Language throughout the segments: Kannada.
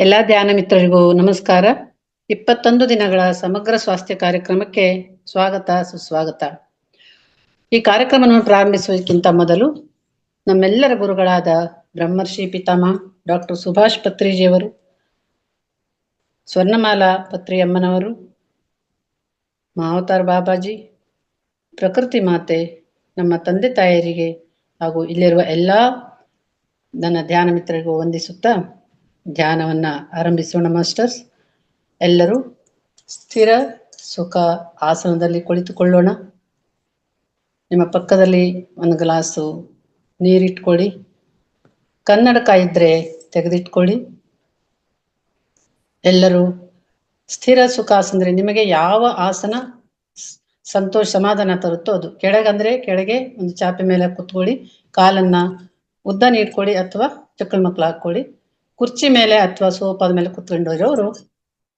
ಎಲ್ಲ ಧ್ಯಾನ ಮಿತ್ರರಿಗೂ ನಮಸ್ಕಾರ. 21 ದಿನಗಳ ಸಮಗ್ರ ಸ್ವಾಸ್ಥ್ಯ ಕಾರ್ಯಕ್ರಮಕ್ಕೆ ಸ್ವಾಗತ ಸುಸ್ವಾಗತ. ಈ ಕಾರ್ಯಕ್ರಮವನ್ನು ಪ್ರಾರಂಭಿಸುವುದಕ್ಕಿಂತ ಮೊದಲು ನಮ್ಮೆಲ್ಲರ ಗುರುಗಳಾದ ಬ್ರಹ್ಮರ್ಷಿ ಪಿತಾಮಹ ಡಾಕ್ಟರ್ ಸುಭಾಷ್ ಪತ್ರಿಜಿಯವರು, ಸ್ವರ್ಣಮಾಲಾ ಪತ್ರಿಯಮ್ಮನವರು, ಮಹಾವತಾರ್ ಬಾಬಾಜಿ, ಪ್ರಕೃತಿ ಮಾತೆ, ನಮ್ಮ ತಂದೆ ತಾಯರಿಗೆ ಹಾಗೂ ಇಲ್ಲಿರುವ ಎಲ್ಲ ನನ್ನ ಧ್ಯಾನ ಮಿತ್ರರಿಗೂ ವಂದಿಸುತ್ತಾ ಧ್ಯಾನವನ್ನು ಆರಂಭಿಸೋಣ. ಮಾಸ್ಟರ್ಸ್, ಎಲ್ಲರೂ ಸ್ಥಿರ ಸುಖ ಆಸನದಲ್ಲಿ ಕುಳಿತುಕೊಳ್ಳೋಣ. ನಿಮ್ಮ ಪಕ್ಕದಲ್ಲಿ ಒಂದು ಗ್ಲಾಸು ನೀರಿಟ್ಕೊಳ್ಳಿ. ಕನ್ನಡಕ ಇದ್ದರೆ ತೆಗೆದಿಟ್ಕೊಳ್ಳಿ. ಎಲ್ಲರೂ ಸ್ಥಿರ ಸುಖಾಸನ, ನಿಮಗೆ ಯಾವ ಆಸನ ಸಂತೋಷ ಸಮಾಧಾನ ತರುತ್ತೋ ಅದು. ಕೆಳಗಂದ್ರೆ ಕೆಳಗೆ ಒಂದು ಚಾಪೆ ಮೇಲೆ ಕೂತ್ಕೊಳ್ಳಿ, ಕಾಲನ್ನ ಉದ್ದ ನೀಡ್ಕೊಳ್ಳಿ ಅಥವಾ ಚಕ್ಕಳ ಮಕ್ಕಳು ಹಾಕ್ಕೊಳ್ಳಿ. ಕುರ್ಚಿ ಮೇಲೆ ಅಥವಾ ಸೋಫಾದ ಮೇಲೆ ಕುತ್ಕೊಂಡಿರೋರು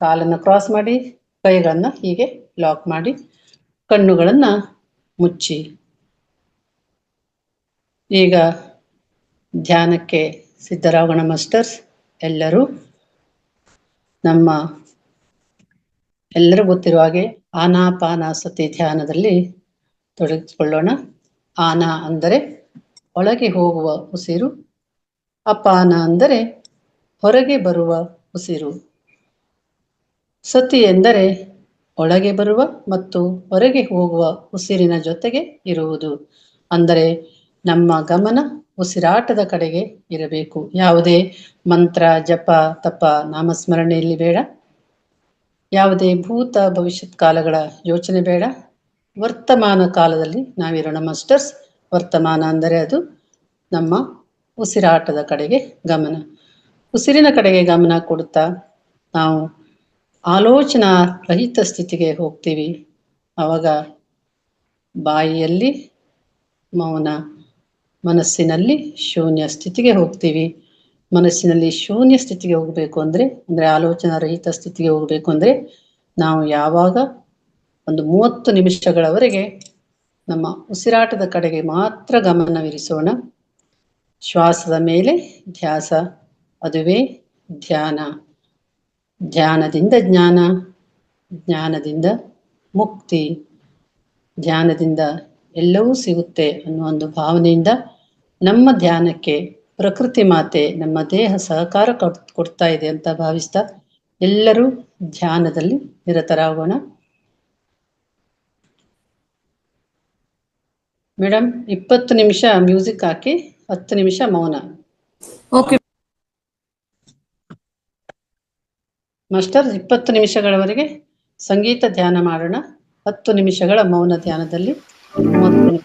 ಕಾಲನ್ನು ಕ್ರಾಸ್ ಮಾಡಿ, ಕೈಗಳನ್ನ ಹೀಗೆ ಲಾಕ್ ಮಾಡಿ, ಕಣ್ಣುಗಳನ್ನ ಮುಚ್ಚಿ. ಈಗ ಧ್ಯಾನಕ್ಕೆ ಸಿದ್ಧರಾಗೋಣ ಮಾಸ್ಟರ್ಸ್. ಎಲ್ಲರೂ ಗೊತ್ತಿರುವ ಹಾಗೆ ಆನಾಪಾನಾಸತಿ ಧ್ಯಾನದಲ್ಲಿ ತೊಡಗಿಸಿಕೊಳ್ಳೋಣ. ಆನ ಅಂದರೆ ಒಳಗೆ ಹೋಗುವ ಉಸಿರು, ಅಪಾನ ಅಂದರೆ ಹೊರಗೆ ಬರುವ ಉಸಿರು, ಸತಿ ಎಂದರೆ ಒಳಗೆ ಬರುವ ಮತ್ತು ಹೊರಗೆ ಹೋಗುವ ಉಸಿರಿನ ಜೊತೆಗೆ ಇರುವುದು. ಅಂದರೆ ನಮ್ಮ ಗಮನ ಉಸಿರಾಟದ ಕಡೆಗೆ ಇರಬೇಕು. ಯಾವುದೇ ಮಂತ್ರ ಜಪ ತಪ ನಾಮಸ್ಮರಣೆಯಲ್ಲಿ ಬೇಡ. ಯಾವುದೇ ಭೂತ ಭವಿಷ್ಯತ್ ಕಾಲಗಳ ಯೋಚನೆ ಬೇಡ. ವರ್ತಮಾನ ಕಾಲದಲ್ಲಿ ನಾವಿರೋಣ ಮಾಸ್ಟರ್ಸ್. ವರ್ತಮಾನ ಅಂದರೆ ಅದು ನಮ್ಮ ಉಸಿರಾಟದ ಕಡೆಗೆ ಗಮನ. ಉಸಿರಿನ ಕಡೆಗೆ ಗಮನ ಕೊಡುತ್ತಾ ನಾವು ಆಲೋಚನಾ ರಹಿತ ಸ್ಥಿತಿಗೆ ಹೋಗ್ತೀವಿ. ಆವಾಗ ಬಾಯಿಯಲ್ಲಿ ಮೌನ, ಮನಸ್ಸಿನಲ್ಲಿ ಶೂನ್ಯ ಸ್ಥಿತಿಗೆ ಹೋಗ್ತೀವಿ. ಮನಸ್ಸಿನಲ್ಲಿ ಶೂನ್ಯ ಸ್ಥಿತಿಗೆ ಹೋಗಬೇಕು ಅಂದರೆ ಆಲೋಚನಾ ರಹಿತ ಸ್ಥಿತಿಗೆ ಹೋಗಬೇಕು ಅಂದರೆ ನಾವು ಯಾವಾಗ ಒಂದು 30 ನಿಮಿಷಗಳವರೆಗೆ ನಮ್ಮ ಉಸಿರಾಟದ ಕಡೆಗೆ ಮಾತ್ರ ಗಮನವಿರಿಸೋಣ. ಶ್ವಾಸದ ಮೇಲೆ ಧ್ಯಾಸ, ಅದುವೇ ಧ್ಯಾನ. ಧ್ಯಾನದಿಂದ ಜ್ಞಾನ, ಜ್ಞಾನದಿಂದ ಮುಕ್ತಿ, ಧ್ಯಾನದಿಂದ ಎಲ್ಲವೂ ಸಿಗುತ್ತೆ ಅನ್ನೋ ಒಂದು ಭಾವನೆಯಿಂದ ನಮ್ಮ ಧ್ಯಾನಕ್ಕೆ ಪ್ರಕೃತಿ ಮಾತೆ, ನಮ್ಮ ದೇಹ ಸಹಕಾರ ಕೊಡ್ತಾ ಇದೆ ಅಂತ ಭಾವಿಸ್ತಾ ಎಲ್ಲರೂ ಧ್ಯಾನದಲ್ಲಿ ನಿರತರಾಗೋಣ. ಮೇಡಮ್, 20 ನಿಮಿಷ ಮ್ಯೂಸಿಕ್ ಹಾಕಿ, 10 ನಿಮಿಷ ಮೌನ. ಓಕೆ ಮಾಸ್ಟರ್, 20 ನಿಮಿಷಗಳವರೆಗೆ ಸಂಗೀತ ಧ್ಯಾನ ಮಾಡೋಣ. 10 ನಿಮಿಷಗಳ ಮೌನ ಧ್ಯಾನದಲ್ಲಿ 30 ನಿಮಿಷ.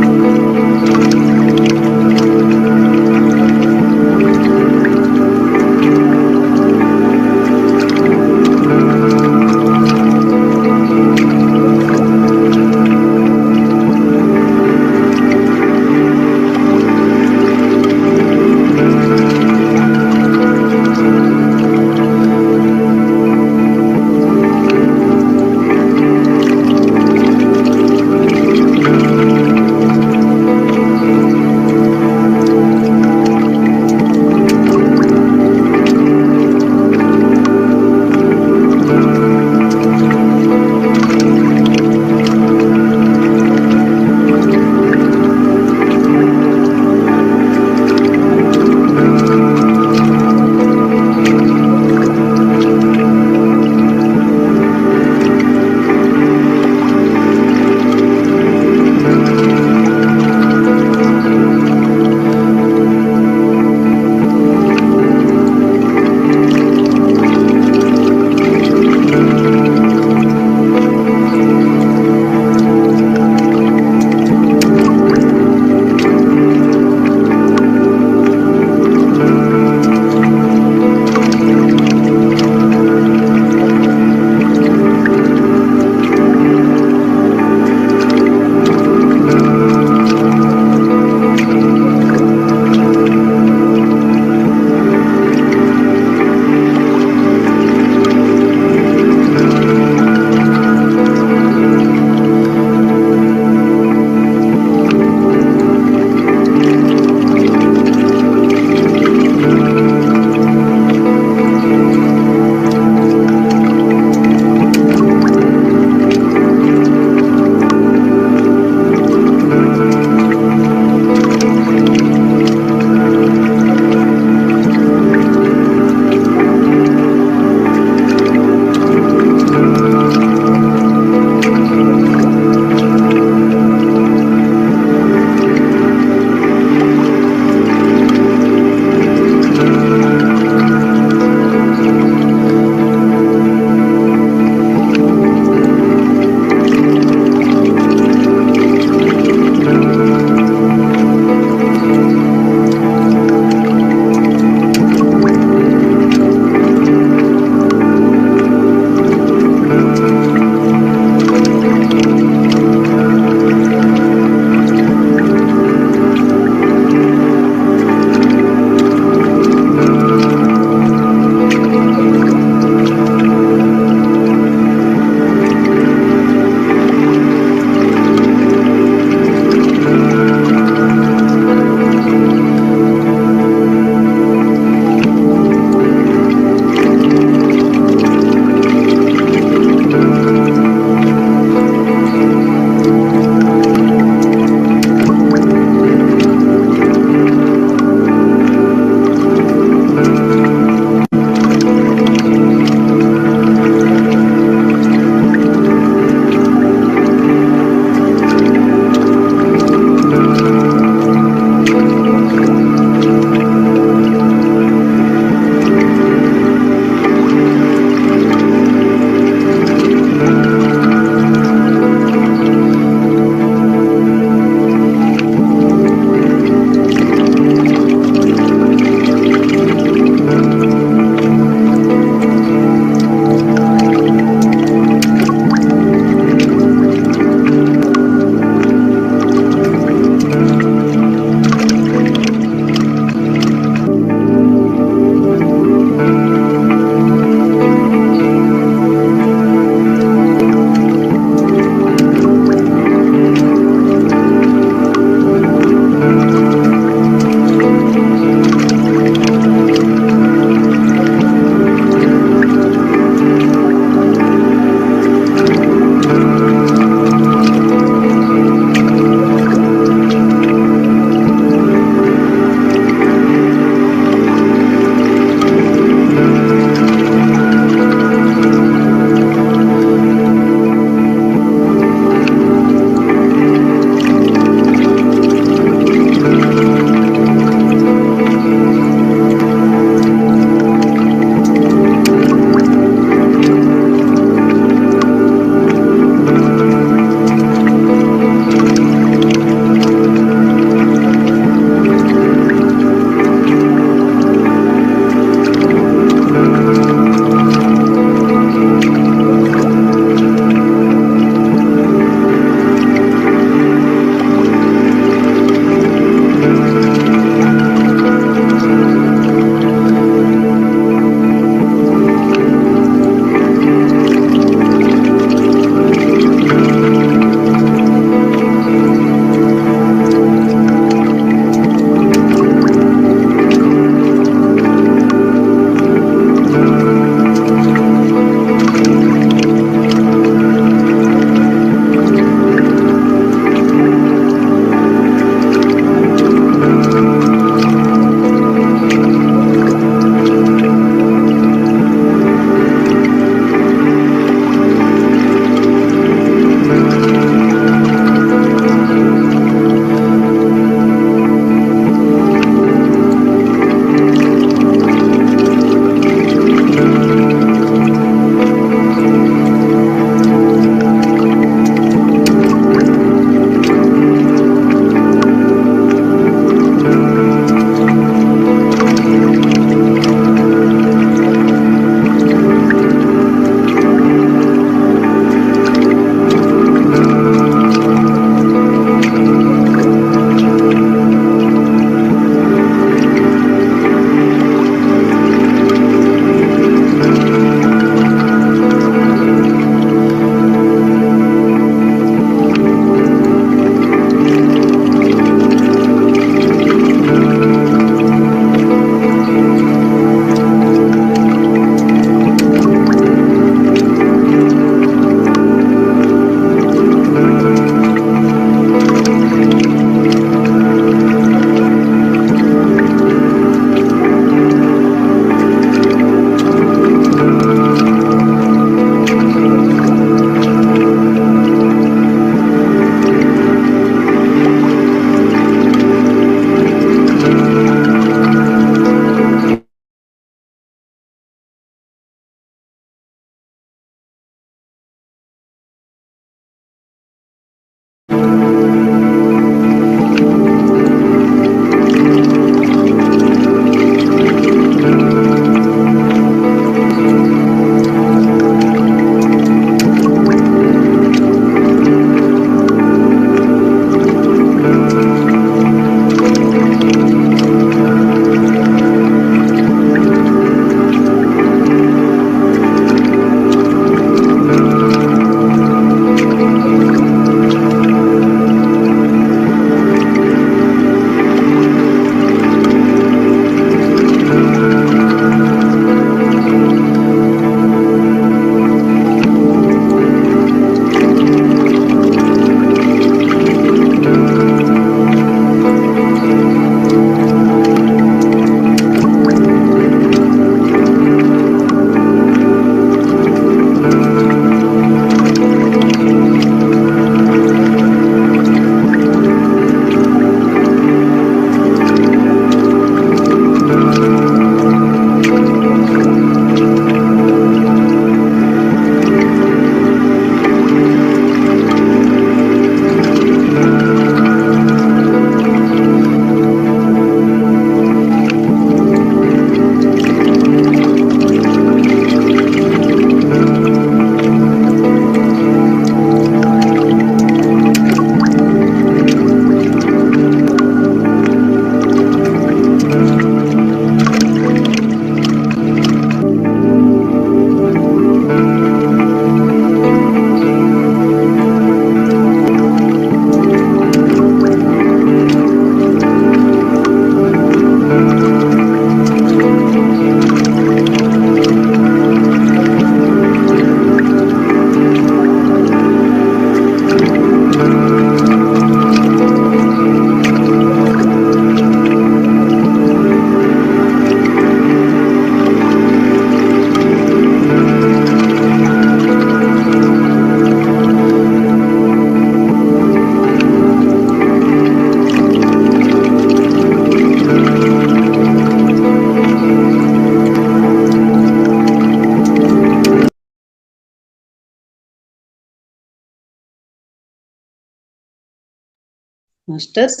ಮಾಸ್ಟರ್ಸ್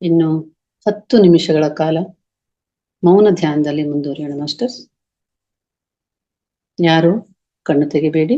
ಇನ್ನು 10 ನಿಮಿಷಗಳ ಕಾಲ ಮೌನ ಧ್ಯಾನದಲ್ಲಿ ಮುಂದುವರಿಯೋಣ ಮಾಸ್ಟರ್ಸ್. ಯಾರು ಕಣ್ಣು ತೆಗಿಬೇಡಿ.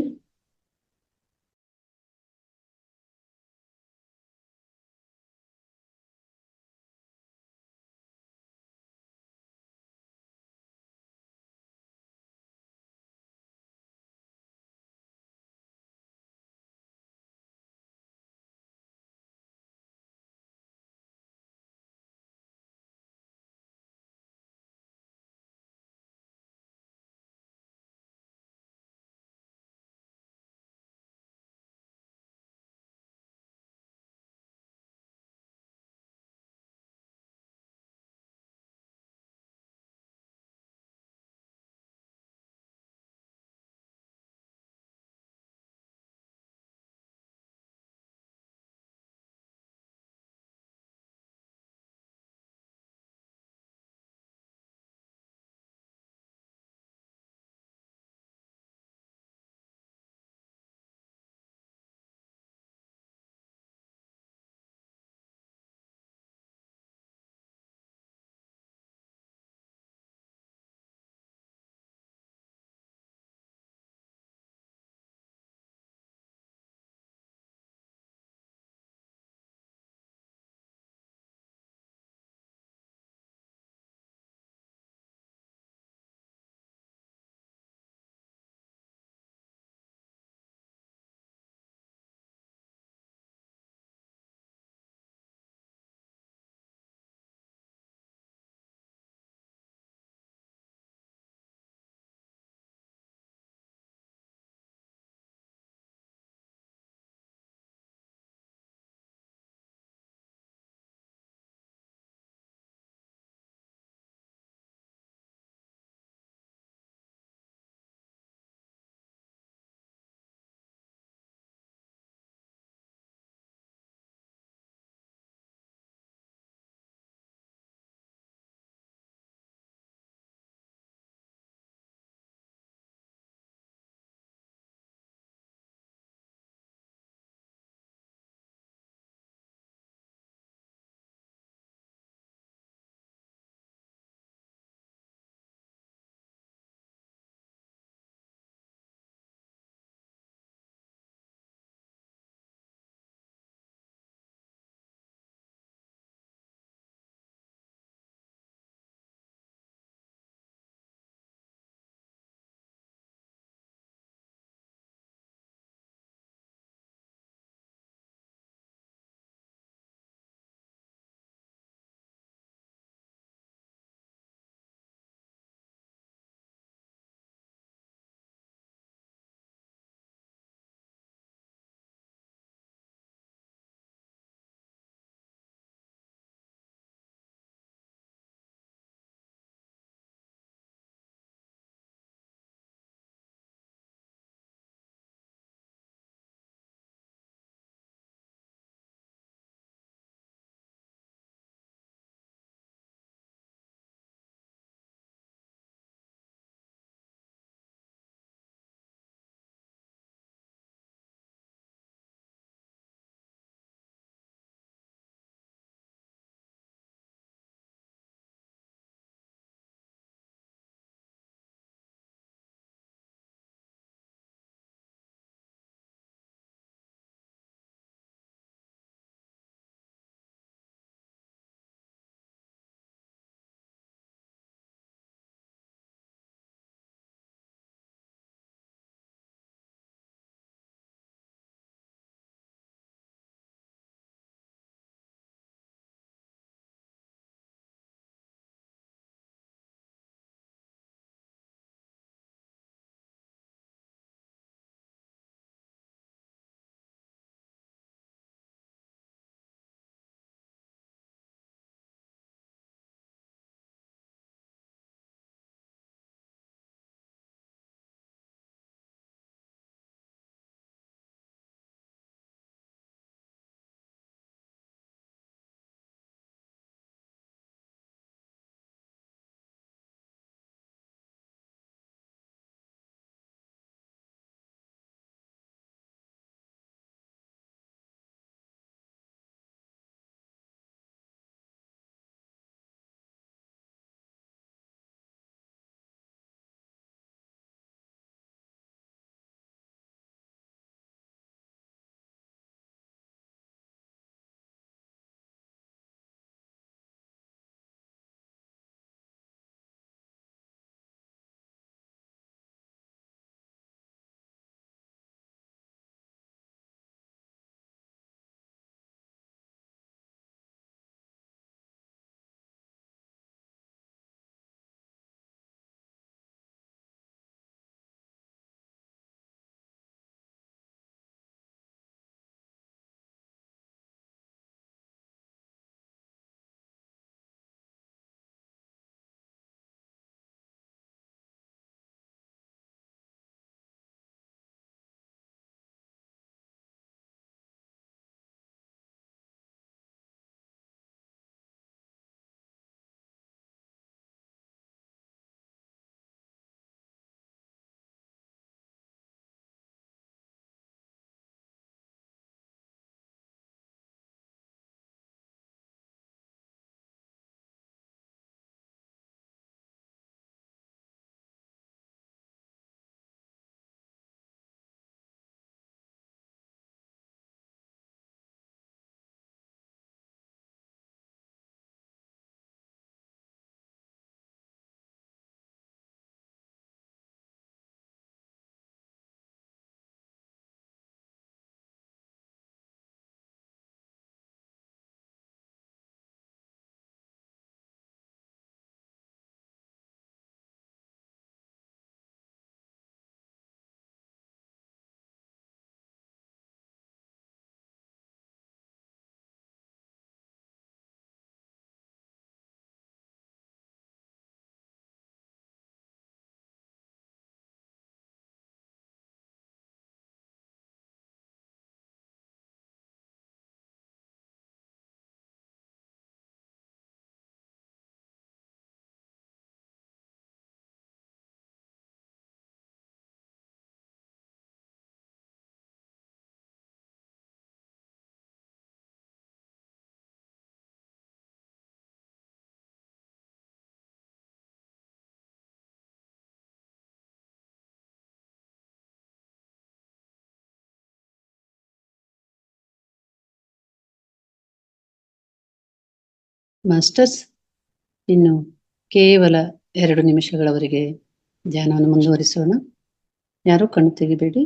ಮಾಸ್ಟರ್ಸ್, ಇನ್ನು ಕೇವಲ 2 ನಿಮಿಷಗಳವರೆಗೆ ಧ್ಯಾನವನ್ನು ಮುಂದುವರಿಸೋಣ. ಯಾರು ಕಣ್ಣು ತೆಗಿಬೇಡಿ.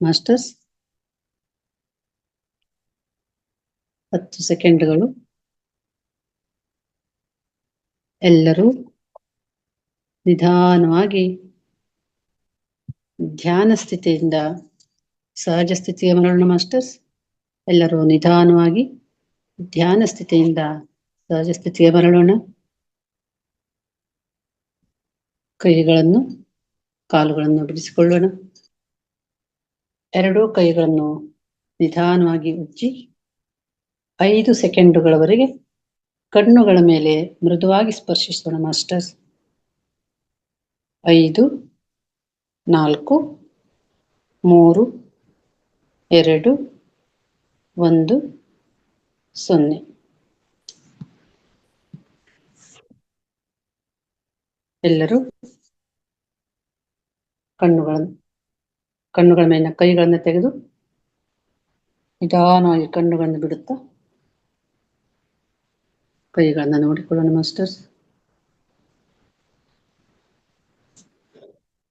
ಮಾಸ್ಟರ್ಸ್, 10 ಸೆಕೆಂಡ್ಗಳು. ಎಲ್ಲರೂ ನಿಧಾನವಾಗಿ ಧ್ಯಾನ ಸ್ಥಿತಿಯಿಂದ ಸಹಜ ಸ್ಥಿತಿಗೆ ಮರಳೋಣ. ಮಾಸ್ಟರ್ಸ್, ಎಲ್ಲರೂ ನಿಧಾನವಾಗಿ ಧ್ಯಾನ ಸ್ಥಿತಿಯಿಂದ ಸಹಜ ಸ್ಥಿತಿಗೆ ಮರಳೋಣ. ಕೈಗಳನ್ನು ಕಾಲುಗಳನ್ನು ಬಿಡಿಸಿಕೊಳ್ಳೋಣ. 2 ಕೈಗಳನ್ನು ನಿಧಾನವಾಗಿ ಉಜ್ಜಿ 5 ಸೆಕೆಂಡುಗಳವರೆಗೆ ಕಣ್ಣುಗಳ ಮೇಲೆ ಮೃದುವಾಗಿ ಸ್ಪರ್ಶಿಸೋಣ. ಮಾಸ್ಟರ್ಸ್, 5, 4, 3, 2, 1, 0. ಎಲ್ಲರೂ ಕಣ್ಣುಗಳ ಮೇಲಿನ ಕೈಗಳನ್ನು ತೆಗೆದು ನಿಧಾನವಾಗಿ ಕಣ್ಣುಗಳನ್ನು ಬಿಡುತ್ತಾ ಕೈಗಳನ್ನು ನೋಡಿಕೊಳ್ಳೋಣ. ಮಾಸ್ಟರ್ಸ್,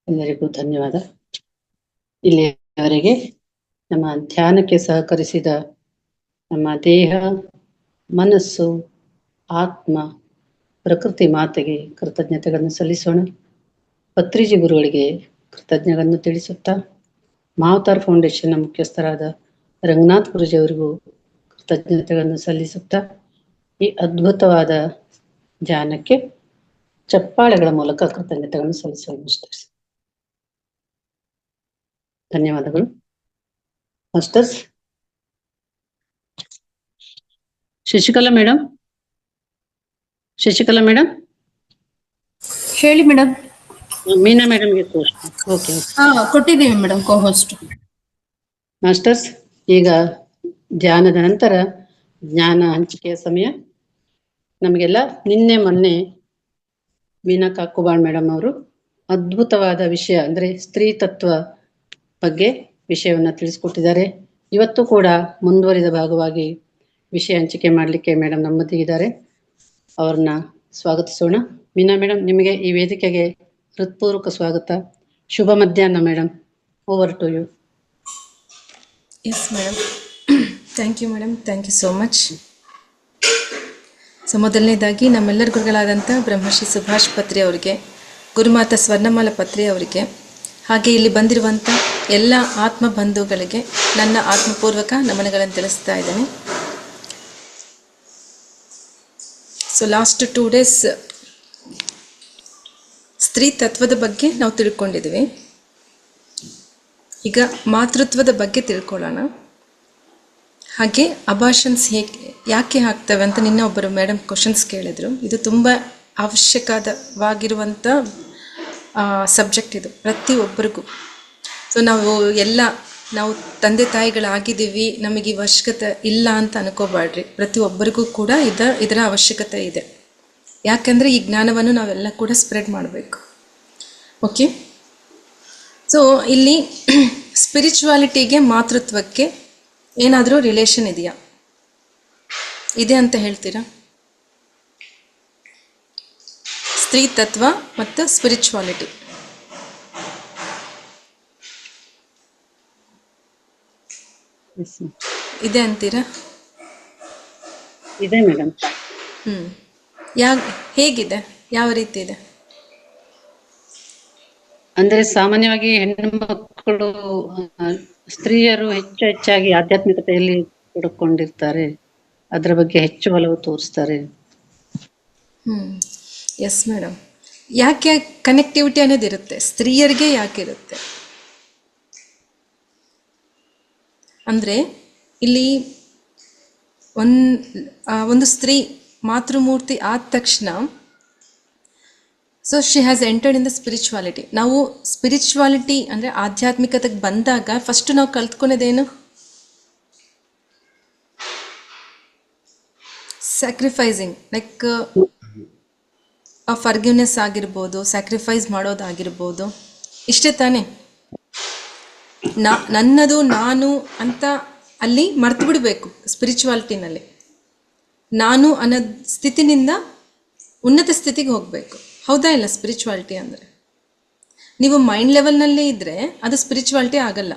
ಎಲ್ಲರಿಗೂ ಧನ್ಯವಾದ. ಇಲ್ಲಿಯವರೆಗೆ ನಮ್ಮ ಧ್ಯಾನಕ್ಕೆ ಸಹಕರಿಸಿದ ನಮ್ಮ ದೇಹ, ಮನಸ್ಸು, ಆತ್ಮ, ಪ್ರಕೃತಿ ಮಾತೆಗೆ ಕೃತಜ್ಞತೆಗಳನ್ನು ಸಲ್ಲಿಸೋಣ. ಪತ್ರಿಜಿ ಗುರುಗಳಿಗೆ ಕೃತಜ್ಞತೆಗಳನ್ನು ತಿಳಿಸುತ್ತಾ, ಮಾವತಾರ್ ಫೌಂಡೇಶನ್ನ ಮುಖ್ಯಸ್ಥರಾದ ರಂಗನಾಥ್ ಗುರುಜಿ ಅವರಿಗೂ ಕೃತಜ್ಞತೆಗಳನ್ನು ಸಲ್ಲಿಸುತ್ತಾ, ಈ ಅದ್ಭುತವಾದ ಧ್ಯಾನಕ್ಕೆ ಚಪ್ಪಾಳೆಗಳ ಮೂಲಕ ಕೃತಜ್ಞತೆಗಳನ್ನು ಸಲ್ಲಿಸೋಣ. ಮಾಸ್ಟರ್ಸ್, ಧನ್ಯವಾದಗಳು. Masters, Shashikala madam, Shashikala madam ಹೇಳಿ ಮೇಡಮ್. ಮೀನಾ ಮೇಡಮ್ಗೆ ಓಕೆ ಕೊಟ್ಟಿದ್ದೀವಿ ಮೇಡಮ್ ಕೋ-ಹೋಸ್ಟ್. ಮಾಸ್ಟರ್ಸ್, ಈಗ ಧ್ಯಾನದ ನಂತರ ಜ್ಞಾನ ಹಂಚಿಕೆಯ ಸಮಯ. ನಮಗೆಲ್ಲ ನಿನ್ನೆ ಮೊನ್ನೆ ಮೀನಾ ಕಾಕುಬಾಳ್ ಮೇಡಮ್ ಅವರು ಅದ್ಭುತವಾದ ವಿಷಯ ಅಂದರೆ ಸ್ತ್ರೀ ತತ್ವ ಬಗ್ಗೆ ವಿಷಯವನ್ನು ತಿಳಿಸ್ಕೊಟ್ಟಿದ್ದಾರೆ. ಇವತ್ತು ಕೂಡ ಮುಂದುವರಿದ ಭಾಗವಾಗಿ ವಿಷಯ ಹಂಚಿಕೆ ಮಾಡಲಿಕ್ಕೆ ಮೇಡಮ್ ನಮ್ಮೊಂದಿಗಿದ್ದಾರೆ. ಅವ್ರನ್ನ ಸ್ವಾಗತಿಸೋಣ. ಮೀನಾ ಮೇಡಮ್, ನಿಮಗೆ ಈ ವೇದಿಕೆಗೆ ಹೃತ್ಪೂರ್ವಕ ಸ್ವಾಗತ. ಶುಭ ಮಧ್ಯಾಹ್ನ madam. Over to you. Yes madam, thank you madam, thank you so much. So ಮೊದಲನೇದಾಗಿ ನಮ್ಮೆಲ್ಲರ ಗುರುಗಳಾದಂಥ ಬ್ರಹ್ಮಶ್ರೀ ಸುಭಾಷ್ ಪತ್ರಿ ಅವರಿಗೆ, ಗುರುಮಾತಾ ಸ್ವರ್ಣಮಾಲ ಪತ್ರಿ ಅವರಿಗೆ, ಹಾಗೆ ಇಲ್ಲಿ ಬಂದಿರುವಂಥ ಎಲ್ಲ ಆತ್ಮ ಬಂಧುಗಳಿಗೆ ನನ್ನ ಆತ್ಮಪೂರ್ವಕ ನಮನಗಳನ್ನು ತಿಳಿಸ್ತಾ ಇದ್ದೇನೆ. ಸೊ ಲಾಸ್ಟ್ 2 days ಸ್ತ್ರೀ ತತ್ವದ ಬಗ್ಗೆ ನಾವು ತಿಳ್ಕೊಂಡಿದ್ವಿ. ಈಗ ಮಾತೃತ್ವದ ಬಗ್ಗೆ ತಿಳ್ಕೊಳ್ಳೋಣ. ಹಾಗೆ ಅಬಾಷನ್ಸ್ ಯಾಕೆ ಆಗ್ತವೆ ಅಂತ ನಿನ್ನೆ ಒಬ್ಬರು ಮೇಡಮ್ ಕ್ವಶನ್ಸ್ ಕೇಳಿದರು. ಇದು ತುಂಬ ಅವಶ್ಯಕವಾಗಿರುವಂಥ ಸಬ್ಜೆಕ್ಟ್ ಇದು ಪ್ರತಿಯೊಬ್ಬರಿಗೂ. ಸೊ ನಾವು ತಂದೆ ತಾಯಿಗಳಾಗಿದ್ದೀವಿ, ನಮಗೆ ಈ ಅವಶ್ಯಕತೆ ಇಲ್ಲ ಅಂತ ಅನ್ಕೋಬಾಡ್ರಿ. ಪ್ರತಿಯೊಬ್ಬರಿಗೂ ಕೂಡ ಇದರ ಅವಶ್ಯಕತೆ ಇದೆ. ಯಾಕೆಂದರೆ ಈ ಜ್ಞಾನವನ್ನು ನಾವೆಲ್ಲ ಕೂಡ ಸ್ಪ್ರೆಡ್ ಮಾಡಬೇಕು. ಓಕೆ, ಸೊ ಇಲ್ಲಿ ಸ್ಪಿರಿಚುವಾಲಿಟಿಗೆ ಮಾತೃತ್ವಕ್ಕೆ ಏನಾದರೂ ರಿಲೇಷನ್ ಇದೆಯಾ? ಇದೆ ಅಂತ ಹೇಳ್ತೀರಾ? ಸ್ತ್ರೀ ತತ್ವ ಮತ್ತು ಸ್ಪಿರಿಚುವಾಲಿಟಿ ಇದೆ ಅಂತೀರಾ? ಇದೆ ಮೇಡಮ್. ಹೇಗಿದೆ? ಯಾವ ರೀತಿ ಇದೆ? ಅಂದ್ರೆ ಸಾಮಾನ್ಯವಾಗಿ ಹೆಣ್ಣು ಮಕ್ಕಳು ಸ್ತ್ರೀಯರು ಹೆಚ್ಚಾಗಿ ಆಧ್ಯಾತ್ಮಿಕತೆಯಲ್ಲಿ ತೊಡಕೊಂಡಿರ್ತಾರೆ. ಅದರ ಬಗ್ಗೆ ಹೆಚ್ಚು ಒಲವು ತೋರಿಸ್ತಾರೆ. Yes madam. ಯಾಕೆ ಕನೆಕ್ಟಿವಿಟಿ ಅನ್ನೋದು ಇರುತ್ತೆ? ಸ್ತ್ರೀಯರಿಗೆ ಯಾಕೆ ಇರುತ್ತೆ ಅಂದರೆ, ಇಲ್ಲಿ ಒಂದು ಸ್ತ್ರೀ ಮಾತೃಮೂರ್ತಿ ಆದ ತಕ್ಷಣ so she has entered in the spirituality. ನಾವು ಸ್ಪಿರಿಚುವಾಲಿಟಿ ಅಂದರೆ ಆಧ್ಯಾತ್ಮಿಕತೆಗೆ ಬಂದಾಗ ಫಸ್ಟ್ ನಾವು ಕಲ್ತ್ಕೊಳೋದೇನು? ಸ್ಯಾಕ್ರಿಫೈಸಿಂಗ್, ಲೈಕ್ ಫರ್ಗಿವ್ನೆಸ್ ಆಗಿರ್ಬೋದು, ಸ್ಯಾಕ್ರಿಫೈಸ್ ಮಾಡೋದಾಗಿರ್ಬೋದು, ಇಷ್ಟೇ ತಾನೇ. ನನ್ನದು ನಾನು ಅಂತ ಅಲ್ಲಿ ಮರ್ತು ಬಿಡಬೇಕು. ಸ್ಪಿರಿಚುವಾಲಿಟಿನಲ್ಲಿ ನಾನು ಅನ್ನೋ ಸ್ಥಿತಿನಿಂದ ಉನ್ನತ ಸ್ಥಿತಿಗೆ ಹೋಗಬೇಕು. ಹೌದಾ ಇಲ್ಲ? ಸ್ಪಿರಿಚುವಾಲಿಟಿ ಅಂದರೆ ನೀವು ಮೈಂಡ್ ಲೆವೆಲ್ನಲ್ಲೇ ಇದ್ದರೆ ಅದು ಸ್ಪಿರಿಚುವಾಲಿಟಿ ಆಗಲ್ಲ.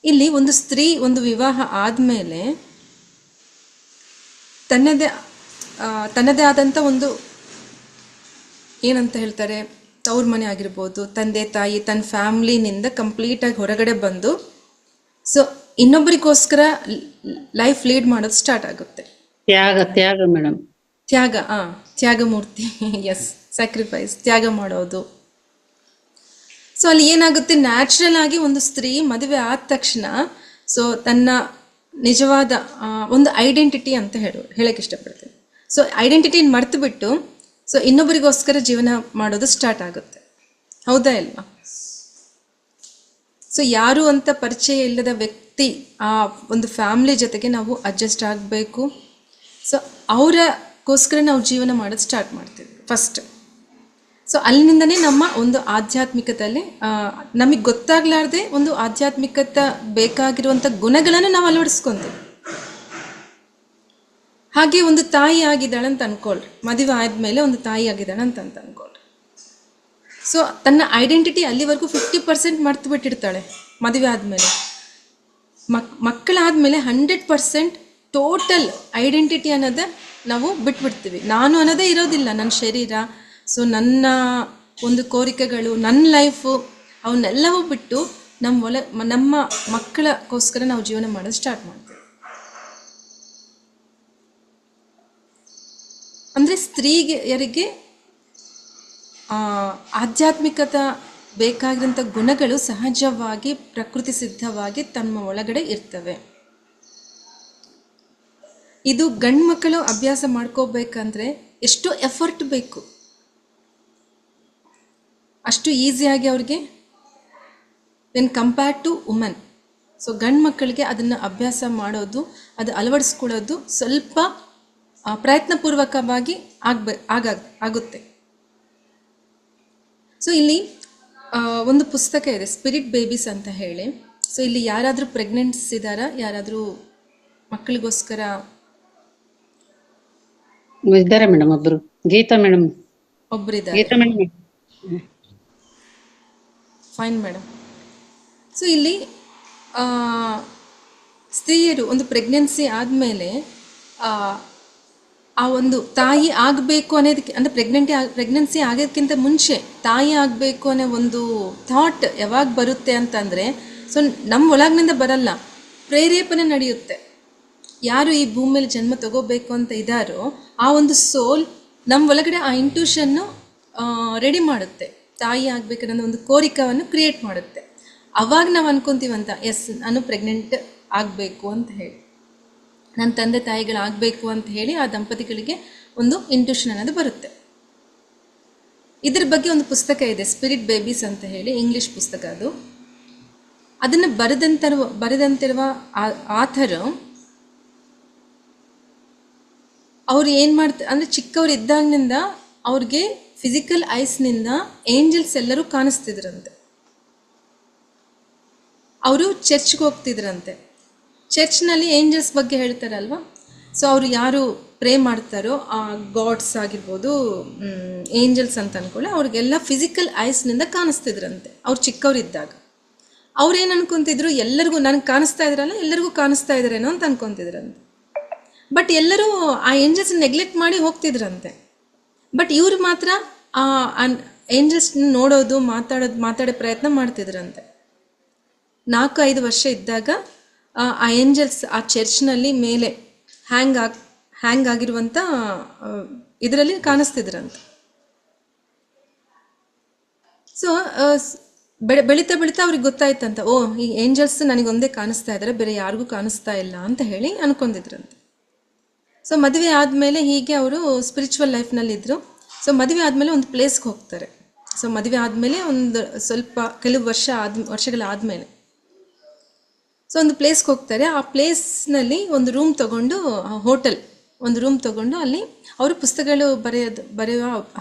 ಇಲ್ಲಿ ಒಂದು ಸ್ತ್ರೀ ಒಂದು ವಿವಾಹ ಆದಮೇಲೆ ತನ್ನದೇ ಆದಂಥ ಒಂದು ಏನಂತ ಹೇಳ್ತಾರೆ, ತವ್ರ ಮನೆ ಆಗಿರ್ಬೋದು, ತಂದೆ ತಾಯಿ ತನ್ನ ಫ್ಯಾಮ್ಲಿನಿಂದ ಕಂಪ್ಲೀಟಾಗಿ ಹೊರಗಡೆ ಬಂದು ಸೊ ಇನ್ನೊಬ್ಬರಿಗೋಸ್ಕರ ಲೈಫ್ ಲೀಡ್ ಮಾಡೋದು ಸ್ಟಾರ್ಟ್ ಆಗುತ್ತೆ. ತ್ಯಾಗ ಮೇಡಮ್. ತ್ಯಾಗಮೂರ್ತಿ. ಎಸ್, ಸ್ಯಾಕ್ರಿಫೈಸ್, ತ್ಯಾಗ ಮಾಡೋದು. ಸೊ ಅಲ್ಲಿ ಏನಾಗುತ್ತೆ, ನ್ಯಾಚುರಲ್ ಆಗಿ ಒಂದು ಸ್ತ್ರೀ ಮದುವೆ ಆದ ತಕ್ಷಣ ಸೊ ತನ್ನ ನಿಜವಾದ ಒಂದು ಐಡೆಂಟಿಟಿ ಅಂತ ಹೇಳಕ್ಕೆ ಇಷ್ಟಪಡ್ತೀನಿ. ಸೊ ಐಡೆಂಟಿಟಿನ ಮರ್ತು ಬಿಟ್ಟು ಸೊ ಇನ್ನೊಬ್ಬರಿಗೋಸ್ಕರ ಜೀವನ ಮಾಡೋದು ಸ್ಟಾರ್ಟ್ ಆಗುತ್ತೆ. ಹೌದಾ ಇಲ್ವಾ? ಸೊ ಯಾರು ಅಂತ ಪರಿಚಯ ಇಲ್ಲದ ವ್ಯಕ್ತಿ ಆ ಒಂದು ಫ್ಯಾಮ್ಲಿ ಜೊತೆಗೆ ನಾವು ಅಡ್ಜಸ್ಟ್ ಆಗಬೇಕು. ಸೊ ಅವರಗೋಸ್ಕರ ನಾವು ಜೀವನ ಮಾಡೋದು ಸ್ಟಾರ್ಟ್ ಮಾಡ್ತೀವಿ ಫಸ್ಟ್. ಸೊ ಅಲ್ಲಿನಿಂದನೇ ನಮ್ಮ ಒಂದು ಆಧ್ಯಾತ್ಮಿಕತೆಯಲ್ಲಿ ನಮಗೆ ಗೊತ್ತಾಗ್ಲಾರ್ದೆ ಒಂದು ಆಧ್ಯಾತ್ಮಿಕತೆ ಬೇಕಾಗಿರುವಂಥ ಗುಣಗಳನ್ನು ನಾವು ಅಳವಡಿಸ್ಕೊತೀವಿ. ಹಾಗೆ ಒಂದು ತಾಯಿ ಆಗಿದ್ದಾಳೆ ಅಂತ ಅನ್ಕೊಳ್ರಿ, ಮದುವೆ ಆದಮೇಲೆ ಒಂದು ತಾಯಿ ಆಗಿದ್ದಾಳೆ ಅಂತ ಅನ್ಕೊಳ್ರಿ. ಸೊ ತನ್ನ ಐಡೆಂಟಿಟಿ ಅಲ್ಲಿವರೆಗೂ 50% ಮರ್ತು ಬಿಟ್ಟಿರ್ತಾಳೆ. ಮದುವೆ ಆದಮೇಲೆ ಮಕ್ಕಳಾದಮೇಲೆ 100% ಟೋಟಲ್ ಐಡೆಂಟಿಟಿ ಅನ್ನೋದೇ ನಾವು ಬಿಟ್ಬಿಡ್ತೀವಿ. ನಾನು ಅನ್ನೋದೇ ಇರೋದಿಲ್ಲ. ನನ್ನ ಶರೀರ, ಸೊ ನನ್ನ ಒಂದು ಕೋರಿಕೆಗಳು, ನನ್ನ ಲೈಫು, ಅವನ್ನೆಲ್ಲವೂ ಬಿಟ್ಟು ನಮ್ಮ ಮಕ್ಕಳಗೋಸ್ಕರ ನಾವು ಜೀವನ ಮಾಡೋದು ಸ್ಟಾರ್ಟ್ ಮಾಡ್ತೀವಿ. ಅಂದರೆ ಸ್ತ್ರೀಯರಿಗೆ ಆಧ್ಯಾತ್ಮಿಕತೆ ಬೇಕಾಗಿರೋಂಥ ಗುಣಗಳು ಸಹಜವಾಗಿ ಪ್ರಕೃತಿ ಸಿದ್ಧವಾಗಿ ತಮ್ಮ ಒಳಗಡೆ ಇರ್ತವೆ. ಇದು ಗಂಡು ಮಕ್ಕಳು ಅಭ್ಯಾಸ ಮಾಡ್ಕೋಬೇಕಂದ್ರೆ ಎಷ್ಟು ಎಫರ್ಟ್ ಬೇಕು, ಅಷ್ಟು ಈಸಿಯಾಗಿ ಅವ್ರಿಗೆ when compared to women. So ಗಂಡು ಮಕ್ಕಳಿಗೆ ಅದನ್ನು ಅಭ್ಯಾಸ ಮಾಡೋದು, ಅದು ಅಳವಡಿಸ್ಕೊಳ್ಳೋದು ಸ್ವಲ್ಪ ಪ್ರಯತ್ನಪೂರ್ವಕವಾಗಿ ಆಗುತ್ತೆ. ಸೊ ಇಲ್ಲಿ ಒಂದು ಪುಸ್ತಕ ಇದೆ, ಸ್ಪಿರಿಟ್ ಬೇಬೀಸ್ ಅಂತ ಹೇಳಿ. ಸೊ ಇಲ್ಲಿ ಯಾರಾದರೂ ಪ್ರೆಗ್ನೆಂಟ್ಸ್ ಇದ್ದಾರಾ? ಯಾರಾದರೂ ಮಕ್ಕಳಿಗೋಸ್ಕರ ಇದ್ದಾರೆ ಮೇಡಮ್? ಒಬ್ರು ಗೀತಾ ಮೇಡಮ್ ಒಬ್ಬರಿದ್ದಾರೆ. Fine madam. ಸೊ ಇಲ್ಲಿ ಸ್ತ್ರೀಯರು ಒಂದು ಪ್ರೆಗ್ನೆನ್ಸಿ ಆದಮೇಲೆ ಆ ಒಂದು ತಾಯಿ ಆಗಬೇಕು ಅನ್ನೋದಕ್ಕೆ, ಅಂದರೆ ಪ್ರೆಗ್ನೆನ್ಸಿ ಆಗೋದಕ್ಕಿಂತ ಮುಂಚೆ ತಾಯಿ ಆಗಬೇಕು ಅನ್ನೋ ಒಂದು ಥಾಟ್ ಯಾವಾಗ ಬರುತ್ತೆ ಅಂತಂದರೆ, ಸೊ ನಮ್ಮ ಒಳಗಿನಿಂದ ಬರಲ್ಲ, ಪ್ರೇರೇಪಣೆ ನಡೆಯುತ್ತೆ. ಯಾರು ಈ ಭೂಮಿ ಮೇಲೆ ಜನ್ಮ ತಗೋಬೇಕು ಅಂತ ಇದ್ದಾರೋ ಆ ಒಂದು ಸೋಲ್ ನಮ್ಮ ಒಳಗಡೆ ಆ ಇಂಟ್ಯೂಷನ್ನು ರೆಡಿ ಮಾಡುತ್ತೆ. ತಾಯಿ ಆಗಬೇಕನ್ನೋ ಒಂದು ಕೋರಿಕೆಯನ್ನು ಕ್ರಿಯೇಟ್ ಮಾಡುತ್ತೆ. ಅವಾಗ ನಾವು ಅನ್ಕೊಂತೀವಂತ ಎಸ್ ನಾನು ಪ್ರೆಗ್ನೆಂಟ್ ಆಗಬೇಕು ಅಂತ ಹೇಳಿ, ನನ್ನ ತಂದೆ ತಾಯಿಗಳಾಗಬೇಕು ಅಂತ ಹೇಳಿ ಆ ದಂಪತಿಗಳಿಗೆ ಒಂದು ಇಂಟ್ಯೂಷನ್ ಅನ್ನೋದು ಬರುತ್ತೆ. ಇದ್ರ ಬಗ್ಗೆ ಒಂದು ಪುಸ್ತಕ ಇದೆ, ಸ್ಪಿರಿಟ್ ಬೇಬೀಸ್ ಅಂತ ಹೇಳಿ, ಇಂಗ್ಲಿಷ್ ಪುಸ್ತಕ ಅದು. ಅದನ್ನು ಬರೆದಂತಿರುವ ಆಥರು ಅವ್ರು ಏನು ಮಾಡ್ತಾರೆ ಅಂದರೆ, ಚಿಕ್ಕವ್ರು ಇದ್ದಾಗಿನಿಂದ ಅವ್ರಿಗೆ ಫಿಸಿಕಲ್ ಐಸ್ನಿಂದ ಏಂಜಲ್ಸ್ ಎಲ್ಲರೂ ಕಾಣಿಸ್ತಿದ್ರಂತೆ. ಅವರು ಚರ್ಚ್ಗೆ ಹೋಗ್ತಿದ್ರಂತೆ. ಚರ್ಚ್ನಲ್ಲಿ ಏಂಜಲ್ಸ್ ಬಗ್ಗೆ ಹೇಳ್ತಾರಲ್ವ, ಸೊ ಅವರು ಯಾರು ಪ್ರೇ ಮಾಡ್ತಾರೋ ಆ ಗಾಡ್ಸ್ ಆಗಿರ್ಬೋದು, ಏಂಜಲ್ಸ್ ಅಂತ ಅಂದ್ಕೊಳ್ಳಿ, ಅವ್ರಿಗೆಲ್ಲ ಫಿಸಿಕಲ್ ಐಸ್ನಿಂದ ಕಾಣಿಸ್ತಿದ್ರಂತೆ ಅವ್ರು ಚಿಕ್ಕವರಿದ್ದಾಗ. ಅವ್ರೇನು ಅನ್ಕೊತಿದ್ರು, ಎಲ್ಲರಿಗೂ ನನಗೆ ಕಾಣಿಸ್ತಾ ಇದ್ರಲ್ಲ, ಎಲ್ಲರಿಗೂ ಕಾಣಿಸ್ತಾ ಇದ್ರೇನೋ ಅಂತ ಅನ್ಕೊತಿದ್ರಂತೆ. ಬಟ್ ಎಲ್ಲರೂ ಆ ಏಂಜಲ್ಸ್ ನೆಗ್ಲೆಕ್ಟ್ ಮಾಡಿ ಹೋಗ್ತಿದ್ರಂತೆ. ಬಟ್ ಇವ್ರು ಮಾತ್ರ ಆ ಏಂಜಲ್ಸ್ ನೋಡೋದು, ಮಾತಾಡೋ ಪ್ರಯತ್ನ ಮಾಡ್ತಿದ್ರಂತೆ. 4-5 ವರ್ಷ ಇದ್ದಾಗ ಆ ಏಂಜಲ್ಸ್ ಆ ಚರ್ಚ್ನಲ್ಲಿ ಮೇಲೆ ಹ್ಯಾಂಗ್ ಆಗಿರುವಂಥ ಇದರಲ್ಲಿ ಕಾಣಿಸ್ತಿದ್ರಂತೆ. ಸೊ ಬೆಳೀತಾ ಅವ್ರಿಗೆ ಗೊತ್ತಾಯ್ತಂತ, ಓ ಈ ಏಂಜಲ್ಸ್ ನನಗೊಂದೇ ಕಾಣಿಸ್ತಾ ಇದ್ದಾರೆ, ಬೇರೆ ಯಾರಿಗೂ ಕಾಣಿಸ್ತಾ ಇಲ್ಲ ಅಂತ ಹೇಳಿ ಅನ್ಕೊಂಡಿದ್ರಂತೆ. ಸೊ ಮದುವೆ ಆದಮೇಲೆ ಹೀಗೆ ಅವರು ಸ್ಪಿರಿಚುವಲ್ ಲೈಫ್ನಲ್ಲಿದ್ದರು. ಸೊ ಮದುವೆ ಆದಮೇಲೆ ಒಂದು ಪ್ಲೇಸ್ಗೆ ಹೋಗ್ತಾರೆ. ಸೊ ಮದುವೆ ಆದಮೇಲೆ ಒಂದು ಕೆಲವು ವರ್ಷಗಳಾದಮೇಲೆ ಸೊ ಒಂದು ಪ್ಲೇಸ್ಗೆ ಹೋಗ್ತಾರೆ. ಆ ಪ್ಲೇಸ್ನಲ್ಲಿ ಒಂದು ರೂಮ್ ತೊಗೊಂಡು, ಹೋಟೆಲ್ ಒಂದು ರೂಮ್ ತೊಗೊಂಡು ಅಲ್ಲಿ ಅವರು ಪುಸ್ತಕಗಳು ಬರೆಯುವ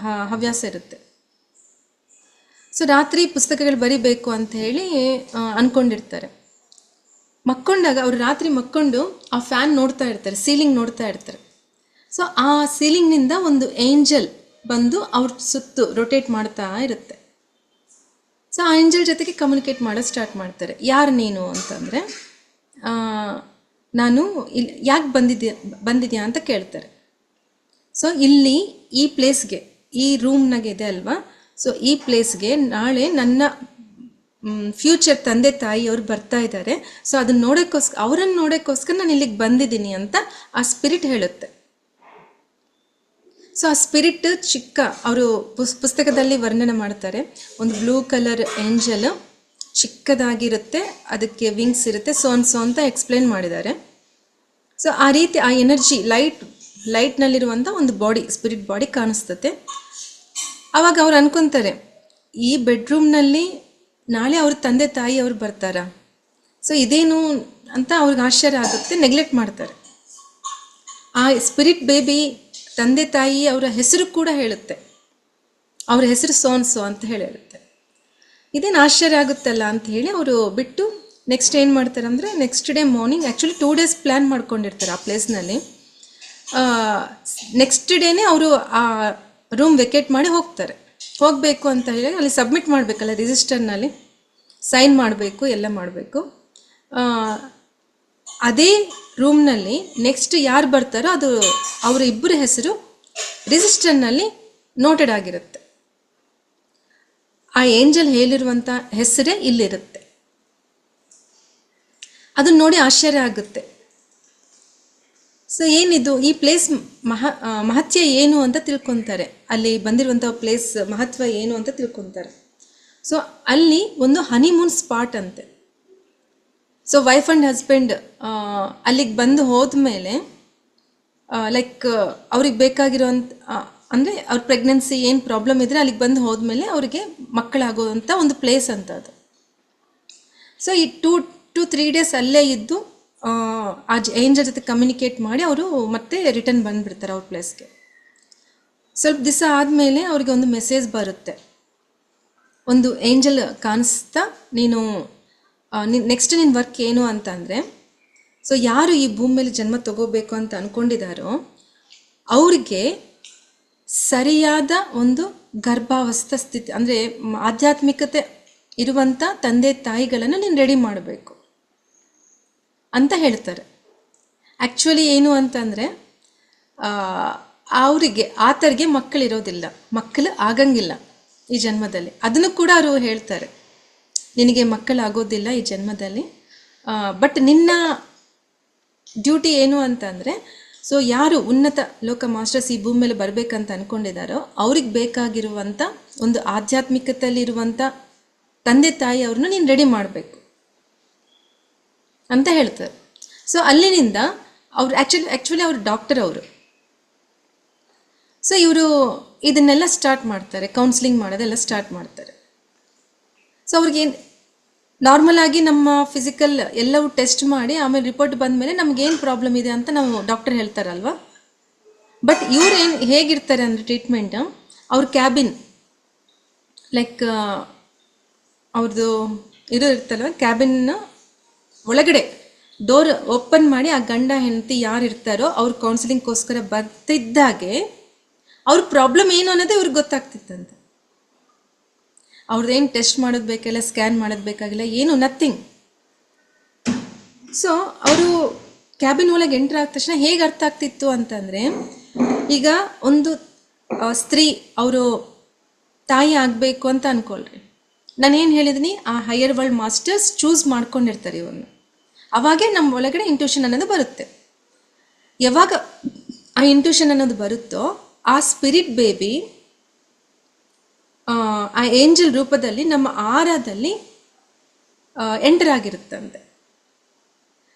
ಹವ್ಯಾಸ ಇರುತ್ತೆ. ಸೊ ರಾತ್ರಿ ಪುಸ್ತಕಗಳು ಬರಿಬೇಕು ಅಂತ ಹೇಳಿ ಅಂದ್ಕೊಂಡಿರ್ತಾರೆ. ಮಕ್ಕೊಂಡಾಗ ಅವರು ರಾತ್ರಿ ಮಕ್ಕೊಂಡು ಆ ಫ್ಯಾನ್ ನೋಡ್ತಾ ಇರ್ತಾರೆ, ಸೀಲಿಂಗ್ ನೋಡ್ತಾ ಇರ್ತಾರೆ. ಸೊ ಆ ಸೀಲಿಂಗ್ನಿಂದ ಒಂದು ಏಂಜಲ್ ಬಂದು ಅವ್ರ ಸುತ್ತು ರೊಟೇಟ್ ಮಾಡ್ತಾ ಇರುತ್ತೆ. ಸೊ ಆ ಏಂಜಲ್ ಜೊತೆಗೆ ಕಮ್ಯುನಿಕೇಟ್ ಮಾಡೋದು ಸ್ಟಾರ್ಟ್ ಮಾಡ್ತಾರೆ. ಯಾರು ನೀನು ಅಂತಂದರೆ, ನಾನು ಇಲ್ಲಿ ಯಾಕೆ ಬಂದಿದ್ಯಾ ಅಂತ ಕೇಳ್ತಾರೆ. ಸೊ ಇಲ್ಲಿ ಈ ಪ್ಲೇಸ್ಗೆ, ಈ ರೂಮ್ನಾಗೆ ಇದೆ ಅಲ್ವಾ, ಸೊ ಈ ಪ್ಲೇಸ್ಗೆ ನಾಳೆ ನನ್ನ ಫ್ಯೂಚರ್ ತಂದೆ ತಾಯಿ ಅವ್ರು ಬರ್ತಾ ಇದ್ದಾರೆ. ಸೊ ಅದನ್ನ ಅವರನ್ನು ನೋಡೋಕ್ಕೋಸ್ಕರ ನಾನು ಇಲ್ಲಿಗೆ ಬಂದಿದ್ದೀನಿ ಅಂತ ಆ ಸ್ಪಿರಿಟ್ ಹೇಳುತ್ತೆ. ಸೊ ಆ ಸ್ಪಿರಿಟ್ ಅವರು ಪುಸ್ತಕದಲ್ಲಿ ವರ್ಣನೆ ಮಾಡ್ತಾರೆ. ಒಂದು ಬ್ಲೂ ಕಲರ್ ಏಂಜಲ್ ಚಿಕ್ಕದಾಗಿರುತ್ತೆ, ಅದಕ್ಕೆ ವಿಂಗ್ಸ್ ಇರುತ್ತೆ, ಸೋ ಅಂತ ಎಕ್ಸ್ಪ್ಲೇನ್ ಮಾಡಿದ್ದಾರೆ. ಸೊ ಆ ರೀತಿ ಆ ಎನರ್ಜಿ ಲೈಟ್ನಲ್ಲಿರುವಂಥ ಒಂದು ಬಾಡಿ, ಸ್ಪಿರಿಟ್ ಬಾಡಿ ಕಾಣಿಸ್ತತೆ. ಆವಾಗ ಅವ್ರು ಅನ್ಕೊತಾರೆ, ಈ ಬೆಡ್ರೂಮ್ನಲ್ಲಿ ನಾಳೆ ಅವ್ರ ತಂದೆ ತಾಯಿ ಅವ್ರು ಬರ್ತಾರಾ, ಸೊ ಇದೇನು ಅಂತ ಅವ್ರಿಗೆ ಆಶ್ಚರ್ಯ ಆಗುತ್ತೆ, ನೆಗ್ಲೆಕ್ಟ್ ಮಾಡ್ತಾರೆ. ಆ ಸ್ಪಿರಿಟ್ ಬೇಬಿ ತಂದೆ ತಾಯಿ ಅವರ ಹೆಸರು ಕೂಡ ಹೇಳುತ್ತೆ, ಅವ್ರ ಹೆಸರು ಸೋ ಅಂತ ಹೇಳುತ್ತೆ. ಇದೇನು ಆಶ್ಚರ್ಯ ಆಗುತ್ತಲ್ಲ ಅಂತ ಹೇಳಿ ಅವರು ಬಿಟ್ಟು ನೆಕ್ಸ್ಟ್ ಏನು ಮಾಡ್ತಾರೆ ಅಂದರೆ, next day morning, actually 2 days plan ಮಾಡ್ಕೊಂಡಿರ್ತಾರೆ ಆ ಪ್ಲೇಸ್ನಲ್ಲಿ. ನೆಕ್ಸ್ಟ್ ಡೇನೇ ಅವರು ಆ ರೂಮ್ ವೆಕೇಟ್ ಮಾಡಿ ಹೋಗಬೇಕು ಅಂತ ಹೇಳಿ ಅಲ್ಲಿ ಸಬ್ಮಿಟ್ ಮಾಡಬೇಕಲ್ಲ, ರಿಜಿಸ್ಟರ್ನಲ್ಲಿ ಸೈನ್ ಮಾಡಬೇಕು, ಎಲ್ಲ ಮಾಡಬೇಕು. ಅದೇ ರೂಮ್ನಲ್ಲಿ ನೆಕ್ಸ್ಟ್ ಯಾರು ಬರ್ತಾರೋ ಅದು ಅವರ ಇಬ್ಬರ ಹೆಸರು ರಿಜಿಸ್ಟರ್ನಲ್ಲಿ ನೋಟೆಡ್ ಆಗಿರುತ್ತೆ. ಆ ಏಂಜಲ್ ಹೇಳಿರುವಂಥ ಹೆಸರೇ ಇಲ್ಲಿರುತ್ತೆ. ಅದನ್ನ ನೋಡಿ ಆಶ್ಚರ್ಯ ಆಗುತ್ತೆ. ಸೊ ಏನಿದು, ಈ ಪ್ಲೇಸ್ ಮಹತ್ವ ಏನು ಅಂತ ತಿಳ್ಕೊತಾರೆ. ಅಲ್ಲಿ ಬಂದಿರುವಂಥ ಪ್ಲೇಸ್ ಮಹತ್ವ ಏನು ಅಂತ ತಿಳ್ಕೊತಾರೆ. ಸೊ ಅಲ್ಲಿ ಒಂದು ಹನಿಮೂನ್ ಸ್ಪಾಟ್ ಅಂತೆ. ಸೊ ವೈಫ್ ಆ್ಯಂಡ್ ಹಸ್ಬೆಂಡ್ ಅಲ್ಲಿಗೆ ಬಂದು ಹೋದ್ಮೇಲೆ ಲೈಕ್ ಅವ್ರಿಗೆ ಬೇಕಾಗಿರೋಂಥ ಅಂದರೆ ಅವ್ರ ಪ್ರೆಗ್ನೆನ್ಸಿ ಏನು ಪ್ರಾಬ್ಲಮ್ ಇದ್ದರೆ ಅಲ್ಲಿಗೆ ಬಂದು ಹೋದ್ಮೇಲೆ ಅವರಿಗೆ ಮಕ್ಕಳಾಗೋವಂಥ ಒಂದು ಪ್ಲೇಸ್ ಅಂತ ಅದು. ಸೊ ಈ 2-3 days ಅಲ್ಲೇ ಇದ್ದು ಆ ಏಂಜಲ್ ಜೊತೆ ಕಮ್ಯುನಿಕೇಟ್ ಮಾಡಿ ಅವರು ಮತ್ತೆ ರಿಟರ್ನ್ ಬಂದುಬಿಡ್ತಾರೆ ಅವ್ರ ಪ್ಲೇಸ್ಗೆ. ಸ್ವಲ್ಪ ದಿವಸ ಆದಮೇಲೆ ಅವ್ರಿಗೆ ಒಂದು ಮೆಸೇಜ್ ಬರುತ್ತೆ. ಒಂದು ಏಂಜಲ್ ಕಾಣಿಸ್ತಾ, ನೀನು ನೆಕ್ಸ್ಟ್ ನಿನ್ನ ವರ್ಕ್ ಏನು ಅಂತ ಅಂದರೆ, ಸೊ ಯಾರು ಈ ಭೂಮಿ ಮೇಲೆ ಜನ್ಮ ತಗೋಬೇಕು ಅಂತ ಅಂದ್ಕೊಂಡಿದ್ದಾರೋ ಅವ್ರಿಗೆ ಸರಿಯಾದ ಒಂದು ಗರ್ಭಾವಸ್ಥಾ ಸ್ಥಿತಿ, ಅಂದರೆ ಆಧ್ಯಾತ್ಮಿಕತೆ ಇರುವಂಥ ತಂದೆ ತಾಯಿಗಳನ್ನು ನೀನು ರೆಡಿ ಮಾಡಬೇಕು ಅಂತ ಹೇಳ್ತಾರೆ. ಆ್ಯಕ್ಚುಲಿ ಏನು ಅಂತಂದರೆ, ಅವರಿಗೆ ಆತರಿಗೆ ಮಕ್ಕಳಿರೋದಿಲ್ಲ, ಮಕ್ಕಳು ಆಗಂಗಿಲ್ಲ ಈ ಜನ್ಮದಲ್ಲಿ. ಅದನ್ನು ಕೂಡ ಅವರು ಹೇಳ್ತಾರೆ, ನಿನಗೆ ಮಕ್ಕಳಾಗೋದಿಲ್ಲ ಈ ಜನ್ಮದಲ್ಲಿ, ಬಟ್ ನಿನ್ನ ಡ್ಯೂಟಿ ಏನು ಅಂತಂದರೆ, ಸೊ ಯಾರು ಉನ್ನತ ಲೋಕ ಮಾಸ್ಟರ್ಸ್ ಈ ಭೂಮಿ ಮೇಲೆ ಬರಬೇಕಂತ ಅಂದ್ಕೊಂಡಿದ್ದಾರೋ ಅವ್ರಿಗೆ ಬೇಕಾಗಿರುವಂಥ ಒಂದು ಆಧ್ಯಾತ್ಮಿಕತೆಯಲ್ಲಿರುವಂಥ ತಂದೆ ತಾಯಿ ಅವ್ರನ್ನ ನೀನು ರೆಡಿ ಮಾಡಬೇಕು ಅಂತ ಹೇಳ್ತಾರೆ. ಸೊ ಅಲ್ಲಿನಿಂದ ಅವ್ರು ಆ್ಯಕ್ಚುಲಿ ಅವರು ಡಾಕ್ಟರ್ ಅವರು. ಸೊ ಇವರು ಇದನ್ನೆಲ್ಲ ಸ್ಟಾರ್ಟ್ ಮಾಡ್ತಾರೆ, ಕೌನ್ಸಿಲಿಂಗ್ ಮಾಡೋದೆಲ್ಲ ಸ್ಟಾರ್ಟ್ ಮಾಡ್ತಾರೆ. ಸೊ ಅವ್ರಿಗೇನು ನಾರ್ಮಲ್ ಆಗಿ ನಮ್ಮ ಫಿಸಿಕಲ್ ಎಲ್ಲವೂ ಟೆಸ್ಟ್ ಮಾಡಿ ಆಮೇಲೆ ರಿಪೋರ್ಟ್ ಬಂದಮೇಲೆ ನಮಗೇನು ಪ್ರಾಬ್ಲಮ್ ಇದೆ ಅಂತ ನಾವು ಡಾಕ್ಟರ್ ಹೇಳ್ತಾರಲ್ವ. ಬಟ್ ಇವ್ರು ಏನು ಹೇಗಿರ್ತಾರೆ ಅಂದರೆ ಟ್ರೀಟ್ಮೆಂಟ್, ಅವ್ರ ಕ್ಯಾಬಿನ್ ಲೈಕ್ ಅವ್ರದ್ದು ಇರ್ತಲ್ವ, ಕ್ಯಾಬಿನ್ನ ಒಳಗಡೆ ಡೋರ್ ಓಪನ್ ಮಾಡಿ ಆ ಗಂಡ ಹೆಂಡತಿ ಯಾರು ಇರ್ತಾರೋ ಅವ್ರ ಕೌನ್ಸಿಲಿಂಗ್ಗೋಸ್ಕರ ಬರ್ತಿದ್ದಾಗೆ ಅವ್ರ ಪ್ರಾಬ್ಲಮ್ ಏನು ಅನ್ನೋದೇ ಇವ್ರಿಗೆ ಗೊತ್ತಾಗ್ತಿತ್ತಂತೆ. ಅವ್ರದ್ದೇನು ಟೆಸ್ಟ್ ಮಾಡೋದು ಬೇಕಿಲ್ಲ, ಸ್ಕ್ಯಾನ್ ಮಾಡೋದು ಬೇಕಾಗಿಲ್ಲ, ಏನು ನಥಿಂಗ್. ಸೊ ಅವರು ಕ್ಯಾಬಿನ್ ಒಳಗೆ ಎಂಟ್ರ್ ಆದ ತಕ್ಷಣ ಹೇಗೆ ಅರ್ಥ ಆಗ್ತಿತ್ತು ಅಂತಂದರೆ, ಈಗ ಒಂದು ಸ್ತ್ರೀ ಅವರು ತಾಯಿ ಆಗಬೇಕು ಅಂತ ಅಂದ್ಕೊಳ್ರಿ, ನಾನೇನು ಹೇಳಿದ್ದೀನಿ, ಆ ಹೈಯರ್ ವರ್ಲ್ಡ್ ಮಾಸ್ಟರ್ಸ್ ಚೂಸ್ ಮಾಡ್ಕೊಂಡಿರ್ತಾರೆ ಇವ್ರನ್ನ. ಅವಾಗೇ ನಮ್ಮ ಒಳಗಡೆ ಇಂಟ್ಯೂಷನ್ ಅನ್ನೋದು ಬರುತ್ತೆ. ಯಾವಾಗ ಆ ಇಂಟ್ಯೂಷನ್ ಅನ್ನೋದು ಬರುತ್ತೋ ಆ ಸ್ಪಿರಿಟ್ ಬೇಬಿ ಆ ಏಂಜಲ್ ರೂಪದಲ್ಲಿ ನಮ್ಮ ಆರಾದಲ್ಲಿ ಎಂಟರ್ ಆಗಿರುತ್ತಂತೆ.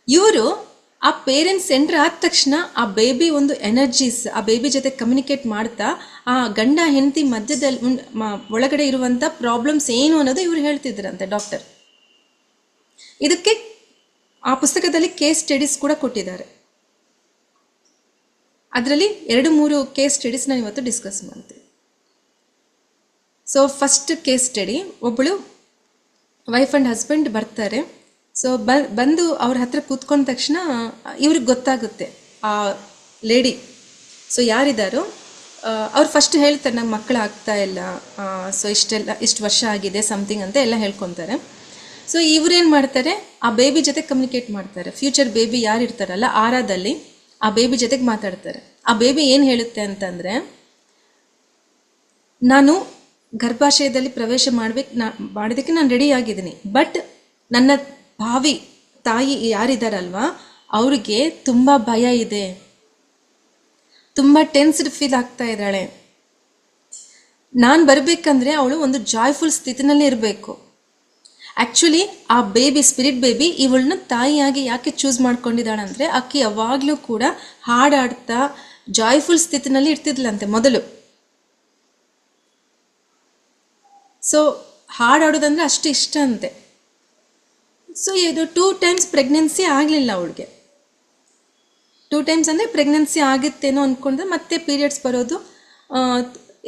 ಇವರು ಆ ಪೇರೆಂಟ್ಸ್ ಎಂಟರ್ ಆದ ತಕ್ಷಣ ಆ ಬೇಬಿ ಒಂದು ಎನರ್ಜೀಸ್, ಆ ಬೇಬಿ ಜೊತೆ ಕಮ್ಯುನಿಕೇಟ್ ಮಾಡ್ತಾ ಆ ಗಂಡ ಹೆಂಡತಿ ಮಧ್ಯದಲ್ಲಿ ಒಳಗಡೆ ಇರುವಂಥ ಪ್ರಾಬ್ಲಮ್ಸ್ ಏನು ಅನ್ನೋದು ಇವರು ಹೇಳ್ತಿದ್ರಂತೆ ಡಾಕ್ಟರ್. ಇದಕ್ಕೆ ಆ ಪುಸ್ತಕದಲ್ಲಿ ಕೇಸ್ ಸ್ಟಡೀಸ್ ಕೂಡ ಕೊಟ್ಟಿದ್ದಾರೆ. ಅದರಲ್ಲಿ 2-3 ಕೇಸ್ ಸ್ಟಡೀಸ್ ನಾನು ಇವತ್ತು ಡಿಸ್ಕಸ್ ಮಾಡ್ತೀನಿ. ಸೊ ಫಸ್ಟ್ ಕೇಸ್ ಸ್ಟಡಿ, ಒಬ್ಬಳು ವೈಫ್ ಆ್ಯಂಡ್ ಹಸ್ಬೆಂಡ್ ಬರ್ತಾರೆ. ಸೊ ಬಂದು ಅವ್ರ ಹತ್ರ ಕೂತ್ಕೊಂಡ ತಕ್ಷಣ ಇವ್ರಿಗೆ ಗೊತ್ತಾಗುತ್ತೆ ಆ ಲೇಡಿ, ಸೊ ಯಾರಿದ್ದಾರೋ ಅವ್ರು ಫಸ್ಟ್ ಹೇಳ್ತಾರೆ ನಂಗೆ ಮಕ್ಕಳು ಆಗ್ತಾ ಇಲ್ಲ, ಸೊ ಇಷ್ಟು ವರ್ಷ ಆಗಿದೆ ಸಮಥಿಂಗ್ ಅಂತ ಎಲ್ಲ ಹೇಳ್ಕೊತಾರೆ. ಸೊ ಇವ್ರೇನು ಮಾಡ್ತಾರೆ, ಆ ಬೇಬಿ ಜೊತೆ ಕಮ್ಯುನಿಕೇಟ್ ಮಾಡ್ತಾರೆ. ಫ್ಯೂಚರ್ ಬೇಬಿ ಯಾರು ಇರ್ತಾರಲ್ಲ ಆರಾದಲ್ಲಿ ಆ ಬೇಬಿ ಜೊತೆಗೆ ಮಾತಾಡ್ತಾರೆ. ಆ ಬೇಬಿ ಏನು ಹೇಳುತ್ತೆ ಅಂತಂದರೆ, ನಾನು ಗರ್ಭಾಶಯದಲ್ಲಿ ಪ್ರವೇಶ ಮಾಡೋದಕ್ಕೆ ನಾನು ರೆಡಿ ಆಗಿದ್ದೀನಿ, ಬಟ್ ನನ್ನ ಭಾವಿ ತಾಯಿ ಯಾರಿದ್ದಾರಲ್ವ ಅವ್ರಿಗೆ ತುಂಬ ಭಯ ಇದೆ, ತುಂಬ ಟೆನ್ಸ್ಡ್ ಫೀಲ್ ಆಗ್ತಾ ಇದ್ದಾಳೆ. ನಾನು ಬರಬೇಕಂದ್ರೆ ಅವಳು ಒಂದು ಜಾಯ್ಫುಲ್ ಸ್ಥಿತಿನಲ್ಲಿ ಇರಬೇಕು. ಆ್ಯಕ್ಚುಲಿ ಆ ಬೇಬಿ, ಸ್ಪಿರಿಟ್ ಬೇಬಿ ಇವಳನ್ನ ತಾಯಿಯಾಗಿ ಯಾಕೆ ಚೂಸ್ ಮಾಡ್ಕೊಂಡಿದ್ದಾಳೆ ಅಂದರೆ, ಆಕೆ ಯಾವಾಗಲೂ ಕೂಡ ಹಾಡಾಡ್ತಾ ಜಾಯ್ಫುಲ್ ಸ್ಥಿತಿನಲ್ಲಿ ಇರ್ತಿದ್ಲಂತೆ ಮೊದಲು. ಸೊ ಹಾಡಾಡೋದಂದರೆ ಅಷ್ಟು ಇಷ್ಟ ಅಂತೆ. ಸೊ ಇದು 2 times ಪ್ರೆಗ್ನೆನ್ಸಿ ಆಗಲಿಲ್ಲ ಅವಳಿಗೆ. 2 times ಅಂದರೆ ಪ್ರೆಗ್ನೆನ್ಸಿ ಆಗುತ್ತೇನೋ ಅಂದ್ಕೊಂಡ್ರೆ ಮತ್ತೆ ಪೀರಿಯಡ್ಸ್ ಬರೋದು,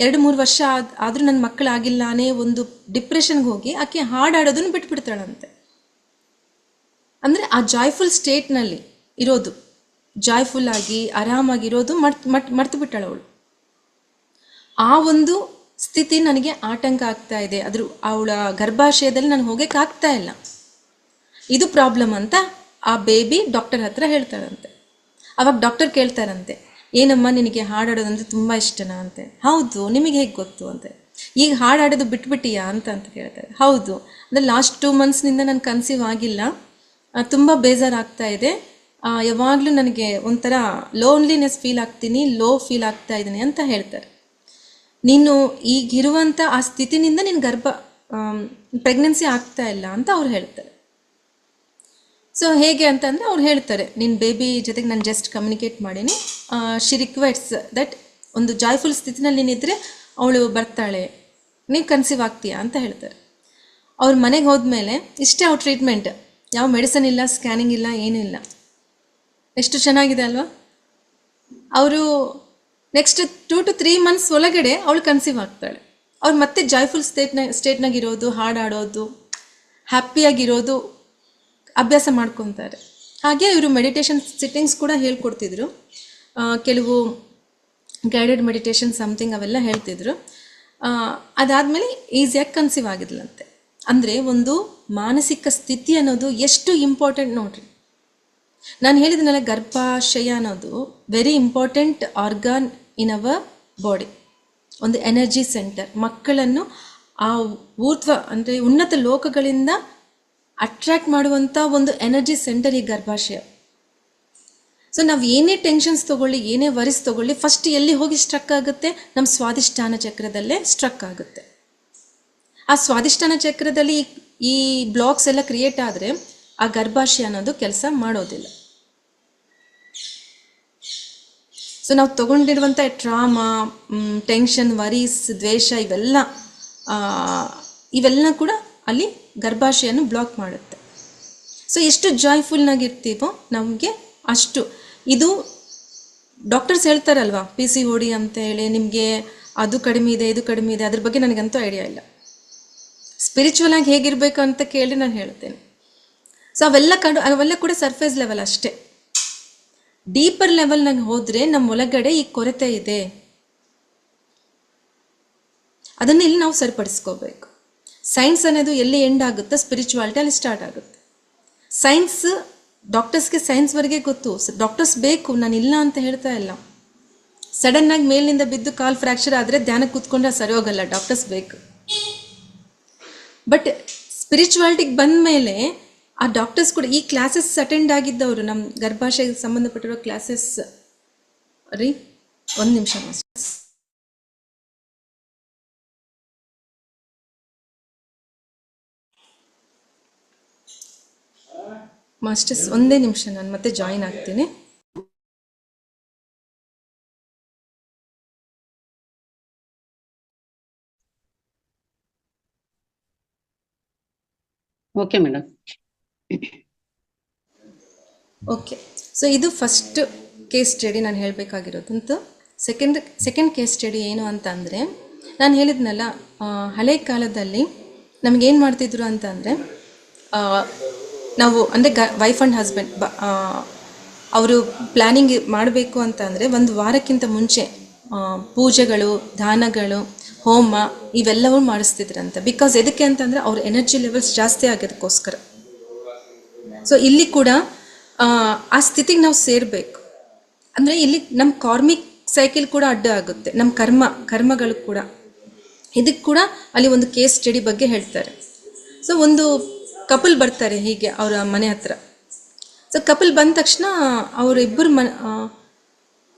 2-3 ವರ್ಷ ಆದರೂ ನನ್ನ ಮಕ್ಕಳಾಗಿಲ್ಲ ಅನ್ನೇ ಒಂದು ಡಿಪ್ರೆಷನ್ಗೆ ಹೋಗಿ ಆಕೆ ಹಾಡಾಡೋದನ್ನು ಬಿಟ್ಬಿಡ್ತಾಳಂತೆ. ಅಂದರೆ ಆ ಜಾಯ್ಫುಲ್ ಸ್ಟೇಟ್ನಲ್ಲಿ ಇರೋದು, ಜಾಯ್ಫುಲ್ ಆಗಿ ಆರಾಮಾಗಿರೋದು ಮರ್ತು ಬಿಟ್ಟಾಳು ಅವಳು. ಆ ಒಂದು ಸ್ಥಿತಿ ನನಗೆ ಆತಂಕ ಆಗ್ತಾ ಇದೆ, ಅವಳ ಗರ್ಭಾಶಯದಲ್ಲಿ ನಾನು ಹೋಗೋಕ್ಕೆ ಆಗ್ತಾ ಇಲ್ಲ, ಇದು ಪ್ರಾಬ್ಲಮ್ ಅಂತ ಆ ಬೇಬಿ ಡಾಕ್ಟರ್ ಹತ್ರ ಹೇಳ್ತಾಳಂತೆ. ಅವಾಗ ಡಾಕ್ಟರ್ ಕೇಳ್ತಾರಂತೆ, ಏನಮ್ಮ ನಿನಗೆ ಹಾಡಾಡೋದಂದ್ರೆ ತುಂಬ ಇಷ್ಟನಾ ಅಂತೆ. ಹೌದು, ನಿಮಗೆ ಹೇಗೆ ಗೊತ್ತು ಅಂತೆ. ಈಗ ಹಾಡಾಡೋದು ಬಿಟ್ಬಿಟ್ಟಿಯಾ ಅಂತ ಕೇಳ್ತಾರೆ. ಹೌದು, ಅಂದರೆ ಲಾಸ್ಟ್ 2 monthsನಿಂದ ನಾನು ಕನ್ಸೀವ್ ಆಗಿಲ್ಲ, ತುಂಬ ಬೇಜಾರಾಗ್ತಾ ಇದೆ, ಯಾವಾಗಲೂ ನನಗೆ ಒಂಥರ ಲೋನ್ಲಿನೆಸ್ ಫೀಲ್ ಆಗ್ತೀನಿ, ಲೋ ಫೀಲ್ ಆಗ್ತಾ ಇದ್ದೀನಿ ಅಂತ ಹೇಳ್ತಾರೆ. ನೀನು ಈಗಿರುವಂಥ ಆ ಸ್ಥಿತಿನಿಂದ ನಿನ್ನ ಪ್ರೆಗ್ನೆನ್ಸಿ ಆಗ್ತಾ ಇಲ್ಲ ಅಂತ ಅವ್ರು ಹೇಳ್ತಾರೆ. ಸೊ ಹೇಗೆ ಅಂತಂದರೆ ಅವ್ರು ಹೇಳ್ತಾರೆ, ನಿನ್ನ ಬೇಬಿ ಜೊತೆಗೆ ನಾನು ಜಸ್ಟ್ ಕಮ್ಯುನಿಕೇಟ್ ಮಾಡೀನಿ, ಶಿ ರಿಕ್ವೆಸ್ಟ್ಸ್ ದಟ್ ಒಂದು ಜಾಯ್ಫುಲ್ ಸ್ಥಿತಿನಲ್ಲಿ ನೀನಿದ್ರೆ ಅವಳು ಬರ್ತಾಳೆ, ನೀವು ಕನ್ಸೀವ್ ಆಗ್ತೀಯಾ ಅಂತ ಹೇಳ್ತಾರೆ. ಅವ್ರ ಮನೆಗೆ ಹೋದ್ಮೇಲೆ ಇಷ್ಟೇ ಅವ್ರ ಟ್ರೀಟ್ಮೆಂಟ್, ಯಾವ ಮೆಡಿಸನ್ ಇಲ್ಲ, ಸ್ಕ್ಯಾನಿಂಗ್ ಇಲ್ಲ, ಏನೂ ಇಲ್ಲ. ಎಷ್ಟು ಚೆನ್ನಾಗಿದೆ ಅಲ್ವಾ. ಅವರು ನೆಕ್ಸ್ಟ್ 2 to 3 months ಒಳಗಡೆ ಅವಳು ಕನ್ಸೀವ್ ಆಗ್ತಾಳೆ. ಅವ್ರು ಮತ್ತೆ ಜಾಯ್ಫುಲ್ ಸ್ಟೇಟ್ನಾಗಿರೋದು, ಹಾಡಾಡೋದು, ಹ್ಯಾಪಿಯಾಗಿರೋದು ಅಭ್ಯಾಸ ಮಾಡ್ಕೊತಾರೆ. ಹಾಗೆ ಇವರು ಮೆಡಿಟೇಷನ್ ಸಿಟ್ಟಿಂಗ್ಸ್ ಕೂಡ ಹೇಳ್ಕೊಡ್ತಿದ್ರು, ಕೆಲವು ಗೈಡೆಡ್ ಮೆಡಿಟೇಷನ್ ಸಮಥಿಂಗ್ ಅವೆಲ್ಲ ಹೇಳ್ತಿದ್ರು. ಅದಾದಮೇಲೆ ಈಸಿಯಾಗಿ ಕನ್ಸೀವ್ ಆಗಿದ್ಲಂತೆ. ಅಂದರೆ ಒಂದು ಮಾನಸಿಕ ಸ್ಥಿತಿ ಅನ್ನೋದು ಎಷ್ಟು ಇಂಪಾರ್ಟೆಂಟ್ ನೋಡ್ರಿ. ನಾನು ಹೇಳಿದ್ನಲ್ಲ, ಗರ್ಭಾಶಯ ಅನ್ನೋದು very important argon in our body, ಒಂದು ಎನರ್ಜಿ ಸೆಂಟರ್. ಮಕ್ಕಳನ್ನು ಆ ಅಂದರೆ ಉನ್ನತ ಲೋಕಗಳಿಂದ ಅಟ್ರ್ಯಾಕ್ಟ್ ಮಾಡುವಂಥ ಒಂದು ಎನರ್ಜಿ ಸೆಂಟರ್ ಈ ಗರ್ಭಾಶಯ. ಸೊ ನಾವು ಏನೇ ಟೆನ್ಷನ್ಸ್ ತೊಗೊಳ್ಳಿ, ಏನೇ ವರಿಸ್ ತೊಗೊಳ್ಳಿ, ಫಸ್ಟ್ ಎಲ್ಲಿ ಹೋಗಿ ಸ್ಟ್ರಕ್ ಆಗುತ್ತೆ, ನಮ್ಮ ಸ್ವಾದಿಷ್ಠಾನ ಚಕ್ರದಲ್ಲೇ ಸ್ಟ್ರಕ್ ಆಗುತ್ತೆ. ಆ ಸ್ವಾದಿಷ್ಟಾನ ಚಕ್ರದಲ್ಲಿ ಈ ಬ್ಲಾಕ್ಸ್ ಎಲ್ಲ ಕ್ರಿಯೇಟ್ ಆದರೆ ಆ ಗರ್ಭಾಶಯ ಅನ್ನೋದು ಕೆಲಸ ಮಾಡೋದಿಲ್ಲ. ಸೊ ನಾವು ತೊಗೊಂಡಿರುವಂಥ ಟ್ರಾಮಾ, ಟೆನ್ಷನ್, ವರೀಸ್, ದ್ವೇಷ ಇವೆಲ್ಲ ಕೂಡ ಅಲ್ಲಿ ಗರ್ಭಾಶಯನ ಬ್ಲಾಕ್ ಮಾಡುತ್ತೆ. ಸೊ ಎಷ್ಟು ಜಾಯ್ಫುಲ್ನಾಗಿರ್ತೀವೋ ನಮಗೆ ಅಷ್ಟು. ಇದು ಡಾಕ್ಟರ್ಸ್ ಹೇಳ್ತಾರಲ್ವಾ, PCOD ಅಂತ ಹೇಳಿ, ನಿಮಗೆ ಅದು ಕಡಿಮೆ ಇದೆ, ಇದು ಕಡಿಮೆ ಇದೆ, ಅದ್ರ ಬಗ್ಗೆ ನನಗಂತೂ ಐಡಿಯಾ ಇಲ್ಲ. ಸ್ಪಿರಿಚುವಲ್ ಆಗಿ ಹೇಗಿರಬೇಕು ಅಂತ ಕೇಳಿ ನಾನು ಹೇಳ್ತೇನೆ. ಸೊ ಅವೆಲ್ಲ ಕೂಡ ಸರ್ಫೇಸ್ ಲೆವೆಲ್ ಅಷ್ಟೇ. ಡೀಪರ್ ಲೆವೆಲ್ನಾಗ ಹೋದರೆ ನಮ್ಮ ಒಳಗಡೆ ಈ ಕೊರತೆ ಇದೆ, ಅದನ್ನು ಇಲ್ಲಿ ನಾವು ಸರಿಪಡಿಸ್ಕೋಬೇಕು. ಸೈನ್ಸ್ ಅನ್ನೋದು ಎಲ್ಲಿ ಎಂಡ್ ಆಗುತ್ತೋ ಸ್ಪಿರಿಚುವಾಲಿಟಿ ಅಲ್ಲಿ ಸ್ಟಾರ್ಟ್ ಆಗುತ್ತೆ. ಸೈನ್ಸ್ ಡಾಕ್ಟರ್ಸ್ಗೆ ಸೈನ್ಸ್ವರೆಗೆ ಗೊತ್ತು, ಡಾಕ್ಟರ್ಸ್ ಬೇಕು, ನಾನು ಇಲ್ಲ ಅಂತ ಹೇಳ್ತಾ ಇಲ್ಲ. ಸಡನ್ನಾಗಿ ಮೇಲಿನಿಂದ ಬಿದ್ದು ಕಾಲ್ ಫ್ರ್ಯಾಕ್ಚರ್ ಆದರೆ ಧ್ಯಾನಕ್ಕೆ ಕೂತ್ಕೊಂಡ್ರೆ ಸರಿ ಹೋಗಲ್ಲ, ಡಾಕ್ಟರ್ಸ್ ಬೇಕು. ಬಟ್ ಸ್ಪಿರಿಚುವಾಲಿಟಿಗೆ ಬಂದ ಮೇಲೆ ಆ ಡಾಕ್ಟರ್ಸ್ ಕೂಡ, ಈ ಕ್ಲಾಸಸ್ ಅಟೆಂಡ್ ಆಗಿದ್ದವರು, ನಮ್ಮ ಗರ್ಭಾಶಯಕ್ಕೆ ಸಂಬಂಧಪಟ್ಟಿರೋ ಕ್ಲಾಸಸ್ ರೀ, ಒಂದು ನಿಮಿಷ ಮಾಸ್ಟರ್ಸ್, ಒಂದೇ ನಿಮಿಷ, ನಾನು ಮತ್ತೆ ಜಾಯಿನ್ ಆಗ್ತೀನಿ. Okay madam. ಓಕೆ, ಸೊ ಇದು ಫಸ್ಟ್ ಕೇಸ್ ಸ್ಟಡಿ ನಾನು ಹೇಳಬೇಕಾಗಿರೋದಂತೂ. ಸೆಕೆಂಡ್ ಕೇಸ್ ಸ್ಟಡಿ ಏನು ಅಂತ ಅಂದರೆ, ನಾನು ಹೇಳಿದ್ನಲ್ಲ, ಹಳೆ ಕಾಲದಲ್ಲಿ ನಮಗೇನು ಮಾಡ್ತಿದ್ರು ಅಂತ ಅಂದರೆ, ನಾವು ಅಂದರೆ ವೈಫ್ ಆ್ಯಂಡ್ ಹಸ್ಬೆಂಡ್ ಅವರು ಪ್ಲ್ಯಾನಿಂಗ್ ಮಾಡಬೇಕು ಅಂತ ಅಂದರೆ ಒಂದು ವಾರಕ್ಕಿಂತ ಮುಂಚೆ ಪೂಜೆಗಳು, ದಾನಗಳು, ಹೋಮ ಇವೆಲ್ಲವೂ ಮಾಡಿಸ್ತಿದ್ರಂತೆ. ಬಿಕಾಸ್ ಎದಕ್ಕೆ ಅಂತಂದರೆ ಅವ್ರ ಎನರ್ಜಿ ಲೆವೆಲ್ಸ್ ಜಾಸ್ತಿ ಆಗೋದಕ್ಕೋಸ್ಕರ. ಸೊ ಇಲ್ಲಿ ಕೂಡ ಆ ಸ್ಥಿತಿಗೆ ನಾವು ಸೇರಬೇಕು. ಅಂದರೆ ಇಲ್ಲಿ ನಮ್ಮ ಕಾರ್ಮಿಕ್ ಸೈಕಲ್ ಕೂಡ ಅಡ್ಡ ಆಗುತ್ತೆ, ನಮ್ಮ ಕರ್ಮಗಳು ಕೂಡ. ಇದಕ್ಕೆ ಕೂಡ ಅಲ್ಲಿ ಒಂದು ಕೇಸ್ ಸ್ಟಡಿ ಬಗ್ಗೆ ಹೇಳ್ತಾರೆ. ಸೊ ಒಂದು ಕಪಲ್ ಬರ್ತಾರೆ ಹೀಗೆ ಅವರ ಮನೆ ಹತ್ರ. ಸೊ ಕಪಲ್ ಬಂದ ತಕ್ಷಣ ಅವರಿಬ್ಬರು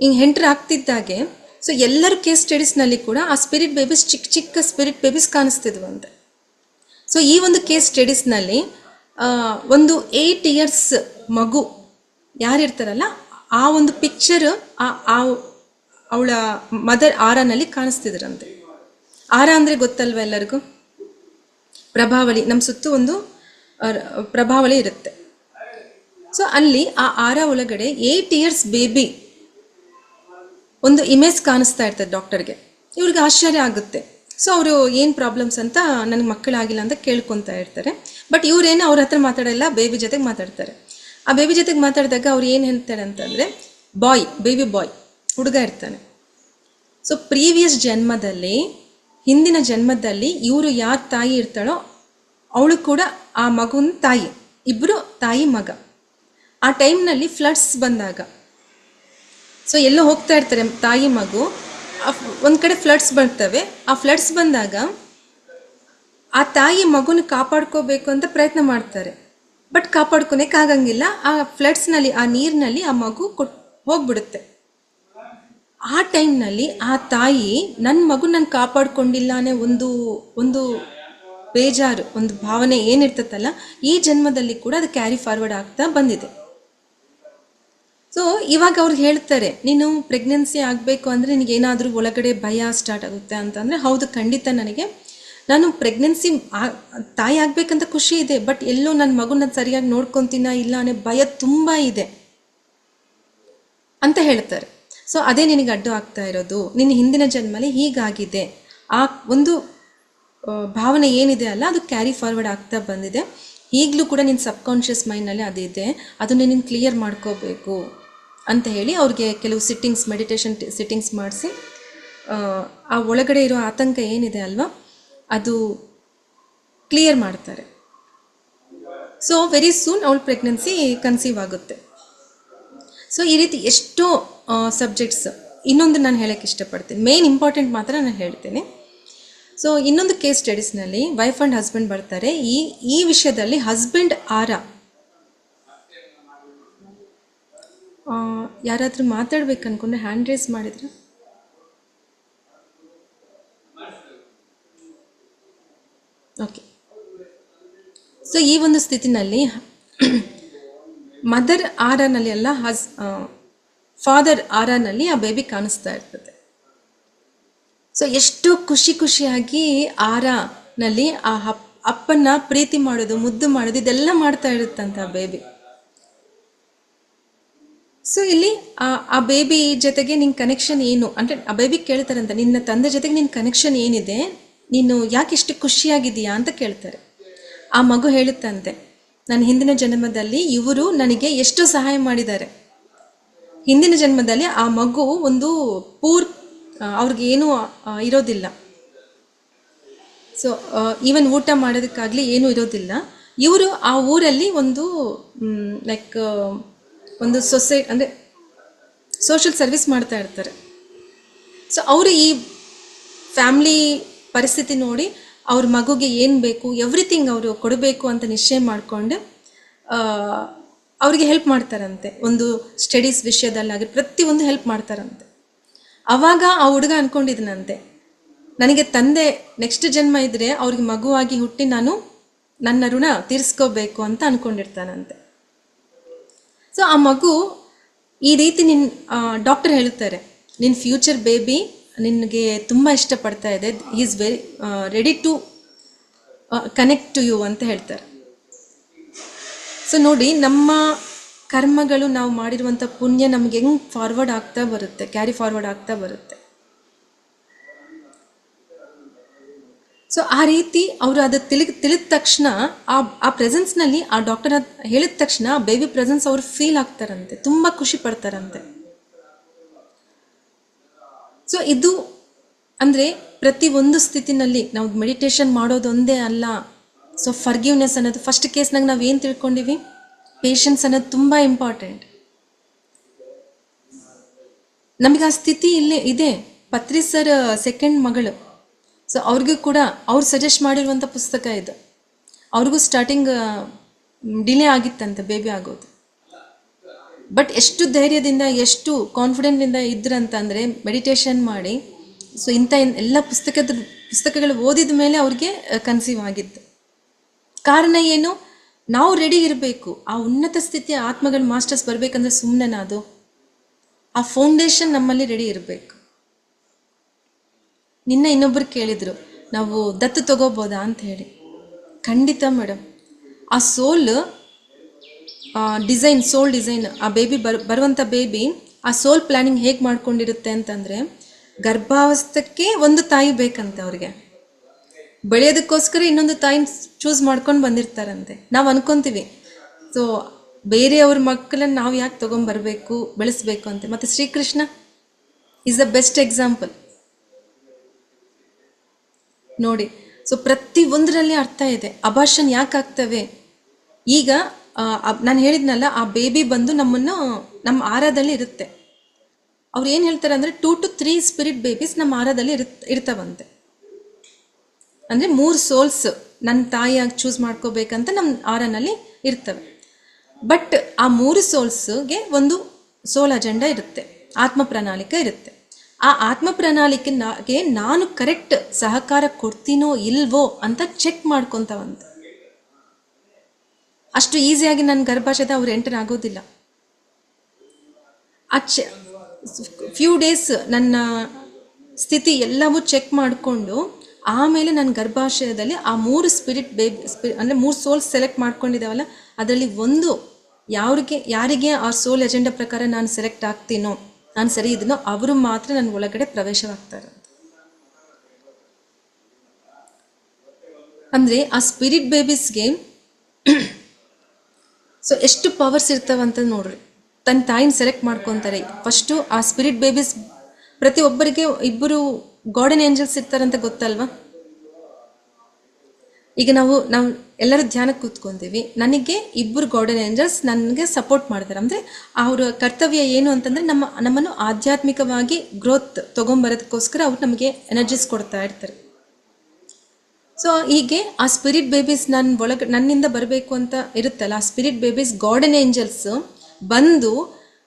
ಹಿಂಗೆ ಎಂಟ್ರ್ ಆಗ್ತಿದ್ದಾಗೆ, ಸೊ ಎಲ್ಲರೂ ಕೇಸ್ ಸ್ಟಡೀಸ್ನಲ್ಲಿ ಕೂಡ ಆ ಸ್ಪಿರಿಟ್ ಬೇಬೀಸ್, ಚಿಕ್ಕ ಚಿಕ್ಕ ಸ್ಪಿರಿಟ್ ಬೇಬೀಸ್ ಕಾಣಿಸ್ತಿದ್ವಂತೆ. ಸೊ ಈ ಒಂದು ಕೇಸ್ ಸ್ಟಡೀಸ್ನಲ್ಲಿ ಒಂದು 8 years ಮಗು ಯಾರಿರ್ತಾರಲ್ಲ, ಆ ಒಂದು ಪಿಕ್ಚರ್ ಅವಳ ಮದರ್ ಆರಾನಲ್ಲಿ ಕಾಣಿಸ್ತಿದ್ರಂತೆ. ಆರ ಅಂದರೆ ಗೊತ್ತಲ್ವ ಎಲ್ಲರಿಗೂ, ಪ್ರಭಾವಳಿ. ನಮ್ಮ ಸುತ್ತು ಒಂದು ಪ್ರಭಾವಳಿ ಇರುತ್ತೆ. ಸೊ ಅಲ್ಲಿ ಆ ಆರ ಒಳಗಡೆ 8 years ಬೇಬಿ ಒಂದು ಇಮೇಜ್ ಕಾಣಿಸ್ತಾ ಇರ್ತದೆ ಡಾಕ್ಟರ್ಗೆ. ಇವ್ರಿಗೆ ಆಶ್ಚರ್ಯ ಆಗುತ್ತೆ. ಸೊ ಅವರು ಏನು ಪ್ರಾಬ್ಲಮ್ಸ್ ಅಂತ, ನನಗೆ ಮಕ್ಕಳಾಗಿಲ್ಲ ಅಂತ ಕೇಳ್ಕೊತಾ ಇರ್ತಾರೆ. ಬಟ್ ಇವ್ರೇನು ಅವ್ರ ಹತ್ರ ಮಾತಾಡಲ್ಲ, ಬೇಬಿ ಜೊತೆಗೆ ಮಾತಾಡ್ತಾರೆ. ಆ ಬೇಬಿ ಜೊತೆಗೆ ಮಾತಾಡಿದಾಗ ಅವ್ರು ಏನು ಹೇಳ್ತಾರೆ ಅಂತಂದರೆ, ಬೇಬಿ ಬಾಯ್ ಹುಡುಗ ಇರ್ತಾನೆ. ಸೊ ಪ್ರೀವಿಯಸ್ ಜನ್ಮದಲ್ಲಿ, ಹಿಂದಿನ ಜನ್ಮದಲ್ಲಿ ಇವರು ಯಾರು ತಾಯಿ ಇರ್ತಾಳೋ ಅವಳು ಕೂಡ ಆ ಮಗುವಿನ ತಾಯಿ, ಇಬ್ಬರು ತಾಯಿ ಮಗ. ಆ ಟೈಮ್ನಲ್ಲಿ ಫ್ಲಡ್ಸ್ ಬಂದಾಗ, ಸೊ ಎಲ್ಲೋ ಹೋಗ್ತಾ ಇರ್ತಾರೆ ತಾಯಿ ಮಗು, ಒಂದು ಕಡೆ ಫ್ಲಡ್ಸ್ ಬರ್ತವೆ. ಆ ಫ್ಲಡ್ಸ್ ಬಂದಾಗ ಆ ತಾಯಿ ಮಗುನ ಕಾಪಾಡ್ಕೋಬೇಕು ಅಂತ ಪ್ರಯತ್ನ ಮಾಡ್ತಾರೆ. ಬಟ್ ಕಾಪಾಡ್ಕೊಳಕ್ಕಾಗಂಗಿಲ್ಲ. ಆ ಫ್ಲಡ್ಸ್ನಲ್ಲಿ, ಆ ನೀರಿನಲ್ಲಿ ಆ ಮಗು ಹೋಗ್ಬಿಡುತ್ತೆ. ಆ ಟೈಮ್ನಲ್ಲಿ ಆ ತಾಯಿ, ನನ್ನ ಮಗು ನಾನು ಕಾಪಾಡ್ಕೊಂಡಿಲ್ಲ ಅನ್ನೋ ಒಂದು ಬೇಜಾರು, ಒಂದು ಭಾವನೆ ಏನಿರ್ತದಲ್ಲ, ಈ ಜನ್ಮದಲ್ಲಿ ಕೂಡ ಅದು ಕ್ಯಾರಿ ಫಾರ್ವರ್ಡ್ ಆಗ್ತಾ ಬಂದಿದೆ. ಸೊ ಇವಾಗ ಅವ್ರು ಹೇಳ್ತಾರೆ, ನೀನು ಪ್ರೆಗ್ನೆನ್ಸಿ ಆಗಬೇಕು ಅಂದರೆ ನಿನಗೇನಾದರೂ ಒಳಗಡೆ ಭಯ ಸ್ಟಾರ್ಟ್ ಆಗುತ್ತೆ ಅಂತಂದರೆ, ಹೌದು ಖಂಡಿತ, ನಾನು ಪ್ರೆಗ್ನೆನ್ಸಿ ತಾಯಿ ಆಗಬೇಕಂತ ಖುಷಿ ಇದೆ, ಬಟ್ ಎಲ್ಲೋ ನನ್ನ ಮಗುನ ಸರಿಯಾಗಿ ನೋಡ್ಕೊತೀನ ಇಲ್ಲ ಅನ್ನೋ ಭಯ ತುಂಬ ಇದೆ ಅಂತ ಹೇಳ್ತಾರೆ. ಸೊ ಅದೇ ನಿನಗೆ ಅಡ್ಡು ಆಗ್ತಾ ಇರೋದು, ನಿನ್ನ ಹಿಂದಿನ ಜನ್ಮಲ್ಲಿ ಹೀಗಾಗಿದೆ. ಆ ಒಂದು ಭಾವನೆ ಏನಿದೆ ಅಲ್ಲ, ಅದು ಕ್ಯಾರಿ ಫಾರ್ವರ್ಡ್ ಆಗ್ತಾ ಬಂದಿದೆ. ಈಗಲೂ ಕೂಡ ನಿನ್ನ ಸಬ್ಕಾನ್ಷಿಯಸ್ ಮೈಂಡ್ನಲ್ಲಿ ಅದಿದೆ, ಅದನ್ನು ನೀನು ಕ್ಲಿಯರ್ ಮಾಡ್ಕೋಬೇಕು ಅಂತ ಹೇಳಿ ಅವ್ರಿಗೆ ಕೆಲವು ಮೆಡಿಟೇಷನ್ ಸಿಟ್ಟಿಂಗ್ಸ್ ಮಾಡಿಸಿ ಆ ಒಳಗಡೆ ಇರೋ ಆತಂಕ ಏನಿದೆ ಅಲ್ವಾ, ಅದು ಕ್ಲಿಯರ್ ಮಾಡ್ತಾರೆ. ಸೊ ವೆರಿ ಸೂನ್ ಅವಳ ಪ್ರೆಗ್ನೆನ್ಸಿ ಕನ್ಸೀವ್ ಆಗುತ್ತೆ. ಸೊ ಈ ರೀತಿ ಎಷ್ಟೋ ಸಬ್ಜೆಕ್ಟ್ಸ್. ಇನ್ನೊಂದು ನಾನು ಹೇಳೋಕ್ಕೆ ಇಷ್ಟಪಡ್ತೀನಿ, ಮೇನ್ ಇಂಪಾರ್ಟೆಂಟ್ ಮಾತ್ರ ನಾನು ಹೇಳ್ತೀನಿ. ಸೊ ಇನ್ನೊಂದು ಕೇಸ್ ಸ್ಟಡೀಸ್ನಲ್ಲಿ ವೈಫ್ ಆ್ಯಂಡ್ ಹಸ್ಬೆಂಡ್ ಬರ್ತಾರೆ. ಈ ವಿಷಯದಲ್ಲಿ ಹಸ್ಬೆಂಡ್ ಆರ ಯಾರಾದರೂ ಮಾತಾಡ್ಬೇಕು ಅನ್ಕೊಂಡ್ರೆ ಹ್ಯಾಂಡ್ ರೈಸ್ ಮಾಡಿದ್ರೆ. ಓಕೆ. ಸೊ ಈ ಒಂದು ಸ್ಥಿತಿನಲ್ಲಿ ಮದರ್ ಆರನಲ್ಲಿ ಅಲ್ಲ, ಫಾದರ್ ಆರನಲ್ಲಿ ಆ ಬೇಬಿ ಕಾಣಿಸ್ತಾ ಇರ್ತದೆ. ಸೊ ಎಷ್ಟು ಖುಷಿ ಖುಷಿಯಾಗಿ ಆರನಲ್ಲಿ ಆ ಅಪ್ಪನ್ನ ಪ್ರೀತಿ ಮಾಡೋದು, ಮುದ್ದು ಮಾಡೋದು, ಇದೆಲ್ಲ ಮಾಡ್ತಾ ಇರುತ್ತಂತ ಆ ಬೇಬಿ. ಸೊ ಇಲ್ಲಿ ಆ ಬೇಬಿ ಜೊತೆಗೆ ನಿನ್ನ ಕನೆಕ್ಷನ್ ಏನು ಅಂದರೆ ಆ ಬೇಬಿ ಕೇಳ್ತಾರಂತ, ನಿನ್ನ ತಂದೆ ಜೊತೆಗೆ ನಿನ್ನ ಕನೆಕ್ಷನ್ ಏನಿದೆ, ನೀನು ಯಾಕೆ ಇಷ್ಟು ಖುಷಿಯಾಗಿದೆಯಾ ಅಂತ ಕೇಳ್ತಾರೆ. ಆ ಮಗು ಹೇಳುತ್ತಂತೆ, ನನ್ನ ಹಿಂದಿನ ಜನ್ಮದಲ್ಲಿ ಇವರು ನನಗೆ ಎಷ್ಟು ಸಹಾಯ ಮಾಡಿದ್ದಾರೆ. ಹಿಂದಿನ ಜನ್ಮದಲ್ಲಿ ಆ ಮಗು ಒಂದು ಅವ್ರಿಗೆ ಏನೂ ಇರೋದಿಲ್ಲ. ಸೊ ಈವನ್ ಊಟ ಮಾಡೋದಕ್ಕಾಗಲಿ ಏನೂ ಇರೋದಿಲ್ಲ. ಇವರು ಆ ಊರಲ್ಲಿ ಒಂದು ಲೈಕ್ ಒಂದು ಅಂದರೆ ಸೋಷಿಯಲ್ ಸರ್ವಿಸ್ ಮಾಡ್ತಾ ಇರ್ತಾರೆ. ಸೊ ಅವರು ಈ ಫ್ಯಾಮ್ಲಿ ಪರಿಸ್ಥಿತಿ ನೋಡಿ ಅವ್ರ ಮಗುಗೆ ಏನು ಬೇಕು ಎವ್ರಿಥಿಂಗ್ ಅವರು ಕೊಡಬೇಕು ಅಂತ ನಿಶ್ಚಯ ಮಾಡಿಕೊಂಡು ಅವರಿಗೆ ಹೆಲ್ಪ್ ಮಾಡ್ತಾರಂತೆ. ಒಂದು ಸ್ಟಡೀಸ್ ವಿಷಯದಲ್ಲಾಗಿ ಪ್ರತಿಯೊಂದು ಹೆಲ್ಪ್ ಮಾಡ್ತಾರಂತೆ. ಆವಾಗ ಆ ಹುಡುಗ ಅಂದ್ಕೊಂಡಿದ್ದನಂತೆ, ನನಗೆ ತಂದೆ ನೆಕ್ಸ್ಟ್ ಜನ್ಮ ಇದ್ದರೆ ಅವ್ರಿಗೆ ಮಗುವಾಗಿ ಹುಟ್ಟಿ ನಾನು ನನ್ನ ಋಣ ತೀರಿಸ್ಕೋಬೇಕು ಅಂತ ಅಂದ್ಕೊಂಡಿರ್ತಾನಂತೆ. ಸೊ ಆ ಮಗು ಈ ರೀತಿ ಡಾಕ್ಟರ್ ಹೇಳ್ತಾರೆ, ನಿನ್ನ ಫ್ಯೂಚರ್ ಬೇಬಿ ನಿನಗೆ ತುಂಬ ಇಷ್ಟಪಡ್ತಾ ಇದೆ, is very ready to connect to you ಅಂತ ಹೇಳ್ತಾರೆ. ಸೊ ನೋಡಿ, ನಮ್ಮ ಕರ್ಮಗಳು, ನಾವು ಮಾಡಿರುವಂಥ ಪುಣ್ಯ ನಮ್ಗೆ ಹೆಂಗೆ ಫಾರ್ವರ್ಡ್ ಆಗ್ತಾ ಬರುತ್ತೆ, ಕ್ಯಾರಿ ಫಾರ್ವರ್ಡ್ ಆಗ್ತಾ ಬರುತ್ತೆ. ಸೊ ಆ ರೀತಿ ಅವರು ಅದು ತಿಳಿದ ತಕ್ಷಣ ಆ ಪ್ರೆಸೆನ್ಸ್ನಲ್ಲಿ ಆ ಡಾಕ್ಟರ್ ಹೇಳಿದ ತಕ್ಷಣ ಆ ಬೇಬಿ ಪ್ರೆಸೆನ್ಸ್ ಅವ್ರು ಫೀಲ್ ಆಗ್ತಾರಂತೆ, ತುಂಬ ಖುಷಿ ಪಡ್ತಾರಂತೆ. ಸೊ ಇದು ಅಂದರೆ ಪ್ರತಿ ಒಂದು ಸ್ಥಿತಿನಲ್ಲಿ ನಾವು ಮೆಡಿಟೇಷನ್ ಮಾಡೋದೊಂದೇ ಅಲ್ಲ. ಸೊ ಫರ್ಗಿವ್ನೆಸ್ ಅನ್ನೋದು ಫಸ್ಟ್ ಕೇಸ್ನಾಗ ನಾವು ಏನು ತಿಳ್ಕೊಂಡಿವಿ, ಪೇಷನ್ಸ್ ಅನ್ನೋದು ತುಂಬ ಇಂಪಾರ್ಟೆಂಟ್. ನಮಗೆ ಆ ಸ್ಥಿತಿ ಇಲ್ಲೇ ಇದೆ. ಪತ್ರಿ ಸರ್ ಸೆಕೆಂಡ್ ಮಗಳು, ಸೊ ಅವ್ರಿಗೂ ಕೂಡ ಅವ್ರು ಸಜೆಸ್ಟ್ ಮಾಡಿರುವಂಥ ಪುಸ್ತಕ ಇದು. ಅವ್ರಿಗೂ ಸ್ಟಾರ್ಟಿಂಗ್ ಡಿಲೇ ಆಗಿತ್ತಂತೆ ಬೇಬಿ ಆಗೋದು. ಬಟ್ ಎಷ್ಟು ಧೈರ್ಯದಿಂದ, ಎಷ್ಟು ಕಾನ್ಫಿಡೆಂಟಿಂದ ಇದ್ರಂತಂದರೆ ಮೆಡಿಟೇಷನ್ ಮಾಡಿ, ಸೊ ಇಂಥ ಎಲ್ಲ ಪುಸ್ತಕಗಳು ಓದಿದ ಮೇಲೆ ಅವ್ರಿಗೆ ಕನ್ಸೀವ್ ಆಗಿದ್ದು. ಕಾರಣ ಏನು, ನಾವು ರೆಡಿ ಇರಬೇಕು. ಆ ಉನ್ನತ ಸ್ಥಿತಿಯ ಆತ್ಮಗಳ ಮಾಸ್ಟರ್ಸ್ ಬರಬೇಕಂದ್ರೆ ಸುಮ್ಮನೆ ಅದು ಆ ಫೌಂಡೇಶನ್ ನಮ್ಮಲ್ಲಿ ರೆಡಿ ಇರಬೇಕು. ನಿನ್ನೆ ಇನ್ನೊಬ್ಬರು ಕೇಳಿದರು, ನಾವು ದತ್ತು ತಗೋಬೋದಾ ಅಂತ ಹೇಳಿ. ಖಂಡಿತ ಮೇಡಮ್. ಆ ಸೋಲ್ ಡಿಸೈನ್ ಆ ಬೇಬಿ ಬರುವಂಥ ಬೇಬಿ ಆ ಸೋಲ್ ಪ್ಲ್ಯಾನಿಂಗ್ ಹೇಗೆ ಮಾಡ್ಕೊಂಡಿರುತ್ತೆ ಅಂತಂದರೆ, ಗರ್ಭಾವಸ್ಥಕ್ಕೆ ಒಂದು ತಾಯಿ ಬೇಕಂತೆ ಅವ್ರಿಗೆ, ಬೆಳೆಯೋದಕ್ಕೋಸ್ಕರ ಇನ್ನೊಂದು ತಾಯಿನ ಚೂಸ್ ಮಾಡ್ಕೊಂಡು ಬಂದಿರ್ತಾರಂತೆ. ನಾವು ಅನ್ಕೊತೀವಿ, ಸೊ ಬೇರೆಯವ್ರ ಮಕ್ಕಳನ್ನು ನಾವು ಯಾಕೆ ತೊಗೊಂಬರ್ಬೇಕು, ಬೆಳೆಸ್ಬೇಕು ಅಂತ. ಮತ್ತು Srikrishna is the best example ನೋಡಿ. ಸೊ ಪ್ರತಿ ಒಂದರಲ್ಲಿ ಅರ್ಥ ಇದೆ. ಅಬಾರ್ಷನ್ ಯಾಕೆ ಆಗ್ತವೆ, ಈಗ ನಾನು ಹೇಳಿದ್ನಲ್ಲ, ಆ ಬೇಬಿ ಬಂದು ನಮ್ಮ ಆರಾದಲ್ಲಿ ಇರುತ್ತೆ. ಅವ್ರು ಏನು ಹೇಳ್ತಾರೆ ಅಂದರೆ 2 to 3 ಸ್ಪಿರಿಟ್ ಬೇಬೀಸ್ ನಮ್ಮ ಆರಾದಲ್ಲಿ ಇರ್ತಾವಂತೆ. ಅಂದರೆ 3 ಸೋಲ್ಸ್ ನನ್ನ ತಾಯಿಯಾಗಿ ಚೂಸ್ ಮಾಡ್ಕೋಬೇಕಂತ ನಮ್ಮ ಆರನಲ್ಲಿ ಇರ್ತವೆ. ಬಟ್ ಆ 3 ಸೋಲ್ಸ್ಗೆ ಒಂದು ಸೋಲ್ ಅಜೆಂಡಾ ಇರುತ್ತೆ, ಆತ್ಮ ಪ್ರಣಾಳಿಕೆ ಇರುತ್ತೆ. ಆ ಆತ್ಮ ಪ್ರಣಾಳಿಕೆಗೆ ನಾನು ಕರೆಕ್ಟ್ ಸಹಕಾರ ಕೊಡ್ತೀನೋ ಇಲ್ವೋ ಅಂತ ಚೆಕ್ ಮಾಡ್ಕೊತಾವಂತೆ. ಅಷ್ಟು ಈಸಿಯಾಗಿ ನನ್ನ ಗರ್ಭಾಶಯದ ಅವ್ರು ಎಂಟರ್ ಆಗೋದಿಲ್ಲ. ಫ್ಯೂ ಡೇಸ್ ನನ್ನ ಸ್ಥಿತಿ ಎಲ್ಲವೂ ಚೆಕ್ ಮಾಡಿಕೊಂಡು ಆಮೇಲೆ ನನ್ನ ಗರ್ಭಾಶಯದಲ್ಲಿ ಆ 3 ಸ್ಪಿರಿಟ್ ಅಂದರೆ 3 ಸೋಲ್ಸ್ ಸೆಲೆಕ್ಟ್ ಮಾಡ್ಕೊಂಡಿದ್ದಾವಲ್ಲ, ಅದರಲ್ಲಿ ಒಂದು ಯಾರಿಗೆ ಆ ಸೋಲ್ ಎಜೆಂಡಾ ಪ್ರಕಾರ ನಾನು ಸೆಲೆಕ್ಟ್ ಆಗ್ತೀನೋ, ನಾನು ಸರಿ ಇದನ್ನೋ, ಅವರು ಮಾತ್ರ ನನ್ನ ಒಳಗಡೆ ಪ್ರವೇಶವಾಗ್ತಾರೆ. ಅಂದರೆ ಆ ಸ್ಪಿರಿಟ್ ಬೇಬೀಸ್ಗೆ ಸೊ ಎಷ್ಟು ಪವರ್ಸ್ ಇರ್ತಾವಂತ ನೋಡ್ರಿ. ತನ್ನ ತಾಯಿನ ಸೆಲೆಕ್ಟ್ ಮಾಡ್ಕೊತಾರೆ. ಫಸ್ಟು ಆ ಸ್ಪಿರಿಟ್ ಬೇಬೀಸ್ ಪ್ರತಿಯೊಬ್ಬರಿಗೆ 2 ಗಾರ್ಡನ್ ಏಂಜಲ್ಸ್ ಇರ್ತಾರಂತ ಗೊತ್ತಲ್ವಾ. ಈಗ ನಾವು ಎಲ್ಲರೂ ಧ್ಯಾನಕ್ಕೆ ಕೂತ್ಕೊಂತೀವಿ, ನನಗೆ 2 ಗಾರ್ಡನ್ ಏಂಜಲ್ಸ್ ನನಗೆ ಸಪೋರ್ಟ್ ಮಾಡ್ತಾರೆ. ಅಂದರೆ ಅವರ ಕರ್ತವ್ಯ ಏನು ಅಂತಂದರೆ ನಮ್ಮನ್ನು ಆಧ್ಯಾತ್ಮಿಕವಾಗಿ ಗ್ರೋತ್ ತೊಗೊಂಬರೋದಕ್ಕೋಸ್ಕರ ಅವ್ರು ನಮಗೆ ಎನರ್ಜೀಸ್ ಕೊಡ್ತಾ ಇರ್ತಾರೆ. ಸೊ ಹೀಗೆ ಆ ಸ್ಪಿರಿಟ್ ಬೇಬೀಸ್ ನನ್ನಿಂದ ಬರಬೇಕು ಅಂತ ಇರುತ್ತಲ್ಲ, ಆ ಸ್ಪಿರಿಟ್ ಬೇಬೀಸ್ ಗಾರ್ಡನ್ ಏಂಜಲ್ಸ್ ಬಂದು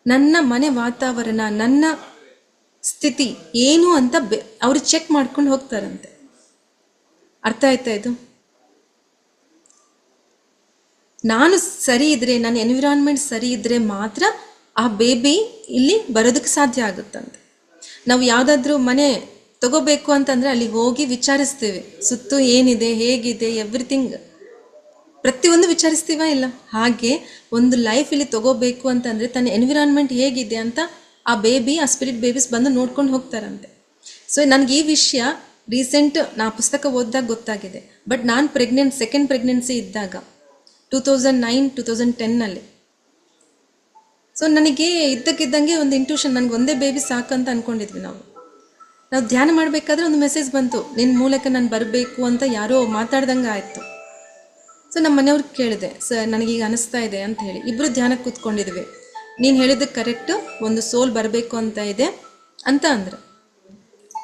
ನನ್ನ ಮನೆ ವಾತಾವರಣ, ನನ್ನ ಸ್ಥಿತಿ ಏನು ಅಂತ ಅವರು ಚೆಕ್ ಮಾಡ್ಕೊಂಡು ಹೋಗ್ತಾರಂತೆ. ಅರ್ಥ ಆಯ್ತಾ ಇದು? ನಾನು ಸರಿ ಇದ್ದರೆ, ನನ್ನ ಎನ್ವಿರಾನ್ಮೆಂಟ್ ಸರಿ ಇದ್ದರೆ ಮಾತ್ರ ಆ ಬೇಬಿ ಇಲ್ಲಿ ಬರೋದಕ್ಕೆ ಸಾಧ್ಯ ಆಗುತ್ತಂತೆ. ನಾವು ಯಾವುದಾದ್ರೂ ಮನೆ ತಗೋಬೇಕು ಅಂತಂದರೆ ಅಲ್ಲಿ ಹೋಗಿ ವಿಚಾರಿಸ್ತೀವಿ, ಸುತ್ತು ಏನಿದೆ, ಹೇಗಿದೆ, ಎವ್ರಿಥಿಂಗ್ ಪ್ರತಿಯೊಂದು ವಿಚಾರಿಸ್ತೀವ ಇಲ್ಲ? ಹಾಗೆ ಒಂದು ಲೈಫ್ ಇಲ್ಲಿ ತಗೋಬೇಕು ಅಂತಂದರೆ ತನ್ನ ಎನ್ವಿರಾನ್ಮೆಂಟ್ ಹೇಗಿದೆ ಅಂತ ಆ ಸ್ಪಿರಿಟ್ ಬೇಬೀಸ್ ಬಂದು ನೋಡ್ಕೊಂಡು ಹೋಗ್ತಾರಂತೆ. ಸೊ ನನಗೆ ಈ ವಿಷಯ ರೀಸೆಂಟ್ ನಾ ಪುಸ್ತಕ ಓದಿದಾಗ ಗೊತ್ತಾಗಿದೆ. ಬಟ್ ನಾನು ಸೆಕೆಂಡ್ ಪ್ರೆಗ್ನೆನ್ಸಿ ಇದ್ದಾಗ 2009-2010 ಸೊ ನನಗೆ ಇದ್ದಕ್ಕಿದ್ದಂಗೆ ಒಂದು ಇಂಟ್ಯೂಷನ್, ನನಗೆ ಒಂದೇ ಬೇಬಿ ಸಾಕಂತ ಅಂದ್ಕೊಂಡಿದ್ವಿ. ನಾವು ಧ್ಯಾನ ಮಾಡಬೇಕಾದ್ರೆ ಒಂದು ಮೆಸೇಜ್ ಬಂತು, ನಿನ್ನ ಮೂಲಕ ನಾನು ಬರಬೇಕು ಅಂತ ಯಾರೋ ಮಾತಾಡ್ದಂಗೆ ಆಯಿತು. ಸೊ ನಮ್ಮ ಮನೆಯವ್ರಿಗೆ ಕೇಳಿದೆ, ಸರ್ ನನಗೀಗ ಅನಿಸ್ತಾ ಇದೆ ಅಂತ ಹೇಳಿ. ಇಬ್ಬರು ಧ್ಯಾನಕ್ಕೆ ಕೂತ್ಕೊಂಡಿದ್ವಿ. ನೀನು ಹೇಳಿದ್ದಕ್ಕೆ ಕರೆಕ್ಟು, ಒಂದು ಸೋಲ್ ಬರಬೇಕು ಅಂತ ಇದೆ ಅಂತ ಅಂದ್ರೆ.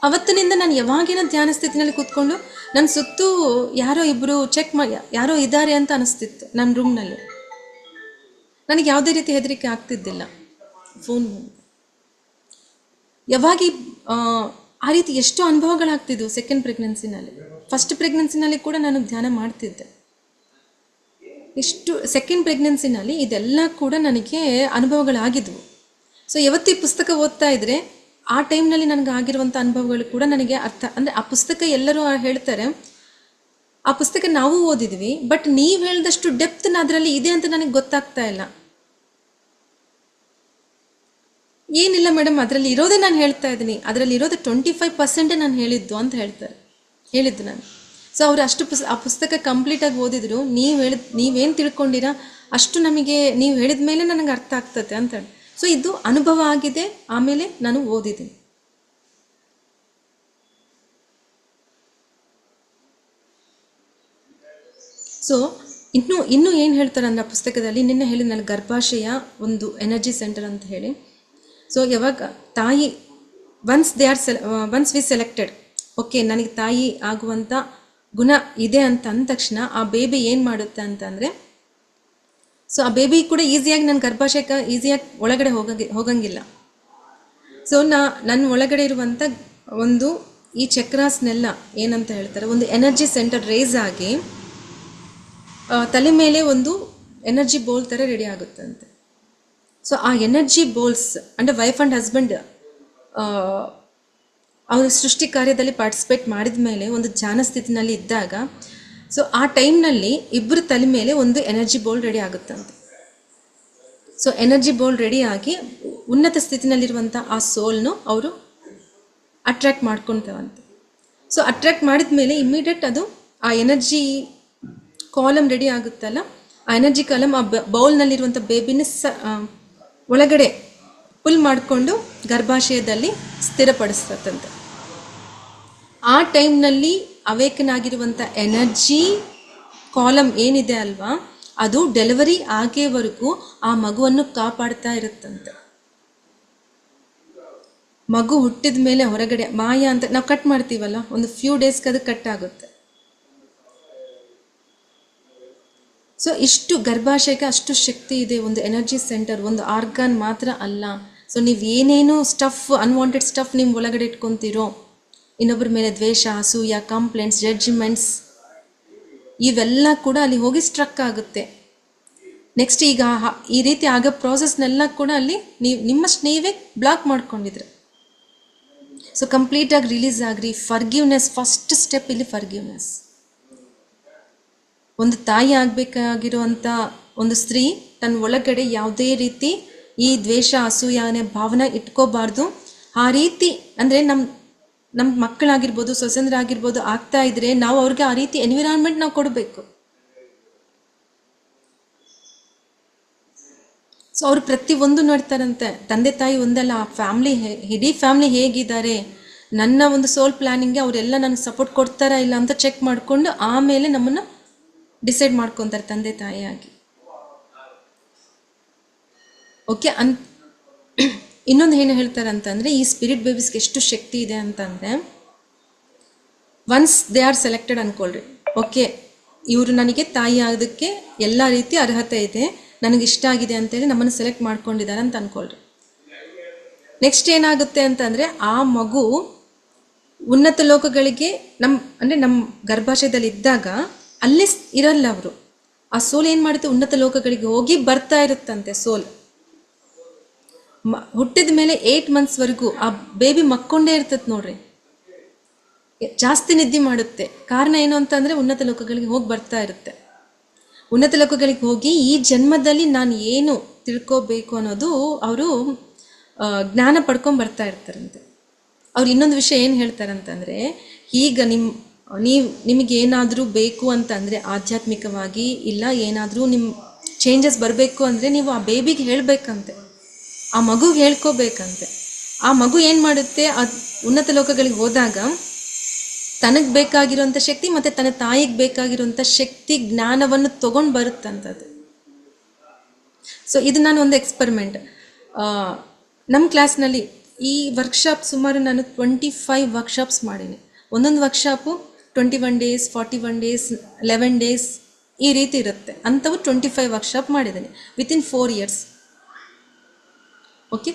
ಅವತ್ತಿನಿಂದ ನಾನು ಯಾವಾಗಿನ ಧ್ಯಾನ ಸ್ಥಿತಿನಲ್ಲಿ ಕೂತ್ಕೊಂಡು ನನ್ನ ಸುತ್ತೂ ಯಾರೋ ಇಬ್ಬರು ಯಾರೋ ಇದ್ದಾರೆ ಅಂತ ಅನಿಸ್ತಿತ್ತು ನನ್ನ ರೂಮ್ನಲ್ಲಿ. ನನಗೆ ಯಾವುದೇ ರೀತಿ ಹೆದರಿಕೆ ಆಗ್ತಿದ್ದಿಲ್ಲ. ಫೋನ್ ಯಾವಾಗಿ ಆ ರೀತಿ ಎಷ್ಟೋ ಅನುಭವಗಳಾಗ್ತಿದ್ವು ಸೆಕೆಂಡ್ ಪ್ರೆಗ್ನೆನ್ಸಿನಲ್ಲಿ. ಫಸ್ಟ್ ಪ್ರೆಗ್ನೆನ್ಸಿನಲ್ಲಿ ಕೂಡ ನಾನು ಧ್ಯಾನ ಮಾಡ್ತಿದ್ದೆ. ಸೆಕೆಂಡ್ ಪ್ರೆಗ್ನೆನ್ಸಿನಲ್ಲಿ ಇದೆಲ್ಲ ಕೂಡ ನನಗೆ ಅನುಭವಗಳಾಗಿದ್ವು. ಸೊ ಯಾವತ್ತಿ ಪುಸ್ತಕ ಓದ್ತಾ ಇದ್ದರೆ ಆ ಟೈಮ್ನಲ್ಲಿ ನನಗೆ ಆಗಿರುವಂಥ ಅನುಭವಗಳು ಕೂಡ ನನಗೆ ಅಂದರೆ ಆ ಪುಸ್ತಕ ಎಲ್ಲರೂ ಹೇಳ್ತಾರೆ, ಆ ಪುಸ್ತಕ ನಾವು ಓದಿದ್ವಿ, ಬಟ್ ನೀವು ಹೇಳಿದಷ್ಟು ಡೆಪ್ತ್ ಅದರಲ್ಲಿ ಇದೆ ಅಂತ ನನಗೆ ಗೊತ್ತಾಗ್ತಾ ಇಲ್ಲ. ಏನಿಲ್ಲ ಮೇಡಮ್, ಅದರಲ್ಲಿ ಇರೋದೇ ನಾನು ಹೇಳ್ತಾ ಇದ್ದೀನಿ, ಅದರಲ್ಲಿ ಇರೋದೇ 25% ನಾನು ಹೇಳಿದ್ದು ಅಂತ ಹೇಳಿದ್ದು ನಾನು. ಸೊ ಅವರು ಆ ಪುಸ್ತಕ ಕಂಪ್ಲೀಟಾಗಿ ಓದಿದ್ರು. ನೀವೇನು ತಿಳ್ಕೊಂಡಿರಾ ಅಷ್ಟು ನಮಗೆ ನೀವು ಹೇಳಿದ ಮೇಲೆ ನನಗೆ ಅರ್ಥ ಆಗ್ತದೆ ಅಂತ ಹೇಳಿ. ಸೊ ಇದು ಅನುಭವ ಆಗಿದೆ, ಆಮೇಲೆ ನಾನು ಓದಿದ್ದೀನಿ. ಸೊ ಇನ್ನೂ ಏನು ಹೇಳ್ತಾರೆ ಅಂದರೆ ಆ ಪುಸ್ತಕದಲ್ಲಿ, ನಿನ್ನೆ ಹೇಳಿ ನನ್ನ ಗರ್ಭಾಶಯ ಒಂದು ಎನರ್ಜಿ ಸೆಂಟರ್ ಅಂತ ಹೇಳಿ. ಸೊ ಯಾವಾಗ ತಾಯಿ ಒನ್ಸ್ ವಿ ಸೆಲೆಕ್ಟೆಡ್, ಓಕೆ ನನಗೆ ತಾಯಿ ಆಗುವಂಥ ಗುಣ ಇದೆ ಅಂತ ಅಂದ ತಕ್ಷಣ ಆ ಬೇಬಿ ಏನು ಮಾಡುತ್ತೆ ಅಂತಂದರೆ, ಸೊ ಆ ಬೇಬಿ ಕೂಡ ಈಸಿಯಾಗಿ ನನ್ನ ಗರ್ಭಾಶಯಕ್ಕೆ ಈಸಿಯಾಗಿ ಒಳಗಡೆ ಹೋಗಂಗಿಲ್ಲ. ಸೊ ನನ್ನ ಒಳಗಡೆ ಇರುವಂಥ ಒಂದು ಈ ಚಕ್ರಾಸ್ನೆಲ್ಲ ಏನಂತ ಹೇಳ್ತಾರೆ, ಒಂದು ಎನರ್ಜಿ ಸೆಂಟರ್ ರೇಸ್ ಆಗಿ ತಲೆ ಮೇಲೆ ಒಂದು ಎನರ್ಜಿ ಬೋಲ್ ಥರ ರೆಡಿ ಆಗುತ್ತಂತೆ. ಸೊ ಆ ಎನರ್ಜಿ ಬೋಲ್ಸ್ ಅಂದರೆ ವೈಫ್ ಆ್ಯಂಡ್ ಹಸ್ಬೆಂಡ್ ಅವರು ಸೃಷ್ಟಿ ಕಾರ್ಯದಲ್ಲಿ ಪಾರ್ಟಿಸಿಪೇಟ್ ಮಾಡಿದ ಮೇಲೆ ಒಂದು ಧ್ಯಾನ ಸ್ಥಿತಿನಲ್ಲಿ ಇದ್ದಾಗ, ಸೊ ಆ ಟೈಮ್ನಲ್ಲಿ ಇಬ್ಬರು ತಲೆ ಮೇಲೆ ಒಂದು ಎನರ್ಜಿ ಬೋಲ್ ರೆಡಿ ಆಗುತ್ತಂತೆ. ಸೊ ಎನರ್ಜಿ ಬೋಲ್ ರೆಡಿ ಆಗಿ ಉನ್ನತ ಸ್ಥಿತಿನಲ್ಲಿರುವಂಥ ಆ ಸೋಲ್ನು ಅವರು ಅಟ್ರ್ಯಾಕ್ಟ್ ಮಾಡ್ಕೊತಾವಂತೆ. ಸೊ ಅಟ್ರ್ಯಾಕ್ಟ್ ಮಾಡಿದ ಮೇಲೆ ಇಮ್ಮಿಡಿಯೇಟ್ ಅದು ಆ ಎನರ್ಜಿ ಕಾಲಮ್ ರೆಡಿ ಆಗುತ್ತಲ್ಲ, ಆ ಎನರ್ಜಿ ಕಾಲಮ್ ಆ ಬೌಲ್ನಲ್ಲಿರುವಂಥ ಬೇಬಿನ ಒಳಗಡೆ ಪುಲ್ ಮಾಡಿಕೊಂಡು ಗರ್ಭಾಶಯದಲ್ಲಿ ಸ್ಥಿರಪಡಿಸ್ತಂತೆ. ಆ ಟೈಮ್ನಲ್ಲಿ ಅವೇಕನ್ ಆಗಿರುವಂಥ ಎನರ್ಜಿ ಕಾಲಮ್ ಏನಿದೆ ಅಲ್ವಾ, ಅದು ಡೆಲಿವರಿ ಆಗೋವರೆಗೂ ಆ ಮಗುವನ್ನು ಕಾಪಾಡ್ತಾ ಇರುತ್ತಂತೆ. ಮಗು ಹುಟ್ಟಿದ ಮೇಲೆ ಹೊರಗಡೆ ಮಾಯಾ ಅಂತ ನಾವು ಕಟ್ ಮಾಡ್ತೀವಲ್ಲ, ಒಂದು ಫ್ಯೂ ಡೇಸ್ಗೆ ಅದು ಕಟ್ ಆಗುತ್ತೆ. ಸೊ ಇಷ್ಟು ಗರ್ಭಾಶಯಕ್ಕೆ ಅಷ್ಟು ಶಕ್ತಿ ಇದೆ. ಒಂದು ಎನರ್ಜಿ ಸೆಂಟರ್, ಒಂದು ಆರ್ಗಾನ್ ಮಾತ್ರ ಅಲ್ಲ. ಸೊ ನೀವು ಏನೇನು ಅನ್ವಾಂಟೆಡ್ ಸ್ಟಫ್ ನಿಮ್ಮ ಒಳಗಡೆ ಇಟ್ಕೊತೀರೋ, ಇನ್ನೊಬ್ಬರ ಮೇಲೆ ದ್ವೇಷ, ಅಸೂಯ, ಕಂಪ್ಲೇಂಟ್ಸ್, ಜಡ್ಜ್ಮೆಂಟ್ಸ್, ಇವೆಲ್ಲ ಕೂಡ ಅಲ್ಲಿ ಹೋಗಿ ಸ್ಟ್ರಕ್ ಆಗುತ್ತೆ. ನೆಕ್ಸ್ಟ್ ಈಗ ಈ ರೀತಿ ಆಗೋ ಪ್ರಾಸೆಸ್ನೆಲ್ಲ ಕೂಡ ಅಲ್ಲಿ ನಿಮ್ಮಷ್ಟು ನೀವೇ ಬ್ಲಾಕ್ ಮಾಡ್ಕೊಂಡಿದ್ರೆ. ಸೊ ಕಂಪ್ಲೀಟಾಗಿ ರಿಲೀಸ್ ಆಗ್ರಿ. ಫರ್ಗಿವ್ನೆಸ್, ಫಸ್ಟ್ ಸ್ಟೆಪ್ ಇಲ್ಲಿ ಫರ್ಗಿವ್ನೆಸ್. ಒಂದು ತಾಯಿ ಆಗಬೇಕಾಗಿರುವಂಥ ಒಂದು ಸ್ತ್ರೀ ತನ್ನ ಒಳಗಡೆ ಯಾವುದೇ ರೀತಿ ಈ ದ್ವೇಷ, ಅಸೂಯನೆ ಭಾವನೆ ಇಟ್ಕೋಬಾರ್ದು. ಆ ರೀತಿ ಅಂದರೆ ನಮ್ಮ ಮಕ್ಕಳಾಗಿರ್ಬೋದು, ಸೊಸೆಂದ್ರಾಗಿರ್ಬೋದು ಆಗ್ತಾ ಇದ್ರೆ ನಾವು ಅವ್ರಿಗೆ ಆ ರೀತಿ ಎನ್ವಿರಾನ್ಮೆಂಟ್ ನಾವು ಕೊಡಬೇಕು. ಸೊ ಅವರು ಪ್ರತಿಯೊಂದು ನೋಡ್ತಾರಂತೆ, ತಂದೆ ತಾಯಿ ಒಂದಲ್ಲ, ಆ ಫ್ಯಾಮ್ಲಿ, ಇಡೀ ಫ್ಯಾಮ್ಲಿ ಹೇಗಿದ್ದಾರೆ, ನನ್ನ ಒಂದು ಸೋಲ್ ಪ್ಲ್ಯಾನಿಂಗ್ಗೆ ಅವರೆಲ್ಲ ನನಗೆ ಸಪೋರ್ಟ್ ಕೊಡ್ತಾರಾ ಇಲ್ಲ ಅಂತ ಚೆಕ್ ಮಾಡಿಕೊಂಡು ಆಮೇಲೆ ನಮ್ಮನ್ನು ಡಿಸೈಡ್ ಮಾಡ್ಕೊತಾರೆ ತಂದೆ ತಾಯಿಯಾಗಿ. ಓಕೆ. ಇನ್ನೊಂದು ಏನು ಹೇಳ್ತಾರೆ ಅಂತಂದರೆ, ಈ ಸ್ಪಿರಿಟ್ ಬೇಬೀಸ್ಗೆ ಎಷ್ಟು ಶಕ್ತಿ ಇದೆ ಅಂತಂದರೆ, ಒನ್ಸ್ ದೇ ಆರ್ ಸೆಲೆಕ್ಟೆಡ್ ಅಂದ್ಕೊಳ್ರಿ, ಓಕೆ ಇವರು ನನಗೆ ತಾಯಿ ಆಗೋದಕ್ಕೆ ಎಲ್ಲ ರೀತಿ ಅರ್ಹತೆ ಇದೆ, ನನಗಿಷ್ಟ ಆಗಿದೆ ಅಂತೇಳಿ ನಮ್ಮನ್ನು ಸೆಲೆಕ್ಟ್ ಮಾಡ್ಕೊಂಡಿದ್ದಾರೆ ಅಂತ ಅಂದ್ಕೊಳ್ರಿ. ನೆಕ್ಸ್ಟ್ ಏನಾಗುತ್ತೆ ಅಂತಂದರೆ, ಆ ಮಗು ಉನ್ನತ ಲೋಕಗಳಿಗೆ ನಮ್ಮ ಗರ್ಭಾಶಯದಲ್ಲಿ ಇದ್ದಾಗ ಅಲ್ಲೇ ಇರಲ್ಲ ಅವರು. ಆ ಸೋಲ್ ಏನು ಮಾಡುತ್ತೆ, ಉನ್ನತ ಲೋಕಗಳಿಗೆ ಹೋಗಿ ಬರ್ತಾ ಇರುತ್ತಂತೆ ಸೋಲ್. ಹುಟ್ಟಿದ ಮೇಲೆ 8 monthsವರೆಗೂ ಆ ಬೇಬಿ ಮಕ್ಕೊಂಡೇ ಇರ್ತದೆ ನೋಡ್ರಿ, ಜಾಸ್ತಿ ನಿದ್ದೆ ಮಾಡುತ್ತೆ. ಕಾರಣ ಏನು ಅಂತಂದರೆ ಉನ್ನತ ಲೋಕಗಳಿಗೆ ಹೋಗಿ ಬರ್ತಾ ಇರುತ್ತೆ. ಉನ್ನತ ಲೋಕಗಳಿಗೆ ಹೋಗಿ ಈ ಜನ್ಮದಲ್ಲಿ ನಾನು ಏನು ತಿಳ್ಕೋಬೇಕು ಅನ್ನೋದು ಅವರು ಜ್ಞಾನ ಪಡ್ಕೊಂಡು ಬರ್ತಾ ಇರ್ತಾರಂತೆ. ಅವ್ರು ಇನ್ನೊಂದು ವಿಷಯ ಏನು ಹೇಳ್ತಾರಂತಂದರೆ, ಈಗ ನಿಮಗೇನಾದರೂ ಬೇಕು ಅಂತಂದರೆ ಆಧ್ಯಾತ್ಮಿಕವಾಗಿ, ಇಲ್ಲ ಏನಾದರೂ ನಿಮ್ಮ ಚೇಂಜಸ್ ಬರಬೇಕು ಅಂದರೆ ನೀವು ಆ ಬೇಬಿಗೆ ಹೇಳಬೇಕಂತೆ, ಆ ಮಗುಗೆ ಹೇಳ್ಕೋಬೇಕಂತೆ. ಆ ಮಗು ಏನು ಮಾಡುತ್ತೆ, ಉನ್ನತ ಲೋಕಗಳಿಗೆ ಹೋದಾಗ ತನಗೆ ಬೇಕಾಗಿರೋಂಥ ಶಕ್ತಿ ಮತ್ತು ತನ್ನ ತಾಯಿಗೆ ಬೇಕಾಗಿರೋಂಥ ಶಕ್ತಿ ಜ್ಞಾನವನ್ನು ತೊಗೊಂಡು ಬರುತ್ತಂಥದ್ದು. ಸೊ ಇದು ನಾನು ಒಂದು ಎಕ್ಸ್ಪರಿಮೆಂಟ್ ನಮ್ಮ ಕ್ಲಾಸ್ನಲ್ಲಿ ಈ ವರ್ಕ್ಶಾಪ್ ಸುಮಾರು ನಾನು 25 ವರ್ಕ್ಶಾಪ್ಸ್ ಮಾಡೀನಿ. ಒಂದೊಂದು ವರ್ಕ್ಶಾಪು 21 days, 41 days, 11 days ಈ ರೀತಿ ಇರುತ್ತೆ. ಅಂಥವು 25 ವರ್ಕ್ಶಾಪ್ ಮಾಡಿದ್ದೀನಿ ವಿತಿನ್ 4 years. ಓಕೆ,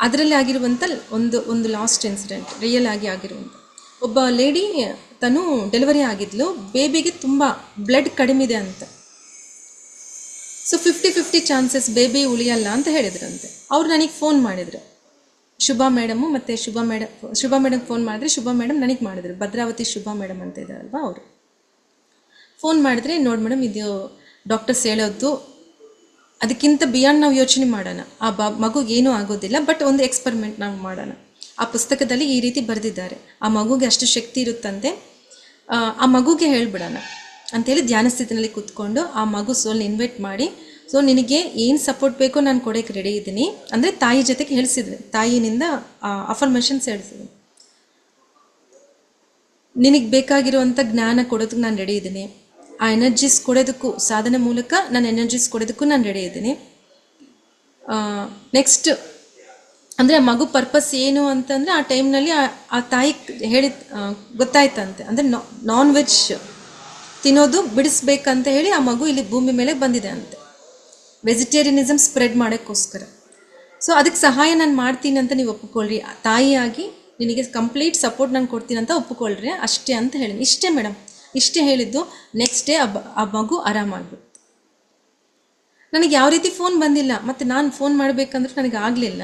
ಅದರಲ್ಲಿ ಆಗಿರುವಂಥ ಒಂದು ಲಾಸ್ಟ್ ಇನ್ಸಿಡೆಂಟ್ ರಿಯಲ್ ಆಗಿ ಆಗಿರುವಂಥ, ಒಬ್ಬ ಲೇಡಿ ತನು ಡೆಲಿವರಿ ಆಗಿದ್ಲು, ಬೇಬಿಗೆ ತುಂಬ ಬ್ಲಡ್ ಕಡಿಮೆ ಇದೆ ಅಂತ. ಸೊ 50-50 ಚಾನ್ಸಸ್ ಬೇಬಿ ಉಳಿಯಲ್ಲ ಅಂತ ಹೇಳಿದ್ರಂತೆ. ಅವ್ರು ನನಗೆ ಫೋನ್ ಮಾಡಿದ್ರು, ಶುಭಾ ಮೇಡಮು ಮತ್ತು ಶುಭಾ ಮೇಡಮ್ ಫೋನ್ ಮಾಡಿದ್ರೆ, ಶುಭಾ ಮೇಡಮ್ ನನಗೆ ಮಾಡಿದ್ರು, ಭದ್ರಾವತಿ ಶುಭಾ ಮೇಡಮ್ ಅಂತ ಇದ್ದಾರಲ್ವ ಅವರು ಫೋನ್ ಮಾಡಿದ್ರೆ, ನೋಡಿ ಮೇಡಮ್ ಇದು ಡಾಕ್ಟರ್ಸ್ ಹೇಳೋದು ಅದಕ್ಕಿಂತ ಬಿಯಾಂಡ್ ನಾವು ಯೋಚನೆ ಮಾಡೋಣ, ಆ ಮಗುಗೆ ಏನೂ ಆಗೋದಿಲ್ಲ, ಬಟ್ ಒಂದು ಎಕ್ಸ್ಪರಿಮೆಂಟ್ ನಾವು ಮಾಡೋಣ. ಆ ಪುಸ್ತಕದಲ್ಲಿ ಈ ರೀತಿ ಬರೆದಿದ್ದಾರೆ, ಆ ಮಗುಗೆ ಅಷ್ಟು ಶಕ್ತಿ ಇರುತ್ತಂತೆ, ಆ ಮಗುಗೆ ಹೇಳ್ಬಿಡೋಣ ಅಂಥೇಳಿ ಧ್ಯಾನ ಸ್ಥಿತಿನಲ್ಲಿ ಕೂತ್ಕೊಂಡು ಆ ಮಗು ಸೋಲ್ನ ಇನ್ವೈಟ್ ಮಾಡಿ, ಸೊ ನಿನಗೆ ಏನು ಸಪೋರ್ಟ್ ಬೇಕೋ ನಾನು ಕೊಡೋಕ್ಕೆ ರೆಡಿ ಇದ್ದೀನಿ ಅಂದರೆ ತಾಯಿ ಜೊತೆಗೆ ಹೇಳಿಸಿದ್ವಿ, ತಾಯಿನಿಂದ ಅಫರ್ಮೇಷನ್ಸ್ ಹೇಳಿಸಿದ್ವಿ. ನಿನಗೆ ಬೇಕಾಗಿರುವಂಥ ಜ್ಞಾನ ಕೊಡೋದಕ್ಕೆ ನಾನು ರೆಡಿ ಇದ್ದೀನಿ, ಆ ಎನರ್ಜೀಸ್ ಕೊಡೋದಕ್ಕೂ ಸಾಧನೆ ಮೂಲಕ ನಾನು ಎನರ್ಜೀಸ್ ಕೊಡೋದಕ್ಕೂ ನಾನು ರೆಡಿ ಇದ್ದೀನಿ. ನೆಕ್ಸ್ಟ್ ಅಂದರೆ ಆ ಮಗು ಪರ್ಪಸ್ ಏನು ಅಂತಂದರೆ, ಆ ಟೈಮ್ನಲ್ಲಿ ಆ ತಾಯಿ ಗೊತ್ತಾಯ್ತಂತೆ, ಅಂದರೆ ನಾನ್ ವೆಜ್ ತಿನ್ನೋದು ಬಿಡಿಸ್ಬೇಕಂತ ಹೇಳಿ ಆ ಮಗು ಇಲ್ಲಿ ಭೂಮಿ ಮೇಲೆ ಬಂದಿದೆ ಅಂತೆ, ವೆಜಿಟೇರಿಯನಿಸಮ್ ಸ್ಪ್ರೆಡ್ ಮಾಡೋಕ್ಕೋಸ್ಕರ. ಸೊ ಅದಕ್ಕೆ ಸಹಾಯ ನಾನು ಮಾಡ್ತೀನಿ ಅಂತ ನೀವು ಒಪ್ಪಿಕೊಳ್ಳ್ರಿ, ತಾಯಿಯಾಗಿ ನಿನಗೆ ಕಂಪ್ಲೀಟ್ ಸಪೋರ್ಟ್ ನಾನು ಕೊಡ್ತೀನಿ ಅಂತ ಒಪ್ಪಿಕೊಳ್ಳ್ರಿ ಅಷ್ಟೇ ಅಂತ ಹೇಳಿ. ಇಷ್ಟೇ ಮೇಡಮ್, ಇಷ್ಟೇ ಹೇಳಿದ್ದು. ನೆಕ್ಸ್ಟ್ ಡೇ ಆ ಮಗು ಆರಾಮಾಗ್ಬಿಡ್ತು. ನನಗೆ ಯಾವ ರೀತಿ ಫೋನ್ ಬಂದಿಲ್ಲ, ಮತ್ತು ನಾನು ಫೋನ್ ಮಾಡಬೇಕಂದ್ರೆ ನನಗೆ ಆಗಲಿಲ್ಲ.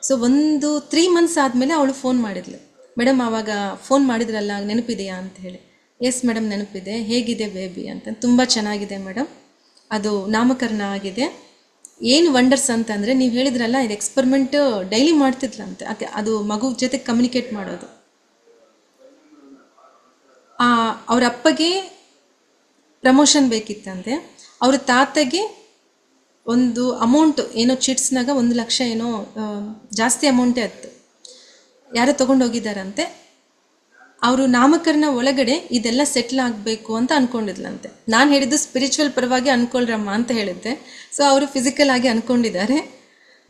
ಸೊ 3 months ಆದಮೇಲೆ ಅವಳು ಫೋನ್ ಮಾಡಿದ್ಲು, ಮೇಡಮ್ ಆವಾಗ ಫೋನ್ ಮಾಡಿದ್ರಲ್ಲ ನೆನಪಿದೆಯಾ ಅಂತ ಹೇಳಿ. ಎಸ್ ಮೇಡಮ್ ನೆನಪಿದೆ, ಹೇಗಿದೆ ಬೇಬಿ ಅಂತ. ತುಂಬ ಚೆನ್ನಾಗಿದೆ ಮೇಡಮ್, ಅದು ನಾಮಕರಣ ಆಗಿದೆ. ಏನು ವಂಡರ್ಸ್ ಅಂತಂದರೆ, ನೀವು ಹೇಳಿದ್ರಲ್ಲ ಇದು ಎಕ್ಸ್ಪರಿಮೆಂಟ್ ಡೈಲಿ ಮಾಡ್ತಿದ್ಲಂತೆ, ಅದು ಮಗು ಜೊತೆ ಕಮ್ಯುನಿಕೇಟ್ ಮಾಡೋದು. ಅವ್ರ ಅಪ್ಪಗೆ ಪ್ರಮೋಷನ್ ಬೇಕಿತ್ತಂತೆ, ಅವ್ರ ತಾತಗೆ ಒಂದು ಅಮೌಂಟ್ ಏನೋ ಚಿಟ್ಸ್ನಾಗ 1 ಲಕ್ಷ ಏನೋ ಜಾಸ್ತಿ ಅಮೌಂಟೇ ಇತ್ತು, ಯಾರೋ ತೊಗೊಂಡೋಗಿದ್ದಾರಂತೆ. ಅವರು ನಾಮಕರಣ ಒಳಗಡೆ ಇದೆಲ್ಲ ಸೆಟ್ಲ್ ಆಗಬೇಕು ಅಂತ ಅಂದ್ಕೊಂಡಿದ್ಲಂತೆ. ನಾನು ಹೇಳಿದ್ದು ಸ್ಪಿರಿಚುವಲ್ ಪರವಾಗಿ ಅಂದ್ಕೊಳ್ರಮ್ಮ ಅಂತ ಹೇಳಿದ್ದೆ. ಸೊ ಅವರು ಫಿಸಿಕಲ್ ಆಗಿ ಅಂದ್ಕೊಂಡಿದ್ದಾರೆ.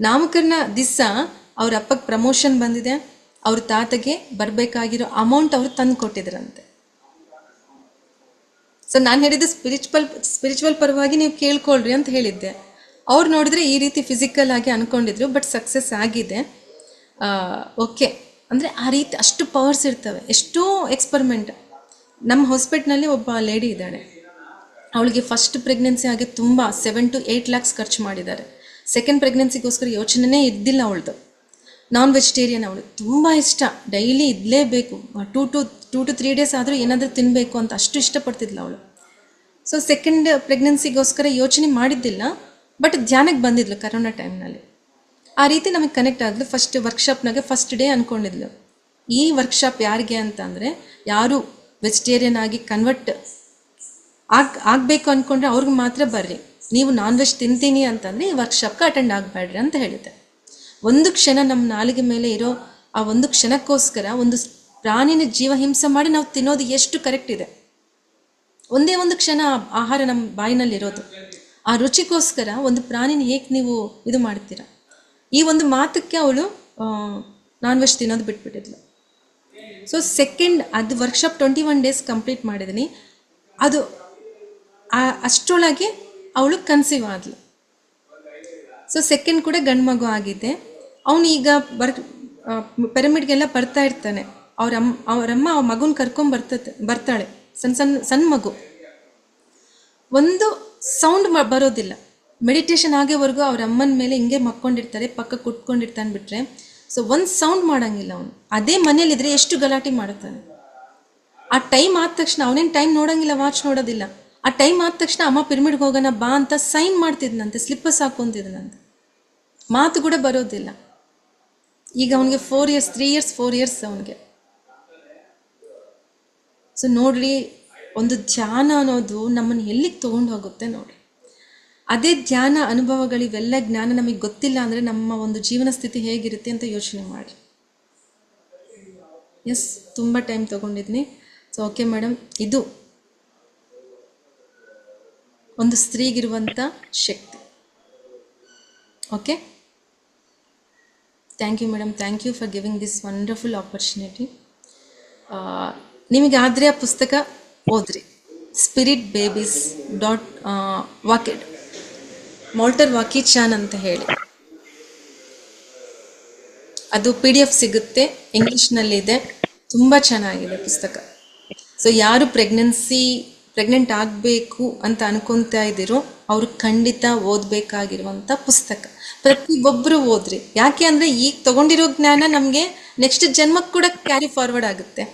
ನಾಮಕರಣ ದಿವಸ ಅವ್ರ ಅಪ್ಪಗೆ ಪ್ರಮೋಷನ್ ಬಂದಿದೆ, ಅವ್ರ ತಾತಗೆ ಬರಬೇಕಾಗಿರೋ ಅಮೌಂಟ್ ಅವರು ತಂದು ಕೊಟ್ಟಿದ್ರಂತೆ. ಸೊ ನಾನು ಹೇಳಿದ್ದು ಸ್ಪಿರಿಚುವಲ್ ಪರವಾಗಿ ನೀವು ಕೇಳ್ಕೊಳ್ರಿ ಅಂತ ಹೇಳಿದ್ದೆ. ಅವ್ರು ನೋಡಿದ್ರೆ ಈ ರೀತಿ ಫಿಸಿಕಲ್ ಆಗಿ ಅಂದ್ಕೊಂಡಿದ್ರು, ಬಟ್ ಸಕ್ಸಸ್ ಆಗಿದೆ. ಓಕೆ, ಅಂದರೆ ಆ ರೀತಿ ಅಷ್ಟು ಪವರ್ಸ್ ಇರ್ತವೆ. ಎಷ್ಟೋ ಎಕ್ಸ್ಪರಿಮೆಂಟ್. ನಮ್ಮ ಹಾಸ್ಪಿಟ್ಲಲ್ಲಿ ಒಬ್ಬ ಲೇಡಿ ಇದ್ದಾಳೆ, ಅವಳಿಗೆ ಫಸ್ಟ್ ಪ್ರೆಗ್ನೆನ್ಸಿ ಆಗಿ ತುಂಬ 7 to 8 lakhs ಖರ್ಚು ಮಾಡಿದ್ದಾರೆ. ಸೆಕೆಂಡ್ ಪ್ರೆಗ್ನೆನ್ಸಿಗೋಸ್ಕರ ಯೋಚನೆನೇ ಇದ್ದಿಲ್ಲ ಅವಳದು. ನಾನ್ ವೆಜಿಟೇರಿಯನ್, ಅವಳು ತುಂಬ ಇಷ್ಟ, ಡೈಲಿ ಇದ್ಲೇಬೇಕು, 2 to 3 days ಆದರೂ ಏನಾದರೂ ತಿನ್ನಬೇಕು ಅಂತ ಅಷ್ಟು ಇಷ್ಟಪಡ್ತಿದ್ಲು ಅವಳು. ಸೊ ಸೆಕೆಂಡ್ ಪ್ರೆಗ್ನೆನ್ಸಿಗೋಸ್ಕರ ಯೋಚನೆ ಮಾಡಿದ್ದಿಲ್ಲ, ಬಟ್ ಧ್ಯಾನಕ್ಕೆ ಬಂದಿದ್ಲು ಕರೋನಾ ಟೈಮ್ನಲ್ಲಿ. ಆ ರೀತಿ ನಮಗೆ ಕನೆಕ್ಟ್ ಆಗಲು ಫಸ್ಟ್ ವರ್ಕ್ಶಾಪ್ನಾಗೆ ಫಸ್ಟ್ ಡೇ ಅಂದ್ಕೊಂಡಿದ್ಲು, ಈ ವರ್ಕ್ಶಾಪ್ ಯಾರಿಗೆ ಅಂತ ಅಂದರೆ, ಯಾರು ವೆಜಿಟೇರಿಯನ್ ಆಗಿ ಕನ್ವರ್ಟ್ ಆಗಬೇಕು ಅಂದ್ಕೊಂಡ್ರೆ ಅವ್ರಿಗೆ ಮಾತ್ರ ಬರ್ರಿ, ನೀವು ನಾನ್ ವೆಜ್ ತಿಂತೀನಿ ಅಂತಂದರೆ ಈ ವರ್ಕ್ಶಾಪ್ಗೆ ಅಟೆಂಡ್ ಆಗಬೇಡ್ರಿ ಅಂತ ಹೇಳಿದ್ದೆ. ಒಂದು ಕ್ಷಣ ನಮ್ಮ ನಾಲಿಗೆ ಮೇಲೆ ಇರೋ ಆ ಒಂದು ಕ್ಷಣಕ್ಕೋಸ್ಕರ ಒಂದು ಪ್ರಾಣಿನ ಜೀವ ಹಿಂಸೆ ಮಾಡಿ ನಾವು ತಿನ್ನೋದು ಎಷ್ಟು ಕರೆಕ್ಟ್ ಇದೆ. ಒಂದೇ ಒಂದು ಕ್ಷಣ ಆಹಾರ ನಮ್ಮ ಬಾಯಿನಲ್ಲಿರೋದು, ಆ ರುಚಿಗೋಸ್ಕರ ಒಂದು ಪ್ರಾಣಿನ ಹೇಗೆ ನೀವು ಇದು ಮಾಡ್ತೀರಾ. ಈ ಒಂದು ಮಾತಕ್ಕೆ ಅವಳು ನಾನ್ ವೆಜ್ ತಿನ್ನೋದು ಬಿಟ್ಬಿಟ್ಟಿದ್ಲು. ಸೊ ಸೆಕೆಂಡ್ ಅದು ವರ್ಕ್ಶಾಪ್ 21 days ಕಂಪ್ಲೀಟ್ ಮಾಡಿದ್ದೀನಿ. ಅದು ಅಷ್ಟರೊಳಗೆ ಅವಳು ಕನ್ಸೀವ್ ಆದ್ಲು. ಸೊ ಸೆಕೆಂಡ್ ಕೂಡ ಗಂಡು ಮಗು ಆಗಿದೆ. ಅವನು ಈಗ ಪಿರಮಿಡ್ಗೆಲ್ಲ ಬರ್ತಾ ಇರ್ತಾನೆ, ಅವರಮ್ಮ ಆ ಮಗುನ ಕರ್ಕೊಂಡು ಬರ್ತಾಳೆ, ಸಣ್ಣ ಮಗು. ಒಂದು ಸೌಂಡ್ ಬರೋದಿಲ್ಲ. ಮೆಡಿಟೇಷನ್ ಆಗೋವರೆಗೂ ಅವ್ರ ಅಮ್ಮನ ಮೇಲೆ ಹಿಂಗೆ ಮಕ್ಕೊಂಡಿರ್ತಾರೆ, ಪಕ್ಕ ಕುತ್ಕೊಂಡಿರ್ತಾನೆ ಬಿಟ್ರೆ ಸೊ ಒಂದು ಸೌಂಡ್ ಮಾಡಂಗಿಲ್ಲ ಅವನು. ಅದೇ ಮನೇಲಿದ್ರೆ ಎಷ್ಟು ಗಲಾಟೆ ಮಾಡ್ತಾನೆ. ಆ ಟೈಮ್ ಆದ ತಕ್ಷಣ ಅವನೇನು ಟೈಮ್ ನೋಡಂಗಿಲ್ಲ, ವಾಚ್ ನೋಡೋದಿಲ್ಲ. ಆ ಟೈಮ್ ಆದ ತಕ್ಷಣ ಅಮ್ಮ ಪಿರಮಿಡ್ಗೆ ಹೋಗೋಣ ಬಾ ಅಂತ ಸೈನ್ ಮಾಡ್ತಿದ್ನಂತೆ, ಸ್ಲಿಪ್ಪರ್ಸ್ ಹಾಕೊಂತಿದ್ನಂತೆ. ಮಾತು ಕೂಡ ಬರೋದಿಲ್ಲ. ಈಗ ಅವನಿಗೆ 4 ಇಯರ್ಸ್ 3 ಇಯರ್ಸ್ 4 ಇಯರ್ಸ್ ಅವನಿಗೆ. ಸೊ ನೋಡ್ರಿ, ಒಂದು ಧ್ಯಾನ ಅನ್ನೋದು ನಮ್ಮನ್ನು ಎಲ್ಲಿಗೆ ತೊಗೊಂಡು ಹೋಗುತ್ತೆ ನೋಡಿ. ಅದೇ ಧ್ಯಾನ ಅನುಭವಗಳು ಇವೆಲ್ಲ ಜ್ಞಾನ ನಮಗೆ ಗೊತ್ತಿಲ್ಲ ಅಂದರೆ ನಮ್ಮ ಒಂದು ಜೀವನ ಸ್ಥಿತಿ ಹೇಗಿರುತ್ತೆ ಅಂತ ಯೋಚನೆ ಮಾಡಿ. ಎಸ್, ತುಂಬ ಟೈಮ್ ತೊಗೊಂಡಿದ್ದೀನಿ. ಸೊ ಓಕೆ ಮೇಡಮ್, ಇದು ಒಂದು ಸ್ತ್ರೀಗಿರುವಂಥ ಶಕ್ತಿ. Okay, thank you madam, thank you for giving this wonderful opportunity. ನಿಮಗಾದರೆ ಆ ಪುಸ್ತಕ ಓದ್ರಿ, ಸ್ಪಿರಿಟ್ ಬೇಬೀಸ್ ವಾಕೆಡ್, ಮಾಲ್ಟರ್ ವಾಕಿಚಾನ್ ಅಂತ ಹೇಳಿ. ಅದು PDF ಸಿಗುತ್ತೆ, ಇಂಗ್ಲೀಷ್ನಲ್ಲಿದೆ, ತುಂಬ ಚೆನ್ನಾಗಿದೆ ಪುಸ್ತಕ. ಸೊ ಯಾರು ಪ್ರೆಗ್ನೆಂಟ್ ಆಗಬೇಕು ಅಂತ ಅನ್ಕೊತಾ ಇದ್ದೀರೋ ಅವರು ಖಂಡಿತ ಓದಬೇಕಾಗಿರುವಂಥ ಪುಸ್ತಕ. ಪ್ರತಿಯೊಬ್ಬರು ಓದ್ರಿ. ಯಾಕೆ ಅಂದರೆ ಈಗ ತೊಗೊಂಡಿರೋ ಜ್ಞಾನ ನಮಗೆ ನೆಕ್ಸ್ಟ್ ಜನ್ಮಕ್ಕೆ ಕೂಡ ಕ್ಯಾರಿ ಫಾರ್ವರ್ಡ್ ಆಗುತ್ತೆ.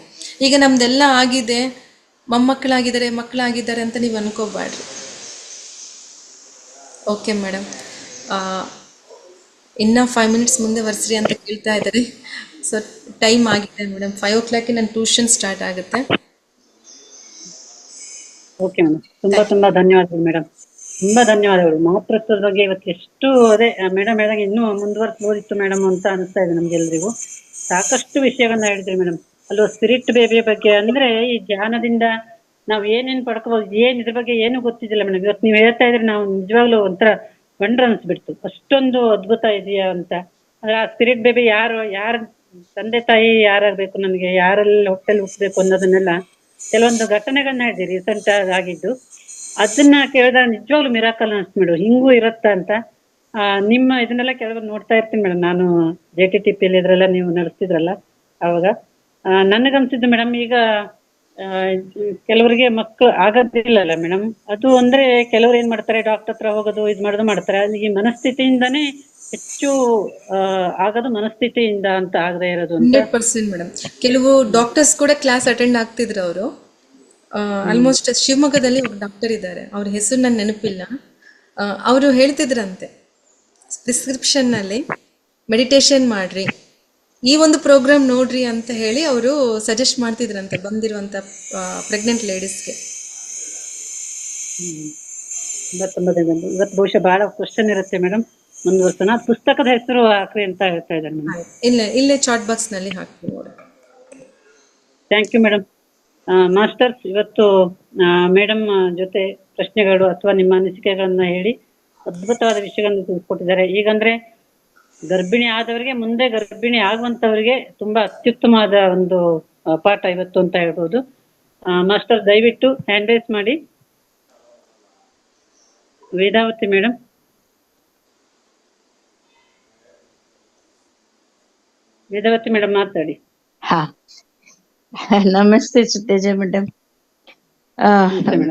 ಈಗ ನಮ್ದೆಲ್ಲ ಆಗಿದೆ, ಮೊಮ್ಮಕ್ಕಳಾಗಿದ್ದಾರೆ, ಮಕ್ಕಳಾಗಿದ್ದಾರೆ ಅಂತ ನೀವು ಅನ್ಕೋಬಾಡ್ರಿ. ಓಕೆ ಮೇಡಮ್, ಇನ್ನು 5 ಮಿನಿಟ್ಸ್ ಮುಂದೆ ವರ್ಸ್ರಿ ಅಂತ ಕೇಳ್ತಾ ಇದ್ದಾರೆ. ಸೊ ಟೈಮ್ ಆಗಿದೆ ಮೇಡಮ್, 5 o'clock ನನ್ನ ಟ್ಯೂಷನ್ ಸ್ಟಾರ್ಟ್ ಆಗುತ್ತೆ. ಓಕೆ ಮೇಡಮ್, ತುಂಬಾ ಧನ್ಯವಾದಗಳು ಮೇಡಮ್, ತುಂಬಾ ಧನ್ಯವಾದಗಳು. ಮಾತೃತ್ವದ ಬಗ್ಗೆ ಇವತ್ತು ಎಷ್ಟು ಅದೇ ಮೇಡಮ್ ಹೇಳಿದಾಗ ಇನ್ನೂ ಮುಂದುವರಿಸಬಹುದಿತ್ತು ಮೇಡಮ್ ಅಂತ ಅನಿಸ್ತಾ ಇದೆ ನಮ್ಗೆಲ್ರಿಗೂ. ಸಾಕಷ್ಟು ವಿಷಯಗಳನ್ನ ಹೇಳಿದ್ರಿ ಮೇಡಮ್. ಅಲ್ಲೋ ಸ್ಪಿರಿಟ್ ಬೇಬಿಯ ಬಗ್ಗೆ ಅಂದ್ರೆ ಈ ಧ್ಯಾನದಿಂದ ನಾವ್ ಏನೇನ್ ಪಡ್ಕೋಬಹುದು, ಇದ್ರ ಬಗ್ಗೆ ಏನು ಗೊತ್ತಿದ್ದಿಲ್ಲ ಮೇಡಮ್. ಇವತ್ತು ನೀವು ಹೇಳ್ತಾ ಇದ್ರೆ ನಾವು ನಿಜವಾಗ್ಲೂ ಒಂಥರ ವಂಡರ್ ಅನ್ಸ್ಬಿಡ್ತು, ಅಷ್ಟೊಂದು ಅದ್ಭುತ ಇದೆಯಾ ಅಂತ. ಅಂದ್ರೆ ಆ ಸ್ಪಿರಿಟ್ ಬೇಬಿ ಯಾರ ತಂದೆ ತಾಯಿ ಯಾರಾಗ್ಬೇಕು, ನನಗೆ ಯಾರಲ್ಲಿ ಹೊಟ್ಟೆಲ್ಲಿ ಹುಟ್ಟಬೇಕು ಅನ್ನೋದನ್ನೆಲ್ಲ ಕೆಲವೊಂದು ಘಟನೆಗಳನ್ನ ಹೇಳಿದ್ರಿ ರೀಸೆಂಟ್ ಆಗಿದ್ದು. ಅದನ್ನ ಕೇಳಿದಾಗ ನಿಜವಾಗ್ಲೂ ಮಿರಾಕಲ್ ಅನ್ಸ್ತು ಮೇಡಮ್, ಹಿಂಗೂ ಇರತ್ತಾ ಅಂತ. ನಿಮ್ಮ ಇದನ್ನೆಲ್ಲ ಕೆಲವರು ನೋಡ್ತಾ ಇರ್ತೀನಿ ಮೇಡಮ್ ನಾನು, JTTP ಇದ್ರೆಲ್ಲ ನೀವು ನಡೆಸ್ತಿದ್ರಲ್ಲ ಅವಾಗ. ನನಗನ್ಸಿದ್ದು ಮೇಡಮ್, ಈಗ ಕೆಲವರಿಗೆ ಮಕ್ಕಳು ಆಗೋದಿಲ್ಲಲ್ಲ ಮೇಡಮ್, ಅದು ಅಂದ್ರೆ ಕೆಲವ್ರು ಏನ್ ಮಾಡ್ತಾರೆ, ಡಾಕ್ಟರ್ ಹತ್ರ ಹೋಗೋದು ಇದು ಮಾಡೋದು ಮಾಡ್ತಾರೆ. ಅಲ್ಲಿ ಈ ಮನಸ್ಥಿತಿಯಿಂದಾನೇ ಹೆಚ್ಚು ಆಗೋದು, ಮನಸ್ಥಿತಿಯಿಂದ ಅಂತ ಆಗದೆ ಇರೋದು ಅಂತ. 100% ಮೇಡಮ್. ಕೆಲವು ಡಾಕ್ಟರ್ಸ್ ಕೂಡ ಕ್ಲಾಸ್ ಅಟೆಂಡ್ ಆಗ್ತಿದ್ರು ಅವರು. ಆಲ್ಮೋಸ್ಟ್ ಶಿವಮೊಗ್ಗದಲ್ಲಿ ಒಬ್ಬ ಡಾಕ್ಟರ್ ಇದ್ದಾರೆ, ಅವ್ರ ಹೆಸರು ನನ್ನ ನೆನಪಿಲ್ಲ. ಅವರು ಹೇಳ್ತಿದ್ರಂತೆ ಪ್ರಿಸ್ಕ್ರಿಪ್ಷನ್ನಲ್ಲಿ ಮೆಡಿಟೇಷನ್ ಮಾಡ್ರಿ, ಈ ಒಂದು ಪ್ರೋಗ್ರಾಮ್ ನೋಡ್ರಿ ಅಂತ ಹೇಳಿ ಅವರು ಸಜೆಸ್ಟ್ ಮಾಡ್ತಿದ್ರಂತೆ ಬಂದಿರುವಂಥ ಪ್ರೆಗ್ನೆಂಟ್ ಲೇಡೀಸ್ಗೆ. ಇವತ್ತು ಬಹುಶಃ ಬಹಳ ಕ್ವಶನ್ ಇರುತ್ತೆ ಮೇಡಮ್, ಮುಂದುವರ್ಸೋಣ. ಪುಸ್ತಕದ ಹೆಸರು ಹಾಕ್ರಿ ಅಂತ ಹೇಳ್ತಾ ಇದ್ದಾರೆ ಮೇಡಮ್. ಇಲ್ಲೇ ಚಾಟ್ ಬಾಕ್ಸ್ನಲ್ಲಿ ಹಾಕ್ತೀನಿ ನೋಡಿ. Thank you madam. ಮಾಸ್ಟರ್ಸ್, ಇವತ್ತು ಮೇಡಮ್ ಜೊತೆ ಪ್ರಶ್ನೆಗಳು ಅಥವಾ ನಿಮ್ಮ ಅನಿಸಿಕೆಗಳನ್ನ ಹೇಳಿ ಅದ್ಭುತವಾದ ವಿಷಯಗಳನ್ನು ತಿಳಿಸ್ಕೊಟ್ಟಿದ್ದಾರೆ. ಈಗಂದ್ರೆ ಗರ್ಭಿಣಿ ಆದವರಿಗೆ, ಮುಂದೆ ಗರ್ಭಿಣಿ ಆಗುವಂತವರಿಗೆ ತುಂಬಾ ಅತ್ಯುತ್ತಮವಾದ ಒಂದು ಪಾಠ ಇವತ್ತು ಅಂತ ಹೇಳ್ಬೋದು. ಮಾಸ್ಟರ್ ದಯವಿಟ್ಟು ಹ್ಯಾಂಡ್ ರೈಸ್ ಮಾಡಿ. ವೇದಾವತಿ ಮೇಡಮ್. ವೇದಾವತಿ ಮೇಡಮ್ ಮಾತಾಡಿ. ಹಾ, ನಮಸ್ತೆ ಸುತ್ತೇಜ ಮೇಡಮ್.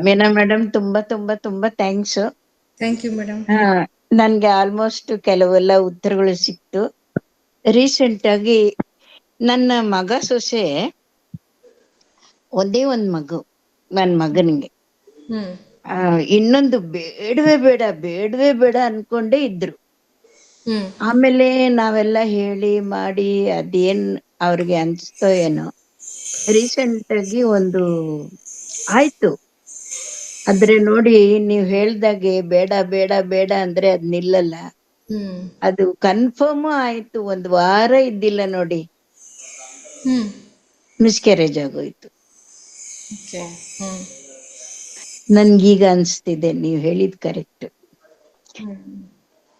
ಮೀನಾ ಮೇಡಮ್, ತುಂಬಾ ತುಂಬಾ ತುಂಬಾ ಥ್ಯಾಂಕ್ಸ್. Thank you madam. ನನ್ಗೆ ಆಲ್ಮೋಸ್ಟ್ ಕೆಲವೆಲ್ಲ ಉತ್ತರಗಳು ಸಿಕ್ತು. ರೀಸೆಂಟ್ ಆಗಿ ನನ್ನ ಮಗ ಸೊಸೆ, ಒಂದೇ ಒಂದ್ ಮಗು ನನ್ ಮಗನಿಗೆ, ಇನ್ನೊಂದು ಬೇಡವೇ ಬೇಡ ಅನ್ಕೊಂಡೇ ಇದ್ರು. ಆಮೇಲೆ ನಾವೆಲ್ಲ ಹೇಳಿ ಮಾಡಿ ಅದೇನ್ ಅವ್ರಿಗೆ ಅನ್ಸ್ತೋ ಏನೋ, ರೀಸೆಂಟ್ ಆಗಿ ಒಂದು ಆಯ್ತು. ಆದ್ರೆ ನೋಡಿ, ನೀವ್ ಹೇಳ್ದಾಗೆ ಬೇಡ ಬೇಡ ಬೇಡ ಅಂದ್ರೆ ಅದ್ ನಿಲ್ಲಲ್ಲ. ಅದು ಕನ್ಫರ್ಮ್ ಆಯ್ತು. 1 ವಾರ ಇದ್ದಿಲ್ಲ ನೋಡಿ, ಮಿಸ್ಕ್ಯಾರೇಜ್ ಆಗೋಯ್ತು. ನನ್ಗೀಗ ಅನ್ಸ್ತಿದೆ ನೀವ್ ಹೇಳಿದ್ ಕರೆಕ್ಟ್.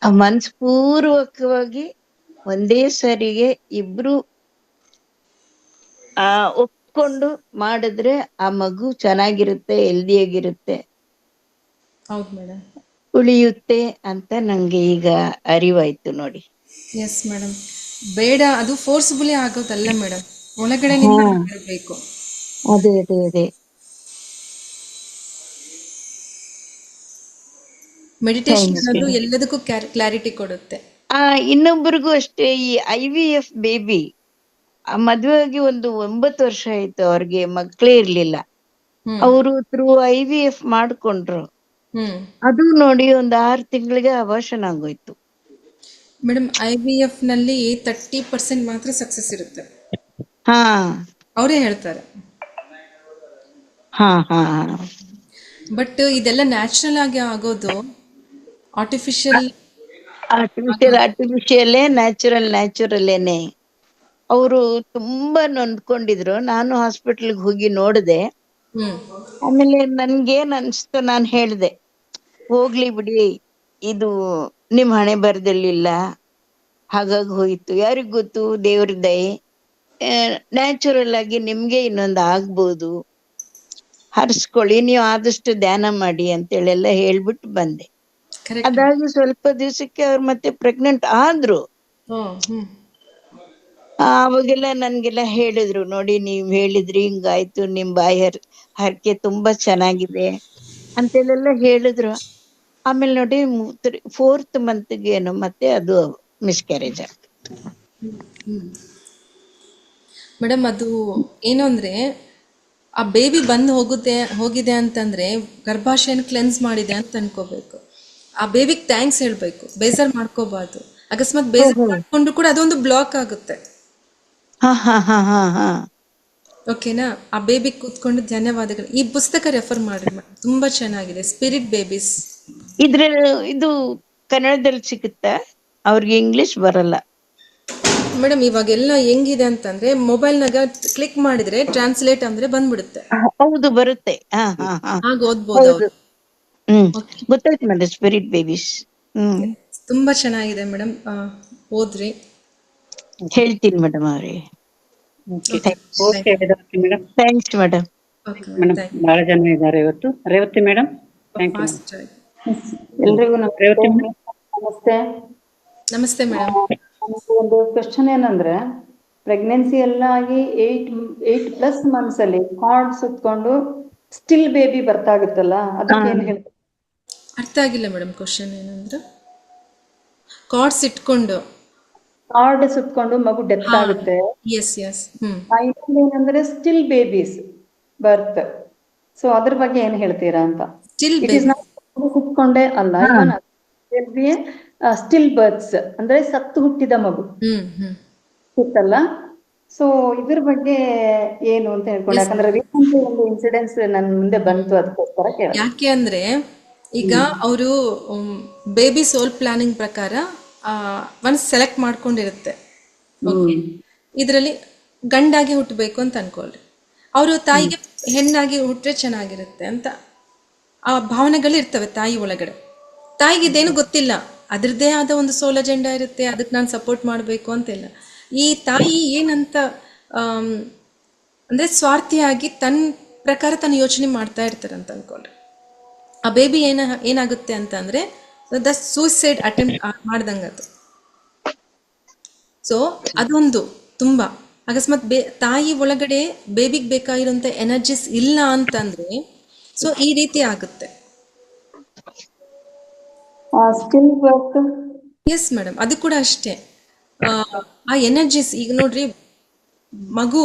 ಮನಸ್ಪೂರ್ವಕವಾಗಿ ಒಂದೇ ಸರಿಗೆ ಇಬ್ರು ಒಪ್ಕೊಂಡು ಮಾಡಿದ್ರೆ ಆ ಮಗು ಚೆನ್ನಾಗಿರುತ್ತೆ, ಹೆಲ್ದಿಯಾಗಿರುತ್ತೆ, ಹೌದು ಮೇಡಮ್, ಉಳಿಯುತ್ತೆ ಅಂತ ನಂಗೆ ಈಗ ಅರಿವಾಯ್ತು ನೋಡಿ. Yes madam. ಬೇಡ, ಅದು ಫೋರ್ಸ್ಫುಲಿ ಆಗೋದಲ್ಲ ಮೇಡಮ್, ಒಳಗಡೆ ಇರಬೇಕು. ಅದೇ ಅದೇ ಅದೇ ಮೆಡಿಟೇಷನ್ ಥ್ಯಾಂಕ್ಸ್. ಅನ್ನೋದು ಎಲ್ಲದಕ್ಕೂ ಕ್ಲಾರಿಟಿ ಕೊಡುತ್ತೆ. ಇನ್ನೊಬ್ಬರಿಗೂ ಅಷ್ಟೇ ಈ IVF ಬೇಬಿ ಮದುವೆ ಆಗಿ ಒಂದು 9 ವರ್ಷ ಆಯ್ತು, ಅವ್ರಿಗೆ ಮಕ್ಕಳೇ ಇರ್ಲಿಲ್ಲ. ಹ್ಮ್ ಅವರು ಥ್ರೂ IVF ಮಾಡ್ಕೊಂಡ್ರು. ಹ್ಮ್ ಅದು ನೋಡಿ ಒಂದು 6 ತಿಂಗಳಿಗೆ ಅಬಾರ್ಷನ್ ಆಗೋಯ್ತು. ಮೇಡಮ್, IVF ನಲ್ಲಿ 30% ಮಾತ್ರ ಸಕ್ಸಸ್ ಇರುತ್ತೆ, ಹಾ ಅವರೇ ಹೇಳ್ತಾರೆ. ಹಾ ಹಾ ಬಟ್ ಇದೆಲ್ಲ ನ್ಯಾಚುರಲ್ ಆಗಿ ಆಗೋದು, ಆರ್ಟಿಫಿಷಿಯಲ್ ಆರ್ಟಿಫಿಷಿಯಲ್ಲೇ ನ್ಯಾಚುರಲ್ಲೇನೆ. ಅವರು ತುಂಬಾ ನೊಂದ್ಕೊಂಡಿದ್ರು. ನಾನು ಹಾಸ್ಪಿಟಲ್ಗೆ ಹೋಗಿ ನೋಡಿದೆ. ಹ್ಮ್ ಆಮೇಲೆ ನನ್ಗೇನ್ ಅನ್ಸ್ತು, ನಾನ್ ಹೇಳ್ದೆ ಹೋಗ್ಲಿ ಬಿಡಿ, ಇದು ನಿಮ್ ಹಣೆ ಬರದಲ್ಲಿಲ್ಲ, ಹಾಗಾಗಿ ಹೋಯ್ತು, ಯಾರಿಗ್ ಗೊತ್ತು, ದೇವ್ರ ದಯೆ, ನ್ಯಾಚುರಲ್ ಆಗಿ ನಿಮ್ಗೆ ಇನ್ನೊಂದು ಆಗ್ಬೋದು, ಹರ್ಸ್ಕೊಳ್ಳಿ, ನೀವು ಆದಷ್ಟು ಧ್ಯಾನ ಮಾಡಿ ಅಂತೇಳೆಲ್ಲ ಹೇಳ್ಬಿಟ್ಟು ಬಂದೆ. ಕರೆಕ್ಟ್. ಅದಾಗಿ ಸ್ವಲ್ಪ ದಿವಸಕ್ಕೆ ಅವ್ರು ಮತ್ತೆ ಪ್ರೆಗ್ನೆಂಟ್ ಆದ್ರು. ಹ್ಮ್ ಅವಾಗೆಲ್ಲ ನನ್ಗೆಲ್ಲ ಹೇಳಿದ್ರು, ನೋಡಿ ನೀವ್ ಹೇಳಿದ್ರಿ ಹಿಂಗಾಯ್ತು, ನಿಮ್ ಬಾಯಿ ಹರಕೆ ತುಂಬಾ ಚೆನ್ನಾಗಿದೆ ಅಂತೇಳೆಲ್ಲ ಹೇಳಿದ್ರು. ಆಮೇಲೆ ನೋಡಿ 4th ಮಂತ್ಗೆ ಏನೋ ಮತ್ತೆ ಅದು ಮಿಸ್ಕ್ಯಾರೇಜ್ ಆಗ್ತದೆ. ಮೇಡಮ್, ಅದು ಏನು ಅಂದರೆ, ಆ ಬೇಬಿ ಬಂದು ಹೋಗಿದೆ ಅಂತಂದರೆ ಗರ್ಭಾಶಯನ ಕ್ಲೆನ್ಸ್ ಮಾಡಿದೆ ಅಂತ ಅನ್ಕೋಬೇಕು. ಆ ಬೇಬಿಗೆ ಥ್ಯಾಂಕ್ಸ್ ಹೇಳಬೇಕು, ಬೇಜಾರು ಮಾಡ್ಕೋಬಾರ್ದು. ಅಕಸ್ಮಾತ್ ಬೇಜಾರು ಮಾಡ್ಕೊಂಡ್ರು ಕೂಡ ಅದೊಂದು ಬ್ಲಾಕ್ ಆಗುತ್ತೆ. ಹಾ ಹಾ ಹಾ ಹಾ ಹಾ ಓಕೆನಾ? ಆ ಬೇಬಿ ಕೂತ್ಕೊಂಡು ಧನ್ಯವಾದಗಳು. ಈ ಪುಸ್ತಕ ರೆಫರ್ ಮಾಡಿ ಮೇಡಮ್, ತುಂಬ ಚೆನ್ನಾಗಿದೆ, ಸ್ಪಿರಿಟ್ ಬೇಬೀಸ್. ಇದು ಕನ್ನಡದಲ್ಲಿ ಸಿಗುತ್ತಾ? ಅವ್ರಿಗೆ ಇಂಗ್ಲಿಷ್ ಬರಲ್ಲ ಮೇಡಮ್. ಇವಾಗೆಲ್ಲ ಹೆಂಗಿದೆ ಅಂತಂದ್ರೆ, ಮೊಬೈಲ್ನಾಗ ಕ್ಲಿಕ್ ಮಾಡಿದ್ರೆ ಟ್ರಾನ್ಸ್ಲೇಟ್ ಅಂದ್ರೆ ಬಂದ್ಬಿಡುತ್ತೆ, ಹೌದು ಬರುತ್ತೆ. ಹಾ ಹಾ ಹಾ ಆಗ ಓದ್ಬೋದು ಹೌದು. ಅವರು. ಗೊತ್ತಾಯ್ತು ಮೇಡಮ್, ಸ್ಪಿರಿಟ್ ಬೇಬೀಸ್. ತುಂಬಾ ಚೆನ್ನಾಗಿದೆ ಮೇಡಮ್, ಓದ್ರಿ. ಹೇಳ್ತೀನಿ ಮೇಡಮ್ ಅವ್ರಿಗೆ. Okay madam. Thanks madam. Madam ಬಹಳ ಜನ ಇದ್ದಾರೆ ಇವತ್ತು. Revathi madam, thank you. ಎಲ್ರಿಗೂ ರೇವತಿ ನಮಸ್ತೆ. ನಮಸ್ತೆ ಮೇಡಮ್. ಒಂದು ಕ್ವಶನ್ ಏನಂದ್ರೆ, ಪ್ರೆಗ್ನೆನ್ಸಿ ಎಲ್ಲ ಆಗಿ 8+ months ಅಲ್ಲಿ ಕಾರ್ಡ್ ಸುತ್ಕೊಂಡು ಸ್ಟಿಲ್ ಬೇಬಿ ಬರ್ತಾಗುತ್ತಲ್ಲ, ಅದಕ್ಕೆ ಏನ್ ಹೇಳ್ತಾರೆ? ಅರ್ಥ ಆಗಿಲ್ಲ ಮೇಡಮ್, ಕ್ವಶನ್ ಏನಂದ್ರೆ ಕಾರ್ಡ್ಸ್ ಇಟ್ಕೊಂಡು ಕಾರ್ಡ್ ಸುತ್ಕೊಂಡು ಮಗು ಡೆತ್ ಆಗುತ್ತೆ. ಎಸ್ ಏನಂದ್ರೆ ಸ್ಟಿಲ್ ಬೇಬೀಸ್ ಬರ್ತ್. ಸೊ ಅದ್ರ ಬಗ್ಗೆ ಏನ್ ಹೇಳ್ತೀರಾ ಅಂತ. ಸ್ಟಿಲ್ ಇಟ್ ಇಸ್ ನಾಟ್ ಸುತ್ಕೊಂಡೇ ಅಲ್ಲ, ಸ್ಟಿಲ್ ಬರ್ತ್ಸ್ ಅಂದ್ರೆ ಸತ್ತು ಹುಟ್ಟಿದ ಮಗು ಇತ್ತಲ್ಲ. ಸೊ ಇದ್ರ ಬಗ್ಗೆ ಏನು ಅಂತ ಹೇಳ್ಕೊಂಡು, ಯಾಕಂದ್ರೆ ರೀಸೆಂಟ್ಲಿ ಒಂದು ಇನ್ಸಿಡೆನ್ಸ್ ನನ್ ಮುಂದೆ ಬಂತು, ಅದಕ್ಕೋಸ್ಕರ ಕೇಳ. ಯಾಕೆ ಅಂದ್ರೆ, ಈಗ ಅವರು ಬೇಬಿ ಸೋಲ್ ಪ್ಲಾನಿಂಗ್ ಪ್ರಕಾರ ಒಂದು ಸೆಲೆಕ್ಟ್ ಮಾಡ್ಕೊಂಡಿರುತ್ತೆ. ಇದರಲ್ಲಿ ಗಂಡಾಗಿ ಹುಟ್ಟಬೇಕು ಅಂತ ಅನ್ಕೊಳ್ರಿ, ಅವರು ತಾಯಿಗೆ ಹೆಣ್ಣಾಗಿ ಹುಟ್ಟರೆ ಚೆನ್ನಾಗಿರುತ್ತೆ ಅಂತ ಆ ಭಾವನೆಗಳು ಇರ್ತವೆ ತಾಯಿ ಒಳಗಡೆ. ತಾಯಿಗೆ ಇದೇನು ಗೊತ್ತಿಲ್ಲ, ಅದ್ರದ್ದೇ ಆದ ಒಂದು ಸೋಲ್ ಅಜೆಂಡಾ ಇರುತ್ತೆ, ಅದಕ್ಕೆ ನಾನು ಸಪೋರ್ಟ್ ಮಾಡಬೇಕು ಅಂತಿಲ್ಲ. ಈ ತಾಯಿ ಏನಂತ ಅಂದರೆ ಸ್ವಾರ್ಥಿಯಾಗಿ ತನ್ನ ಪ್ರಕಾರ ತನ್ನ ಯೋಚನೆ ಮಾಡ್ತಾ ಇರ್ತಾರೆ ಅಂತ ಅನ್ಕೊಂಡ್ರೆ, ಆ ಬೇಬಿ ಏನಾಗುತ್ತೆ ಅಂತ ಅಂದರೆ ಸೂಸೈಡ್ ಅಟೆಂಪ್ಟ್ ಮಾಡ್ದಂಗೆ ಅದು. ಸೊ ಅದೊಂದು ತುಂಬ ಅಕಸ್ಮಾತ್ ತಾಯಿ ಒಳಗಡೆ ಬೇಬಿಗೆ ಬೇಕಾಗಿರೋಂಥ ಎನರ್ಜಿಸ್ ಇಲ್ಲ ಅಂತಂದರೆ, ಸೊ ಈ ರೀತಿ ಆಗುತ್ತೆ. ಸ್ಟಿಲ್ ಬರ್ತ್. ಎಸ್ ಮೇಡಮ್, ಅದು ಕೂಡ ಅಷ್ಟೇ. ಆ ಎನರ್ಜಿಸ್, ಈಗ ನೋಡ್ರಿ, ಮಗು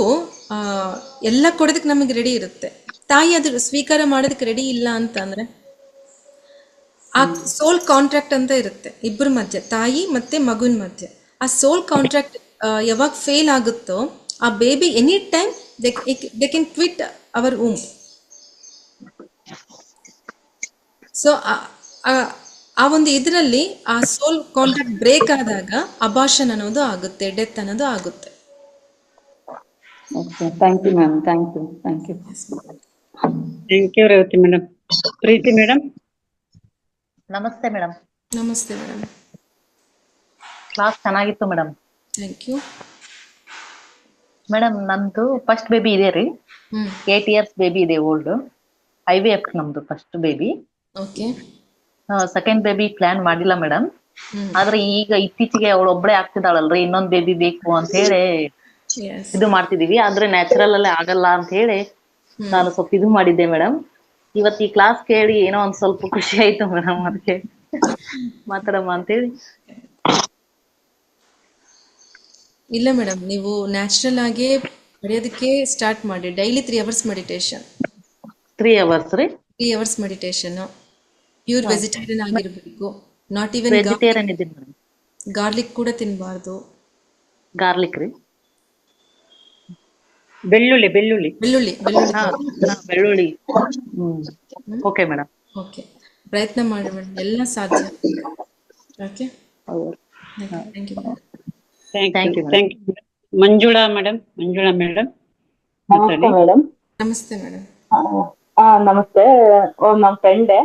ಎಲ್ಲ ಕೊಡೋದಕ್ಕೆ ನಮಗೆ ರೆಡಿ ಇರುತ್ತೆ, ತಾಯಿ ಅದ್ರ ಸ್ವೀಕಾರ ಮಾಡೋದಕ್ಕೆ ರೆಡಿ ಇಲ್ಲ ಅಂತ ಅಂದರೆ, ಆ ಸೋಲ್ ಕಾಂಟ್ರಾಕ್ಟ್ ಅಂತ ಇರುತ್ತೆ ಇಬ್ಬರ ಮಧ್ಯೆ, ತಾಯಿ ಮತ್ತೆ ಮಗುವಿನ ಮಧ್ಯೆ. ಆ ಸೋಲ್ ಕಾಂಟ್ರಾಕ್ಟ್ ಯಾವಾಗ ಫೇಲ್ ಆಗುತ್ತೋ, ಆ baby any time they can quit our womb. So ಆ ಒಂದು ಇದರಲ್ಲಿ ಆ ಸೋಲ್ ಕಾಂಟ್ರಾಕ್ಟ್ ಬ್ರೇಕ್ ಆದಾಗ ಅಬಾರ್ಷನ್ ಅನ್ನೋದು ಆಗುತ್ತೆ, ಡೆತ್ ಅನ್ನೋದು ಆಗುತ್ತೆ. Thank you ma'am, thank you. Thank you Revathi madam. Preethi madam. ನಮಸ್ತೆ ಮೇಡಮ್. ನಮಸ್ತೆ ಮೇಡಮ್. ಕ್ಲಾಸ್ ಚೆನ್ನಾಗಿತ್ತು ಮೇಡಮ್. Thank you madam. ನಂದು ಫಸ್ಟ್ ಬೇಬಿ ಇದೆ ರೀ, 8 years ಬೇಬಿ ಇದೆ, ಓಲ್ಡ್. IVF ನಮ್ದು first baby. Okay. Second baby plan ಮಾಡಿಲ್ಲ ಮೇಡಮ್. ಆದ್ರೆ ಈಗ ಇತ್ತೀಚೆಗೆ ಅವಳು ಒಬ್ಬಳೇ ಆಗ್ತಿದ್ದಾಳಲ್ರಿ, ಇನ್ನೊಂದ್ ಬೇಬಿ ಬೇಕು ಅಂತ ಹೇಳಿ ಇದು ಮಾಡ್ತಿದೀವಿ. ಆದ್ರೆ ನ್ಯಾಚುರಲ್ ಅಲ್ಲೇ ಆಗಲ್ಲ ಅಂತ ಹೇಳಿ ನಾನು ಸ್ವಲ್ಪ ಇದು ಮಾಡಿದ್ದೆ ಮೇಡಮ್. ಇವತ್ತು ಈ ಕ್ಲಾಸ್ ಕೇಳಿ ಏನೋ ಒಂದ್ ಸ್ವಲ್ಪ ಖುಷಿ ಆಯ್ತು ಮೇಡಮ್, ಅದಕ್ಕೆ ಮಾತಾಡಮ್ಮ ಅಂತೇಳಿ. ಇಲ್ಲ ಮೇಡಮ್, ನೀವು ನ್ಯಾಚುರಲ್ ಆಗಿ ನಡೆಯೋದಕ್ಕೆ ಸ್ಟಾರ್ಟ್ ಮಾಡಿ. Daily 3 hours meditation. 3 hours ರೀ? 3 ಅವರ್ಸ್ ಮೆಡಿಟೇಷನ್. ಪ್ಯೂರ್ ವೆಜಿಟೇರಿಯನ್ ಆಗಿರಬೇಕು. ನಾಟ್ ಈವನ್ ವೆಜಿಟೇರಿಯನ್ ಇದೀನಿ ಮೇಡಮ್. ಗಾರ್ಲಿಕ್ ಕೂಡ ತಿನ್ನಬಾರ್ದು. ಗಾರ್ಲಿಕ್ ರೀ? ಬೆಳ್ಳುಳ್ಳಿ ಬೆಳ್ಳುಳ್ಳಿ ಬೆಳ್ಳುಳ್ಳಿ. ಹಾ ಬೆಳ್ಳುಳ್ಳಿ. Okay madam. ಓಕೆ, ಪ್ರಯತ್ನ ಮಾಡಿ ಮೇಡಮ್, ಎಲ್ಲ ಸಾಧ್ಯ. Okay, thank you. Thank you. Manjula madam. ನಮಸ್ತೆ ಮೇಡಮ್. ನಮಸ್ತೆ ಮೇಡಮ್. ನಮಸ್ತೆ. ನಮ್ ಫ್ರೆಂಡೆ,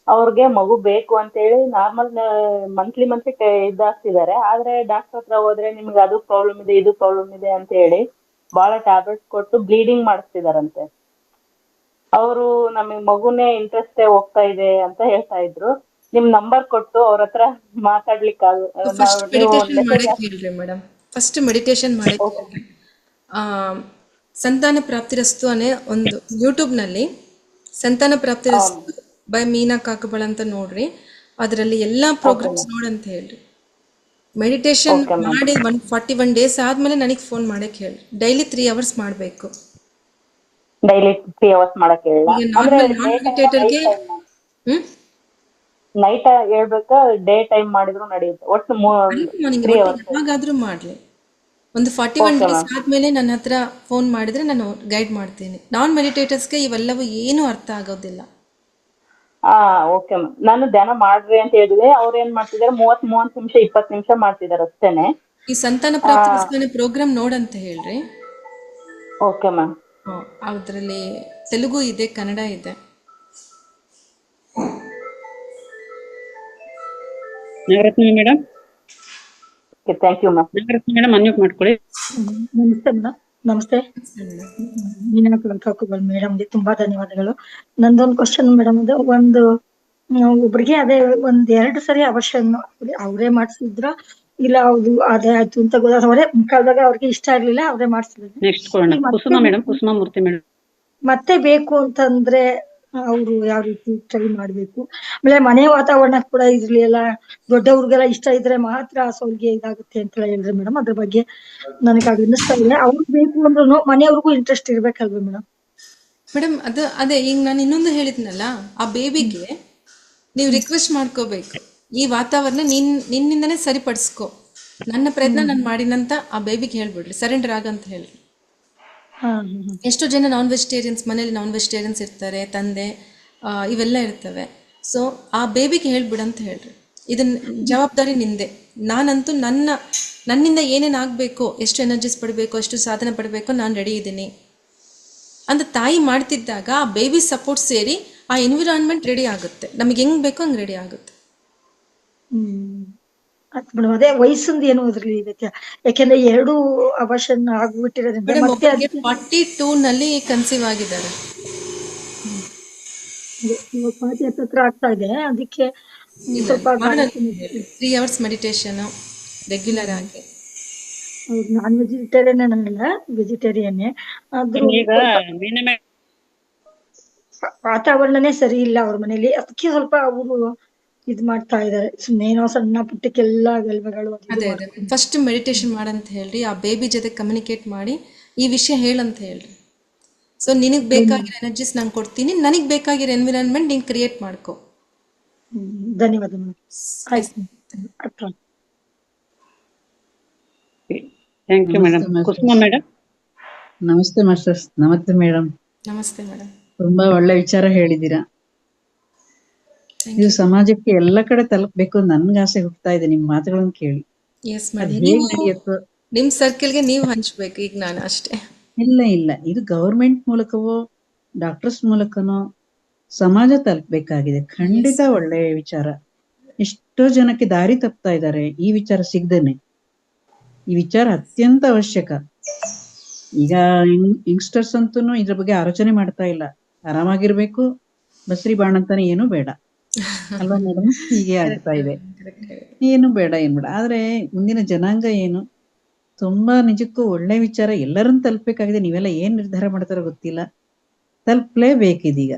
ಅವ್ರಿಗೆ ಮಗು ಬೇಕು ಅಂತ ಹೇಳಿ ನಾರ್ಮಲ್ ಮಂತ್ಲಿ ಇದಾಗ್ತಿದ್ದಾರೆ. ಆದ್ರೆ ಡಾಕ್ಟರ್ ಹತ್ರ ಹೋದ್ರೆ ನಿಮ್ಗೆ ಅದು ಪ್ರಾಬ್ಲಮ್ ಇದೆ, ಇದು ಪ್ರಾಬ್ಲಮ್ ಇದೆ ಅಂತ ಹೇಳಿ ಬಹಳ ಟ್ಯಾಬ್ಲೆಟ್ಸ್ ಕೊಟ್ಟು ಬ್ಲೀಡಿಂಗ್ ಮಾಡಿಸ್ತಿದಾರಂತೆ. ಅವರು ನಮಗ್ ಮಗುನೇ ಇಂಟ್ರೆಸ್ಟ್ ಹೋಗ್ತಾ ಇದೆ ಅಂತ ಹೇಳ್ತಾ ಇದ್ರು. ನಿಮ್ ನಂಬರ್ ಕೊಟ್ಟು ಅವ್ರ ಹತ್ರ ಮಾತಾಡ್ಲಿಕ್ಕೆ ಮೇಡಮ್, ಫಸ್ಟ್ ಮೆಡಿಟೇಷನ್ ಮಾಡಕ್ಕೆ ಹೇಳ್ರಿ. ಸಂತಾನ ಪ್ರಾಪ್ತಿರಸ್ತು ಅನ್ನೋ ಒಂದು ಯೂಟ್ಯೂಬ್ನಲ್ಲಿ ಸಂತಾನ ಪ್ರಾಪ್ತಿರಸ್ತು ಬೈ ಮೀನಾ ಕಾಕಬಳ ಅಂತ ನೋಡ್ರಿ. ಅದರಲ್ಲಿ ಎಲ್ಲಾ ಪ್ರೋಗ್ರಾಮ್ಸ್ ನೋಡಂತ ಹೇಳ್ರಿ. ಮೆಡಿಟೇಷನ್ ಮಾಡಿ 141 days ಆದ್ಮೇಲೆ ನನಗೆ ಫೋನ್ ಮಾಡಕ್ಕೆ ಹೇಳಿ. ಡೈಲಿ 3 ಅವರ್ಸ್ ಮಾಡಬೇಕು. ಡೈಲಿ 3 ಅವರ್ಸ್ ಮಾಡಕ್ಕೆ ನೈಟ್ ಹೇಳ್ಬೇಕಾ ಡೇ ಟೈಮ್ ಮಾಡಿದ್ರು ನಡೆಯುತ್ತೆ? ಒಟ್ಟು ಯಾವಾಗಾದ್ರೂ ಮಾಡ್ಲಿ. ಒಂದು 41 days ಆದ್ಮೇಲೆ ನನ್ನ ಹತ್ರ ಫೋನ್ ಮಾಡಿದ್ರೆ ನಾನು ಗೈಡ್ ಮಾಡ್ತೀನಿ. ನಾನ್ ಮೆಡಿಟೇಟರ್ಸ್ಗೆ ಇವೆಲ್ಲವೂ ಏನು ಅರ್ಥ ಆಗೋದಿಲ್ಲ. Okay ma'am. ನಾನು ಧ್ಯಾನ ಮಾಡ್ರಿ ಅಂತ ಹೇಳಿದ್ರೆ ಅವ್ರು ಏನ್ ಮಾಡ್ತಿದಾರೆ, 30 ನಿಮಿಷ 20 ನಿಮಿಷ ಮಾಡ್ತಿದಾರೆ ಅಷ್ಟೇನೆ. ಈ ಸಂತಾನ ಪ್ರಾಪ್ತಿ ಪ್ರೋಗ್ರಾಮ್ ನೋಡಂತ ಹೇಳ್ರಿ. Okay ma'am. ಅದ್ರಲ್ಲಿ ತೆಲುಗು ಇದೆ, ಕನ್ನಡ ಇದೆ. Navaratna madam. Thank you ma'am. Navaratna madam, unmute ಮಾಡ್ಕೊಳ್ಳಿ. ನಮಸ್ತೆ ಮೇಡಮ್. ನಮಸ್ತೆ ಮೀನಾ ಕಾಕುಬಲ್ ಮೇಡಮ್ಗೆ ತುಂಬಾ ಧನ್ಯವಾದಗಳು. ನಂದೊಂದು ಕ್ವಶನ್ ಮೇಡಮ್, ಅದು ಒಂದು ಒಬ್ರಿಗೆ ಅದೇ 1-2 ಸರಿ ಅವಶ್ಯನ್ ಅವರೇ ಮಾಡ್ಸಿದ್ರ ಇಲ್ಲ ಹೌದು ಅದೇ ಆಯ್ತು ಅಂತ ಅವರೇ ಮುಖಾದಾಗ ಅವ್ರಿಗೆ ಇಷ್ಟ ಆಗ್ಲಿಲ್ಲ, ಅವರೇ ಮಾಡ್ಸಿದ್ರು. ನೆಕ್ಸ್ಟ್ ಕೊಡೋಣ. ಕುಸುಮಾ ಮೇಡಮ್, ಕುಸುಮಾ ಮೂರ್ತಿ ಮೇಡಮ್. ಮತ್ತೆ ಬೇಕು ಅಂತಂದ್ರೆ ಅವರು ಯಾವ ರೀತಿ ಟ್ರೈ ಮಾಡ್ಬೇಕು? ಆಮೇಲೆ ಮನೆ ವಾತಾವರಣ ಕೂಡ ಇದ್ರಲ್ಲಿ ಎಲ್ಲ ದೊಡ್ಡವ್ರಿಗೆಲ್ಲ ಇಷ್ಟ ಇದ್ರೆ ಮಾತ್ರ ಅವ್ರಿಗೆ ಇದಾಗುತ್ತೆ ಅಂತ ಹೇಳಿದ್ರೆ ಮೇಡಮ್, ಅದ್ರ ಬಗ್ಗೆ ನನಗೆ ಅದು ಅನ್ನಿಸ್ತಾ ಇದೆ. ಅವ್ರಿಗೆ ಬೇಕು ಅಂದ್ರೂ ಮನೆಯವ್ರಿಗೂ ಇಂಟ್ರೆಸ್ಟ್ ಇರ್ಬೇಕಲ್ವ ಮೇಡಮ್? ಮೇಡಮ್ ಅದೇ ಈಗ ನಾನು ಇನ್ನೊಂದು ಹೇಳಿದ್ನಲ್ಲ, ಆ ಬೇಬಿಗೆ ನೀವು ರಿಕ್ವೆಸ್ಟ್ ಮಾಡ್ಕೋಬೇಕು, ಈ ವಾತಾವರಣ ನಿನ್ನಿಂದನೇ ಸರಿಪಡಿಸ್ಕೊ, ನನ್ನ ಪ್ರಯತ್ನ ನಾನು ಮಾಡಿನಂತ ಆ ಬೇಬಿಗೆ ಹೇಳ್ಬಿಡ್ರಿ, ಸರೆಂಡರ್ ಆಗಂತ ಹೇಳ್ರಿ. ಎಷ್ಟೋ ಜನ ನಾನ್ ವೆಜಿಟೇರಿಯನ್ಸ್, ಮನೇಲಿ ನಾನ್ ವೆಜಿಟೇರಿಯನ್ಸ್ ಇರ್ತಾರೆ, ತಂದೆ ಇವೆಲ್ಲ ಇರ್ತವೆ. ಸೊ ಆ ಬೇಬಿಗೆ ಹೇಳ್ಬಿಡಂತ ಹೇಳ್ರಿ, ಇದನ್ನ ಜವಾಬ್ದಾರಿ ನಿಂದೆ. ನಾನಂತೂ ನನ್ನಿಂದ ಏನೇನು ಆಗಬೇಕು, ಎಷ್ಟು ಎನರ್ಜೀಸ್ ಪಡಬೇಕು, ಎಷ್ಟು ಸಾಧನೆ ಪಡಬೇಕು, ನಾನು ರೆಡಿ ಇದ್ದೀನಿ ಅಂತ ತಾಯಿ ಮಾಡ್ತಿದ್ದಾಗ ಆ ಬೇಬಿ ಸಪೋರ್ಟ್ ಸೇರಿ ಆ ಎನ್ವಿರಾನ್ಮೆಂಟ್ ರೆಡಿ ಆಗುತ್ತೆ. ನಮಗೆ ಹೆಂಗ್ ಬೇಕೋ ಹಂಗೆ ರೆಡಿ ಆಗುತ್ತೆ. ಮೇಡಮ್ ಅದೇ ವಯಸ್ಸಿಂದ ಏನು ಅದ್ರಲ್ಲಿ ಇದಕ್ಕೆ, ಯಾಕೆಂದ್ರೆ 2 ಅವರ್ಷನ್ ಆಗ್ಬಿಟ್ಟಿರೋದ್ರಿಂದ 42 ನಲ್ಲಿ ಕನ್ಸೀವ್ ಆಗಿದ್ದಾರೆ. 40 ಹತ್ರ ಆಗ್ತಾ ಇದೆ. ಅದಕ್ಕೆ ಸ್ವಲ್ಪ 3 ಅವರ್ಸ್ ಮೆಡಿಟೇಷನ್ ರೆಗ್ಯುಲರ್ ಆಗಿ. ನಾನ್ ವೆಜಿಟೇರಿಯನ್ ಅನ್ನಲ್ಲ, ವೆಜಿಟೇರಿಯನ್. ಆದ್ರೂ ವಾತಾವರಣನೇ ಸರಿ ಇಲ್ಲ ಅವ್ರ ಮನೇಲಿ. ಅದಕ್ಕೆ ಸ್ವಲ್ಪ ಅವರು ಇದ್ ಮಾಡ್ತಾ ಇದಾರೆ, ಸುಮ್ಮನೇನೋ ಸಣ್ಣ ಪುಟ್ಟಕ್ಕೆಲ್ಲ ಗಲ್ವೆಗಳು. ಅದೇ ಫಸ್ಟ್ ಮೆಡಿಟೇಷನ್ ಮಾಡಂತ ಹೇಳ್ರಿ, ಆ ಬೇಬಿ ಜೊತೆ ಕಮ್ಯುನಿಕೇಟ್ ಮಾಡಿ ಈ ವಿಷಯ ಹೇಳಂತ ಹೇಳ್ರಿ. ಸೊ ನಿನಗ್ ಬೇಕಾಗಿರೋ ಎನರ್ಜೀಸ್ ನಾನು ಕೊಡ್ತೀನಿ, ನನಗ್ ಬೇಕಾಗಿರೋ ಎನ್ವಿರಾನ್ಮೆಂಟ್ ನೀನ್ ಕ್ರಿಯೇಟ್ ಮಾಡ್ಕೋ. ಧನ್ಯವಾದ madam. Thank you madam. Kusuma madam. Namaste masters. Namaste madam. ನಮಸ್ತೆ ಮೇಡಮ್. ತುಂಬಾ ಒಳ್ಳೆ ವಿಚಾರ ಹೇಳಿದ್ದೀರಾ. ಇದು ಸಮಾಜಕ್ಕೆ ಎಲ್ಲ ಕಡೆ ತಲುಪಬೇಕು, ನನ್ಗೆ ಆಸೆ ಹುಟ್ಟತಾ ಇದೆ ನಿಮ್ ಮಾತುಗಳನ್ನು ಕೇಳಿ. ನಿಮ್ ಸರ್ಕಲ್ಗೆ ನೀವು ಹಂಚ್ಬೇಕು. ಈಗ ನಾನು ಅಷ್ಟೇ ಇಲ್ಲ, ಇದು ಗವರ್ಮೆಂಟ್ ಮೂಲಕವೋ ಡಾಕ್ಟರ್ಸ್ ಮೂಲಕನೋ ಸಮಾಜ ತಲುಪಬೇಕಾಗಿದೆ. ಖಂಡಿತ ಒಳ್ಳೆಯ ವಿಚಾರ. ಎಷ್ಟೋ ಜನಕ್ಕೆ ದಾರಿ ತಪ್ತಾ ಇದ್ದಾರೆ ಈ ವಿಚಾರ ಸಿಗದೇನೆ. ಈ ವಿಚಾರ ಅತ್ಯಂತ ಅವಶ್ಯಕ. ಈಗ ಯಂಗ್ಸ್ಟರ್ಸ್ ಅಂತೂ ಇದ್ರ ಬಗ್ಗೆ ಆಲೋಚನೆ ಮಾಡ್ತಾ ಇಲ್ಲ. ಆರಾಮಾಗಿರ್ಬೇಕು, ಬಸ್ರಿ ಬಾಣ ಅಂತಾನೆ ಏನು ಬೇಡ ಅಲ್ವಾ ಮೇಡಮ್? ಹೀಗೆ ಆಗ್ತಾ ಇದೆ. ಏನು ಬೇಡ ಆದ್ರೆ ಮುಂದಿನ ಜನಾಂಗ ಏನು, ತುಂಬಾ ನಿಜಕ್ಕೂ ಒಳ್ಳೆ ವಿಚಾರ, ಎಲ್ಲರನ್ನು ತಲುಪಬೇಕಾಗಿದೆ. ನೀವೆಲ್ಲ ಏನ್ ನಿರ್ಧಾರ ಮಾಡ್ತಾರೋ ಗೊತ್ತಿಲ್ಲ, ತಲುಪಲೇಬೇಕಿದೀಗ.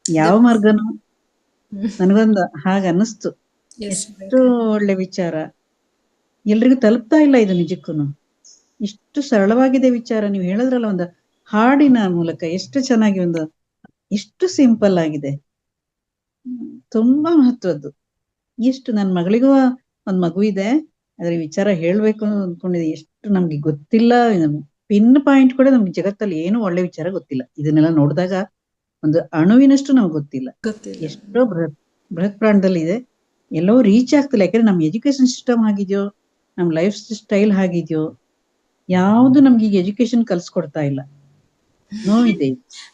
ಯಾವ ಮಾರ್ಗನೂ ನನಗೊಂದು ಹಾಗ ಅನ್ನಿಸ್ತು. ಎಷ್ಟು ಒಳ್ಳೆ ವಿಚಾರ, ಎಲ್ರಿಗೂ ತಲುಪ್ತಾ ಇಲ್ಲ ಇದು ನಿಜಕ್ಕೂನು. ಇಷ್ಟು ಸರಳವಾಗಿದೆ ವಿಚಾರ. ನೀವು ಹೇಳಿದ್ರಲ್ಲ ಒಂದು ಹಾಡಿನ ಮೂಲಕ ಎಷ್ಟು ಚೆನ್ನಾಗಿ, ಒಂದು ಎಷ್ಟು ಸಿಂಪಲ್ ಆಗಿದೆ, ತುಂಬಾ ಮಹತ್ವದ್ದು. ಎಷ್ಟು ನನ್ನ ಮಗಳಿಗೂ ಒಂದ್ ಮಗು ಇದೆ, ಅದ್ರ ವಿಚಾರ ಹೇಳ್ಬೇಕು ಅಂದ್ಕೊಂಡಿದೆ. ಎಷ್ಟು ನಮ್ಗೆ ಗೊತ್ತಿಲ್ಲ, ಪಿನ್ ಪಾಯಿಂಟ್ ಕೂಡ ನಮ್ಗೆ ಜಗತ್ತಲ್ಲಿ ಏನು ಒಳ್ಳೆ ವಿಚಾರ ಗೊತ್ತಿಲ್ಲ. ಇದನ್ನೆಲ್ಲ ನೋಡಿದಾಗ ಒಂದು ಅಣುವಿನಷ್ಟು ನಮ್ಗೆ ಗೊತ್ತಿಲ್ಲ. ಎಷ್ಟೋ ಬೃಹತ್ ಪ್ರಾಣದಲ್ಲಿ ಇದೆ, ಎಲ್ಲೋ ರೀಚ್ ಆಗ್ತಿಲ್ಲ. ಯಾಕಂದ್ರೆ ನಮ್ ಎಜುಕೇಶನ್ ಸಿಸ್ಟಮ್ ಆಗಿದ್ಯೋ, ನಮ್ ಲೈಫ್ ಸ್ಟೈಲ್ ಆಗಿದ್ಯೋ, ಯಾವ್ದು ನಮ್ಗೆ ಈಗ ಎಜುಕೇಶನ್ ಕಲ್ಸ್ಕೊಡ್ತಾ ಇಲ್ಲ. ನೋವಿದೆ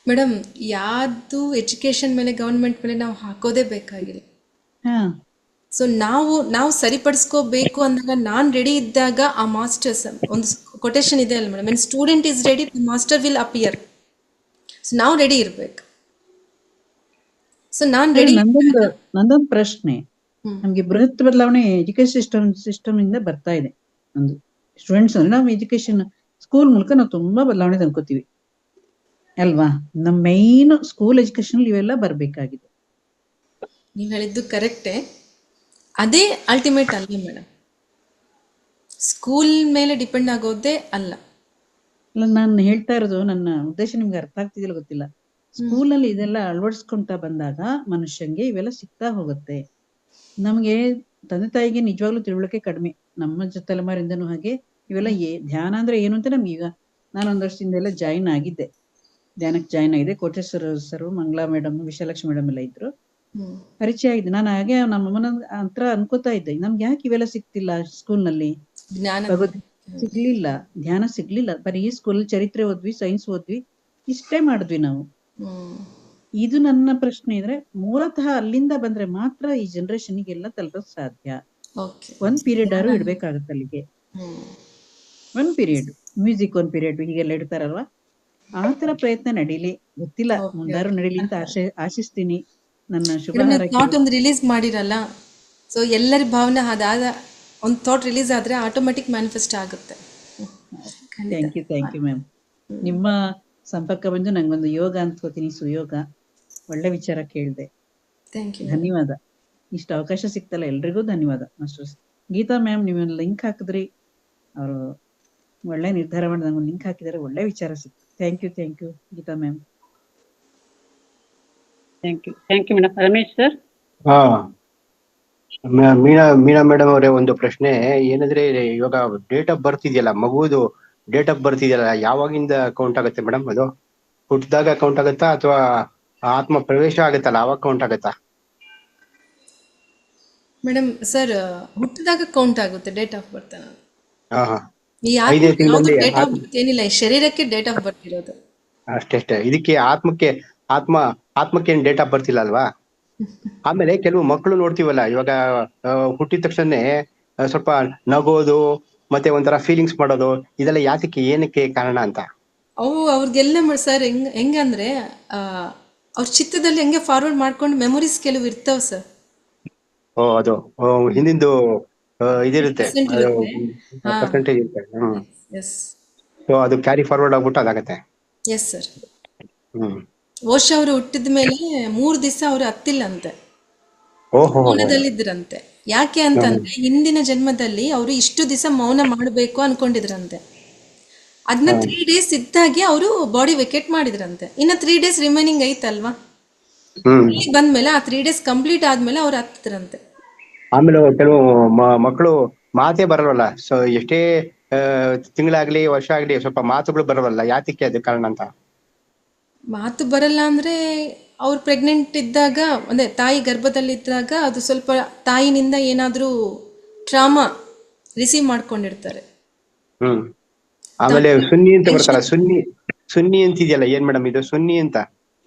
ಮೇಡಮ್. ಯಾವ್ದು ಎಜುಕೇಶನ್ ಮೇಲೆ, ಗವರ್ಮೆಂಟ್ ಮೇಲೆ ನಾವು ಹಾಕೋದೇ ಬೇಕಾಗಿಲ್ಲ. ಸೊ ನಾವು ಸರಿಪಡಿಸ್ಕೋಬೇಕು ಅಂದಾಗ ನಾನ್ ರೆಡಿ ಇದ್ದಾಗ ಆ ಮಾಸ್ಟರ್ಸ್ ಒಂದು ಕೊಟೇಶನ್ ಇದೆ ಅಲ್ಲ madam, when student is ready master will appear. So ನಾವು ರೆಡಿ ಇರ್ಬೇಕು. ಸೊ ನಾನ್ ರೆಡಿ. ನಂದೊಂದು ಪ್ರಶ್ನೆ, ನಮ್ಗೆ ಬೃಹತ್ ಬದಲಾವಣೆ ಎಜುಕೇಶನ್ ಸಿಸ್ಟಮ್ ಇಂದ ಬರ್ತಾ ಇದೆ. ಒಂದು ಸ್ಟೂಡೆಂಟ್ಸ್ ಅಂದ್ರೆ ನಾವು ಎಜುಕೇಶನ್ ಸ್ಕೂಲ್ ಮೂಲಕ ನಾವು ತುಂಬಾ ಬದಲಾವಣೆ ತಂದ್ಕೋತೀವಿ ಅಲ್ವಾ? ನಮ್ಮ ಮೈನ್ ಸ್ಕೂಲ್ ಎಜುಕೇಶನ್ ಇವೆಲ್ಲ ಬರ್ಬೇಕಾಗಿದೆ. ನೀವ್ ಹೇಳಿದ್ದು ಕರೆಕ್ಟೇ, ಅದೇ ಅಲ್ಟಿಮೇಟ್ ಅಲ್ಲ ಮೇಡಮ್. ಸ್ಕೂಲ್ ಮೇಲೆ ಡಿಪೆಂಡ್ ಆಗೋದೇ ಅಲ್ಲ. ನಾನು ಹೇಳ್ತಾ ಇರೋದು, ನನ್ನ ಉದ್ದೇಶ ನಿಮ್ಗೆ ಅರ್ಥ ಆಗ್ತಿದಿಲ್ಲ ಗೊತ್ತಿಲ್ಲ. ಸ್ಕೂಲಲ್ಲಿ ಇದೆಲ್ಲ ಅಳವಡಿಸ್ಕೊಂತ ಬಂದಾಗ ಮನುಷ್ಯಂಗೆ ಇವೆಲ್ಲ ಸಿಗ್ತಾ ಹೋಗುತ್ತೆ. ನಮ್ಗೆ ತಂದೆ ತಾಯಿಗೆ ನಿಜವಾಗ್ಲೂ ತಿಳುವಳಿಕೆ ಕಡಿಮೆ, ನಮ್ಮ ತಲೆಮಾರಿಂದನೂ ಹಾಗೆ. ಇವೆಲ್ಲ ಧ್ಯಾನ ಅಂದ್ರೆ ಏನು ಅಂತ ನಮ್ಗೆ ಈಗ, ನಾನು ಒಂದ್ ವರ್ಷದಿಂದ ಎಲ್ಲ ಜಾಯಿನ್ ಆಗಿದ್ದೆ, ಧ್ಯಾನಕ್ಕೆ ಜಾಯಿನ್ ಆಗಿದೆ. Koteshwara sir, Mangala madam, Vishalakshmi madam ಎಲ್ಲ ಇದ್ರು, ಪರಿಚಯ ಆಗಿದೆ. ನಾನು ಹಾಗೆ ನಮ್ಮಮ್ಮನ ಹತ್ರ ಅನ್ಕೋತಾ ಇದ್ದೆ, ನಮ್ಗೆ ಯಾಕೆ ಇವೆಲ್ಲ ಸಿಗ್ತಿಲ್ಲ ಸ್ಕೂಲ್ನಲ್ಲಿ, ಸಿಗ್ಲಿಲ್ಲ, ಧ್ಯಾನ ಸಿಗ್ಲಿಲ್ಲ. ಬರೀ ಈ ಸ್ಕೂಲಲ್ಲಿ ಚರಿತ್ರೆ ಓದ್ವಿ, ಸೈನ್ಸ್ ಓದ್ವಿ, ಇಷ್ಟೇ ಮಾಡಿದ್ವಿ ನಾವು. ಇದು ನನ್ನ ಪ್ರಶ್ನೆ. ಇದ್ರೆ ಮೂಲತಃ ಅಲ್ಲಿಂದ ಬಂದ್ರೆ ಮಾತ್ರ ಈ ಜನರೇಷನ್ಗೆಲ್ಲ ತಲುಪಕ್ ಸಾಧ್ಯ. ಒಂದ್ ಪೀರಿಯಡ್ ಆದ್ರೂ ಇಡ್ಬೇಕಾಗತ್ತೆ ಅಲ್ಲಿಗೆ. ಒಂದ್ ಪೀರಿಯಡ್ ಮ್ಯೂಸಿಕ್, ಒಂದ್ ಪೀರಿಯಡ್ ಹೀಗೆಲ್ಲ ಇಡ್ತಾರಲ್ವಾ, ಆತರ ಪ್ರಯತ್ನ ನಡೀಲಿ. ಗೊತ್ತಿಲ್ಲ, ಮುಂದಾರು ನಡೀಲಿ ಅಂತ ಆಶಿಸ್ತೀನಿ. ನನ್ನ ಶುಭ ಥಾಟ್ ಒಂದು ರಿಲೀಸ್ ಮಾಡಿರಲ್ಲ, ಸೊ ಎಲ್ಲರ ಭಾವನೆ ಅದಾದ ಒಂದು ಥಾಟ್ ರಿಲೀಸ್ ಆದ್ರೆ ಆಟೋಮೆಟಿಕ್ ಮ್ಯಾನಿಫೆಸ್ಟ್ ಆಗುತ್ತೆ. Thank you ma'am. ನಿಮ್ಮ ಸಂಪರ್ಕ ಬಂದು ನಂಗೊಂದು ಯೋಗ ಅನ್ಕೋತೀನಿ, ಸುಯೋಗ. ಒಳ್ಳೆ ವಿಚಾರ ಕೇಳಿದೆ, ಧನ್ಯವಾದ. ಇಷ್ಟು ಅವಕಾಶ ಸಿಕ್ತಲ್ಲ, ಎಲ್ರಿಗೂ ಧನ್ಯವಾದ. ಮಾಸ್ಟರ್ಸ್ ಗೀತಾ ಮ್ಯಾಮ್, ನೀವು ಲಿಂಕ್ ಹಾಕಿದ್ರಿ, ಅವರು ಒಳ್ಳೆ ನಿರ್ಧಾರ ಮಾಡಿ ನಂಗೊಂದು ಲಿಂಕ್ ಹಾಕಿದ್ದಾರೆ, ಒಳ್ಳೆ ವಿಚಾರ ಸಿಕ್ತು. Thank you Geeta ma'am. Thank you madam. Ramesh sir. Meena madam ಅವರೇ, ಒಂದು ಪ್ರಶ್ನೆ ಏನಂದ್ರೆ, ಇವಾಗ ಡೇಟ್ ಆಫ್ ಬರ್ತ್ ಇದೆಯಲ್ಲ, ಮಗುವುದು ಡೇಟ್ ಆಫ್ ಬರ್ತ್ ಇದೆಯಲ್ಲ, ಯಾವಾಗಿಂದ ಕೌಂಟ್ ಆಗುತ್ತೆ ಮೇಡಮ್? ಅದು ಹುಟ್ಟಿದಾಗ ಕೌಂಟ್ ಆಗುತ್ತಾ ಅಥವಾ ಆತ್ಮ ಪ್ರವೇಶ ಆಗುತ್ತಲ್ಲ ಅವಾಗ ಕೌಂಟ್ ಆಗುತ್ತಾ? ಮೇಡಮ್ ಸರ್, ಹುಟ್ಟಿದಾಗ ಕೌಂಟ್ ಆಗುತ್ತೆ ಡೇಟ್ ಆಫ್ ಬರ್ತ್. ಏನಿಲ್ಲ, ಶರೀರಕ್ಕೆ ಡೇಟ್ ಆಫ್ ಬರ್ತ್ ಇರೋದು ಅಷ್ಟೇ. ಇದಕ್ಕೆ ಆತ್ಮಕ್ಕೆ ಡೇಟ್ ಆಫ್ ಬರ್ತ್ ಇಲ್ಲ ಅಲ್ವಾ? ಆಮೇಲೆ ಕೆಲವು ಮಕ್ಕಳು ನೋಡ್ತೀವಲ್ಲ, ಇವಾಗ ಹುಟ್ಟಿದ ತಕ್ಷಣ ಸ್ವಲ್ಪ ನಗೋದು, ಮತ್ತೆ ಒಂಥರ ಫೀಲಿಂಗ್ಸ್ ಮಾಡೋದು, ಇದೆಲ್ಲ ಯಾತಕ್ಕೆ, ಏನಕ್ಕೆ ಕಾರಣ ಅಂತ? ಅವ್ರಿಗೆಲ್ಲ ಸರ್ ಹೆಂಗಂದ್ರೆ ಅವ್ರ ಚಿತ್ತದಲ್ಲಿ ಹೆಂಗೆ ಫಾರ್ವರ್ಡ್ ಮಾಡ್ಕೊಂಡು ಮೆಮೊರೀಸ್ ಕೆಲವು ಇರ್ತಾವ ಸರ್. ಅದು ಹಿಂದಿಂದು ಇದಿರುತ್ತೆ, ಪರ್ಸೆಂಟೇಜ್ ಇರುತ್ತೆ. ಸೊ ಅದು ಕ್ಯಾರಿ ಫಾರ್ವರ್ಡ್ ಆಗ್ಬಿಟ್ಟು ಅದಾಗತ್ತೆ. Yes sir. ವರ್ಷ ಅವರು ಹುಟ್ಟಿದ ಮೇಲೆ 3 ದಿವಸ ಅವ್ರು ಹತ್ತಿಲ್ಲಂತೆ, ಮೌನದಲ್ಲಿದ್ರಂತೆ. ಯಾಕೆ ಅಂತಂದ್ರೆ ಹಿಂದಿನ ಜನ್ಮದಲ್ಲಿ ಅವರು ಇಷ್ಟು ದಿವಸ ಮೌನ ಮಾಡಬೇಕು ಅನ್ಕೊಂಡಿದ್ರಂತೆ. ಅದನ್ನ 3 days ಇದ್ದಾಗೆ ಅವರು ಬಾಡಿ ವೆಕೇಟ್ ಮಾಡಿದ್ರಂತೆ. ಇನ್ನ 3 days ರಿಮೈನಿಂಗ್ ಐತಲ್ವಾ, ಇಲ್ಲಿ ಬಂದ್ಮೇಲೆ ಆ 3 days ಕಂಪ್ಲೀಟ್ ಆದ್ಮೇಲೆ ಅವ್ರು ಹತ್ತಿದ್ರಂತೆ. ಆಮೇಲೆ ಕೆಲವು ಮಕ್ಕಳು ಮಾತೇ ಬರಲ್ವಲ್ಲ, ಸೊ ಎಷ್ಟೇ ತಿಂಗಳಾಗ್ಲಿ ವರ್ಷ ಆಗ್ಲಿ ಸ್ವಲ್ಪ ಮಾತುಗಳು ಬರವಲ್ಲ, ಯಾತಕ್ಕೆ, ಅದು ಕಾರಣ ಅಂತ? ಮಾತು ಬರಲ್ಲ ಅಂದ್ರೆ ಅವ್ರು ಪ್ರೆಗ್ನೆಂಟ್ ಇದ್ದಾಗ, ಅಂದ್ರೆ ತಾಯಿ ಗರ್ಭದಲ್ಲಿದ್ದಾಗ ಅದು ಸ್ವಲ್ಪ ತಾಯಿನಿಂದ ಏನಾದ್ರೂ ಟ್ರಾಮಾ ರಿಸೀವ್ ಮಾಡ್ಕೊಂಡಿರ್ತಾರೆ. ಆಮೇಲೆ ಸುನ್ನಿ ಅಂತ ಬರ್ತಾರ, ಸುನ್ನಿ ಅಂತಿದೆಯಲ್ಲ, ಏನ್ ಮೇಡಮ್ ಇದು ಸುನ್ನಿ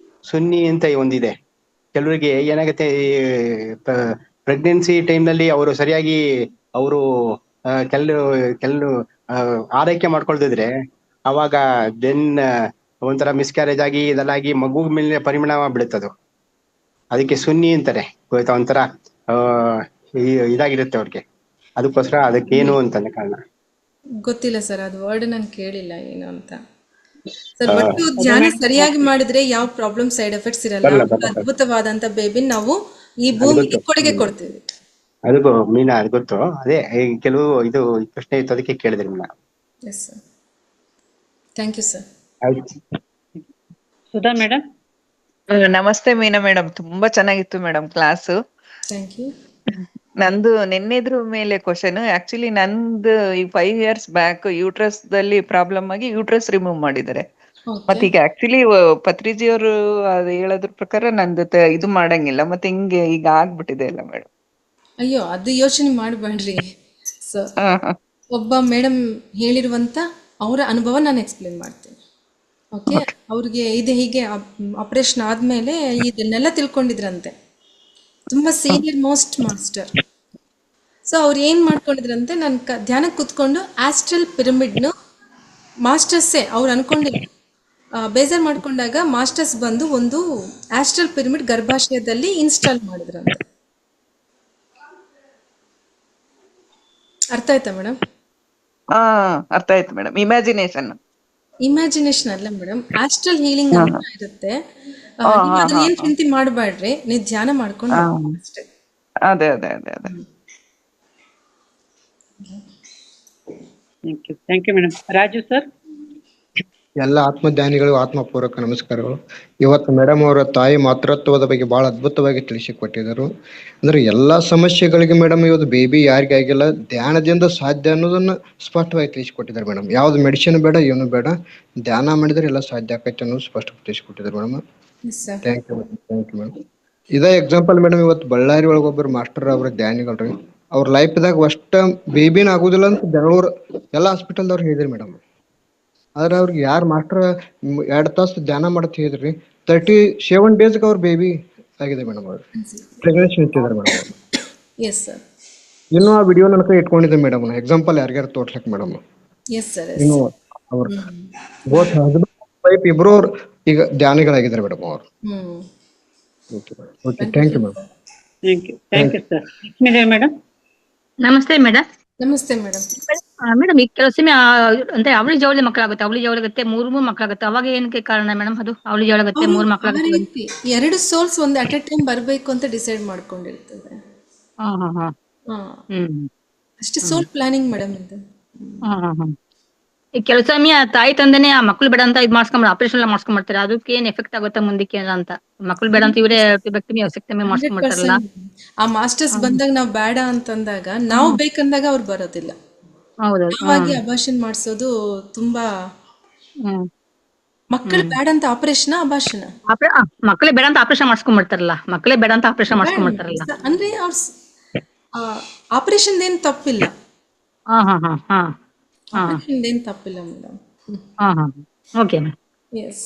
ಅಂತ ಒಂದಿದೆ. ಕೆಲವರಿಗೆ ಏನಾಗುತ್ತೆ, ಪ್ರೆಗ್ನೆನ್ಸಿ ಟೈಮ್ ನಲ್ಲಿ ಅವರು ಸರಿಯಾಗಿ ಕೆಲವು ಆರೈಕೆ ಮಾಡ್ಕೊಳ್ದಿದ್ರೆ ಅವಾಗ ದೆನ್ ಒಂಥರ ಮಿಸ್ಕ್ಯಾರೇಜ್ ಆಗಿ ಇದೆಲ್ಲಾಗಿ ಮಗು ಮೇಲೆ ಪರಿಣಾಮ ಬೀಳುತ್ತದು. ಅದಕ್ಕೆ ಸುನ್ನಿ ಅಂತಾರೆ, ಒಂಥರ ಇದಾಗಿರುತ್ತೆ ಅವ್ರಿಗೆ. ಅದಕ್ಕೋಸ್ಕರ ಅದಕ್ಕೇನು ಅಂತಂದ ಕಾರಣ ಗೊತ್ತಿಲ್ಲ ಸರ್, ಅದು ವರ್ಡ್ ನಾನು ಕೇಳಿಲ್ಲ ಏನು ಅಂತ ಸರ್. ಬಟ್ ಧ್ಯಾನ ಸರಿಯಾಗಿ ಮಾಡಿದ್ರೆ ಯಾವ ಪ್ರಾಬ್ಲಮ್, ಸೈಡ್ ಎಫೆಕ್ಟ್ಸ್ ಇರಲ್ಲ. ಅದ್ಭುತವಾದಂತ ಬೇಬಿ ನಾವು ಈ ಭೂಮಿಗೆ ಕೊಡುಗೆ ಕೊಡ್ತೀವಿ. ಅದು ಮೀನಾ ಅದು ಗೊತ್ತು. ಅದೇ ಈ ಕೆಲವು ಇದು ಪ್ರಶ್ನೆ ಇತ್ತು, ಅದಕ್ಕೆ ಕೇಳಿದ್ರಿ Meena. Yes sir, thank you sir. ಆಯ್ತು. ಸುಧಾ ಮೇಡಮ್. ನಮಸ್ತೆ ಮೀನಾ ಮೇಡಮ್, ತುಂಬಾ ಚೆನ್ನಾಗಿತ್ತು ಮೇಡಮ್ ಕ್ಲಾಸು. Thank you. ನಂದು ನಿನ್ನೆದ್ರ ಮೇಲೆ ಕ್ವಶನ್. ಆಕ್ಚುಲಿ ನಂದು ಈ 5 years ಬ್ಯಾಕ್ ಯೂಟ್ರಸ್ ದಲ್ಲಿ ಪ್ರಾಬ್ಲಮ್ ಆಗಿ ಯೂಟ್ರಸ್ ರಿಮೂವ್ ಮಾಡಿದ್ದಾರೆ. ಮತ್ತೆ ಈಗ ಆಕ್ಚುಲಿ ಪತ್ರಿಜಿಯವರು ಅದು ಹೇಳೋದ್ರ ಪ್ರಕಾರ ನಂದು ಇದು ಮಾಡಂಗಿಲ್ಲ, ಮತ್ತೆ ಹಿಂಗೆ ಈಗ ಆಗ್ಬಿಟ್ಟಿದೆ ಅಲ್ಲ ಮೇಡಮ್. ಅಯ್ಯೋ, ಅದು ಯೋಚನೆ ಮಾಡಬೇಡ್ರಿ. ಸೊ ಒಬ್ಬ ಮೇಡಮ್ ಹೇಳಿರುವಂತ ಅವರ ಅನುಭವ ನಾನು ಎಕ್ಸ್ಪ್ಲೇನ್ ಮಾಡ್ತೀನಿ. ಓಕೆ, ಅವ್ರಿಗೆ ಇದು ಹೀಗೆ ಆಪರೇಷನ್ ಆದ್ಮೇಲೆ ಇದನ್ನೆಲ್ಲ ತಿಳ್ಕೊಂಡಿದ್ರಂತೆ, ತುಂಬಾ ಸೀನಿಯರ್ ಮೋಸ್ಟ್ ಮಾಸ್ಟರ್. ಸೊ ಅವ್ರು ಏನ್ ಮಾಡ್ಕೊಂಡಿದ್ರಂತೆ, ನಾನು ಧ್ಯಾನಕ್ಕೆ ಕೂತ್ಕೊಂಡು ಆಸ್ಟ್ರಲ್ ಪಿರಮಿಡ್ನು ಮಾಸ್ಟರ್ಸೇ ಅವ್ರು ಅನ್ಕೊಂಡಿಲ್ಲ, ಬೇಜಾರ್ ಮಾಡ್ಕೊಂಡಾಗ ಮಾಸ್ಟರ್ಸ್ ಬಂದು ಒಂದು ಆಸ್ಟ್ರಲ್ ಪಿರಮಿಡ್ ಗರ್ಭಾಶಯದಲ್ಲಿ ಇನ್ಸ್ಟಾಲ್ ಮಾಡಿದ್ರಂತೆ. ಅರ್ಥ ಆಯ್ತಾ ಮೇಡಮ್? ಅರ್ಥ ಆಯ್ತು ಮೇಡಮ್. ಇಮ್ಯಾಜಿನೇಷನ್ ಅಲ್ಲ ಮೇಡಮ್, ಆಸ್ಟ್ರಲ್ ಹೀಲಿಂಗ್ ಅಂತ ಇರುತ್ತೆ. ಅದನ್ನ ಏನ್ ಚಿಂತೆ ಮಾಡಬೇಡ್ರಿ, ನೀವು ಧ್ಯಾನ ಮಾಡ್ಕೊಂಡು ಅಷ್ಟೇ. ಅದೇ ಅದೇ ಅದೇ ಅದೇ. Thank you madam. Raju sir. ಎಲ್ಲ ಆತ್ಮಜ್ಞಾನಿಗಳು ಆತ್ಮಪೂರ್ವಕ ನಮಸ್ಕಾರಗಳು. ಇವತ್ತು ಮೇಡಮ್ ಅವರ ತಾಯಿ ಮಾತೃತ್ವದ ಬಗ್ಗೆ ಬಹಳ ಅದ್ಭುತವಾಗಿ ತಿಳಿಸಿಕೊಟ್ಟಿದ್ದರು. ಅಂದ್ರೆ ಎಲ್ಲಾ ಸಮಸ್ಯೆಗಳಿಗೆ ಮೇಡಮ್ ಇವತ್ತು ಬೇಬಿ ಯಾರಿಗಾಗಿಲ್ಲ, ಧ್ಯಾನದಿಂದ ಸಾಧ್ಯ ಅನ್ನೋದನ್ನ ಸ್ಪಷ್ಟವಾಗಿ ತಿಳಿಸಿಕೊಟ್ಟಿದ್ದಾರೆ ಮೇಡಮ್. ಯಾವ್ದು ಮೆಡಿಸಿನ್ ಬೇಡ, ಏನು ಬೇಡ, ಧ್ಯಾನ ಮಾಡಿದ್ರೆ ಎಲ್ಲ ಸಾಧ್ಯ ಆಕೈತೆ ಅನ್ನೋದು ಸ್ಪಷ್ಟವಾಗಿ ತಿಳಿಸಿಕೊಟ್ಟಿದ್ದಾರೆ madam. Thank you madam, thank you madam. ಇದೇ ಎಕ್ಸಾಂಪಲ್ ಮೇಡಮ್, ಇವತ್ತು ಬಳ್ಳಾರಿ ಒಳಗೊಬ್ಬರು ಮಾಸ್ಟರ್ ಅವ್ರ ಧ್ಯಾನಿಗಳ್ರಿ, ಅವ್ರ ಲೈಫ್ದಾಗ ಅಷ್ಟ ಬೇಬಿನ ಆಗುದಿಲ್ಲ ಅಂತ ಬೆಂಗಳೂರು ಎಲ್ಲ ಹಾಸ್ಪಿಟಲ್ದವ್ರು ಹೇಳಿದ್ರಿ ಮೇಡಮ್. ಆದ್ರೆ ಅವ್ರಿಗೆ ಯಾರು ಮಾಸ್ಟರ್ 2 ತಾಸು ಧ್ಯಾನ ಮಾಡತ್ ಹೇಳಿದ್ರಿ, 37 days ಅವ್ರ ಬೇಬಿ ಆಗಿದೆ ಮೇಡಮ್. ಅವ್ರು ಪ್ರೆಗ್ನೆನ್ಸಿ ನಿಂತಿದ್ದಾರೆ ಮೇಡಮ್. Yes sir. ಇನ್ನು ಆ ವಿಡಿಯೋ ನನ್ನ ಕೈ ಇಟ್ಕೊಂಡಿದ್ದೆ ಮೇಡಮ್, ಎಕ್ಸಾಂಪಲ್ ಯಾರಿಗಾರು ತೋರ್ಸಕ್ ಮೇಡಮ್. Yes sir. ಇನ್ನು ಅವ್ರ ವೈಫ್ ಇಬ್ರು ಈಗ ಧ್ಯಾನಿಗಳಾಗಿದ್ದಾರೆ ಮೇಡಮ್ ಅವರು. Okay, thank you madam. Thank you sir. Lakshmidevi madam. ನಮಸ್ತೆ ಮೇಡಮ್. ನಮಸ್ತೆ ಮೇಡಮ್. ಮೇಡಮ್, ಈಗ ಕೆಲವೊಮ್ಮೆ ಅಂದ್ರೆ ಅವಳಿ ಜವಳಿ ಮಕ್ಕಳಾಗುತ್ತೆ, ಅವಳಿ ಜವಳಿಗುತ್ತೆ, 3 ಮಕ್ಕಳಾಗುತ್ತೆ. ಅವಾಗ ಏನಕ್ಕೆ ಕಾರಣ ಮೇಡಮ್? ಅದು ಅವಳಿ ಜವಳಿಗುತ್ತೆ, 3 ಮಕ್ಕಳಾಗುತ್ತೆ. 2 ಸೋಲ್ಸ್ ಒಂದು ಅಟ್ ಎ ಟೈಮ್ ಬರ್ಬೇಕು ಅಂತ ಡಿಸೈಡ್ ಮಾಡ್ಕೊಂಡಿರ್ತದೆ. ಅಷ್ಟೇ ಸೋಲ್ ಪ್ಲಾನಿಂಗ್ ಮೇಡಮ್ ಇದು. ಈಗ ಕೆಲವು ಸಮಯ ತಾಯಿ ತಂದೆನೆ ಆ ಮಕ್ಳು ಬೇಡ ಅಂತ ಮಾಡ್ಸ್ಕೊಂಡ್ ಆಪರೇಷನ್ ಎಲ್ಲ ಮಾಡ್ಸ್ಕೊಂಡ್ಬಿಡ್ತಾರೆ. ಅದಕ್ಕೆ ಏನ್ ಎಫೆಕ್ಟ್ ಆಗುತ್ತೆ ಮುಂದಕ್ಕೆ ಅಂತ? ಮಕ್ಳು ಬೇಡ ಅಂತ ಇವರೇ ಮಾಡ್ಸ್ಕೊಂಡ್ಬಿಡ್ತಾರಲ್ಲ. ಆ ಮಾಸ್ಟರ್ಸ್ ಬಂದಾಗ ನಾವ್ ಬೇಡ ಅಂತಂದಾಗ, ನಾವು ಬೇಕಂದಾಗ ಅವ್ರು ಬರೋದಿಲ್ಲ. ಹಾಗಾಗಿ ಅಭಾಷಣ ಮಾಡಿಸೋದು ತುಂಬಾ. ಮಕ್ಕಳು ಬೇಡ ಅಂತ ಆಪರೇಷನ್, ಅಭಾಷಣ ಮಕ್ಕಳೇ ಬೇಡ ಅಂತ ಆಪರೇಷನ್ ಮಾಡ್ಸ್ಕೊಂಡ್ಬಿಡ್ತಾರಲ್ಲ. ಮಕ್ಕಳೇ ಬೇಡ ಅಂತ ಆಪರೇಷನ್ ಮಾಡ್ಸ್ಕೊಂಡ್ಬಿಡ್ತಾರಲ್ಲ. ಅಂದ್ರೆ ಅವ್ರ ಆಪರೇಷನ್ ಏನ್ ತಪ್ಪಿಲ್ಲ. ಆಪರೇಷನ್ ತಪ್ಪಿಲ್ಲ madam. Okay yes,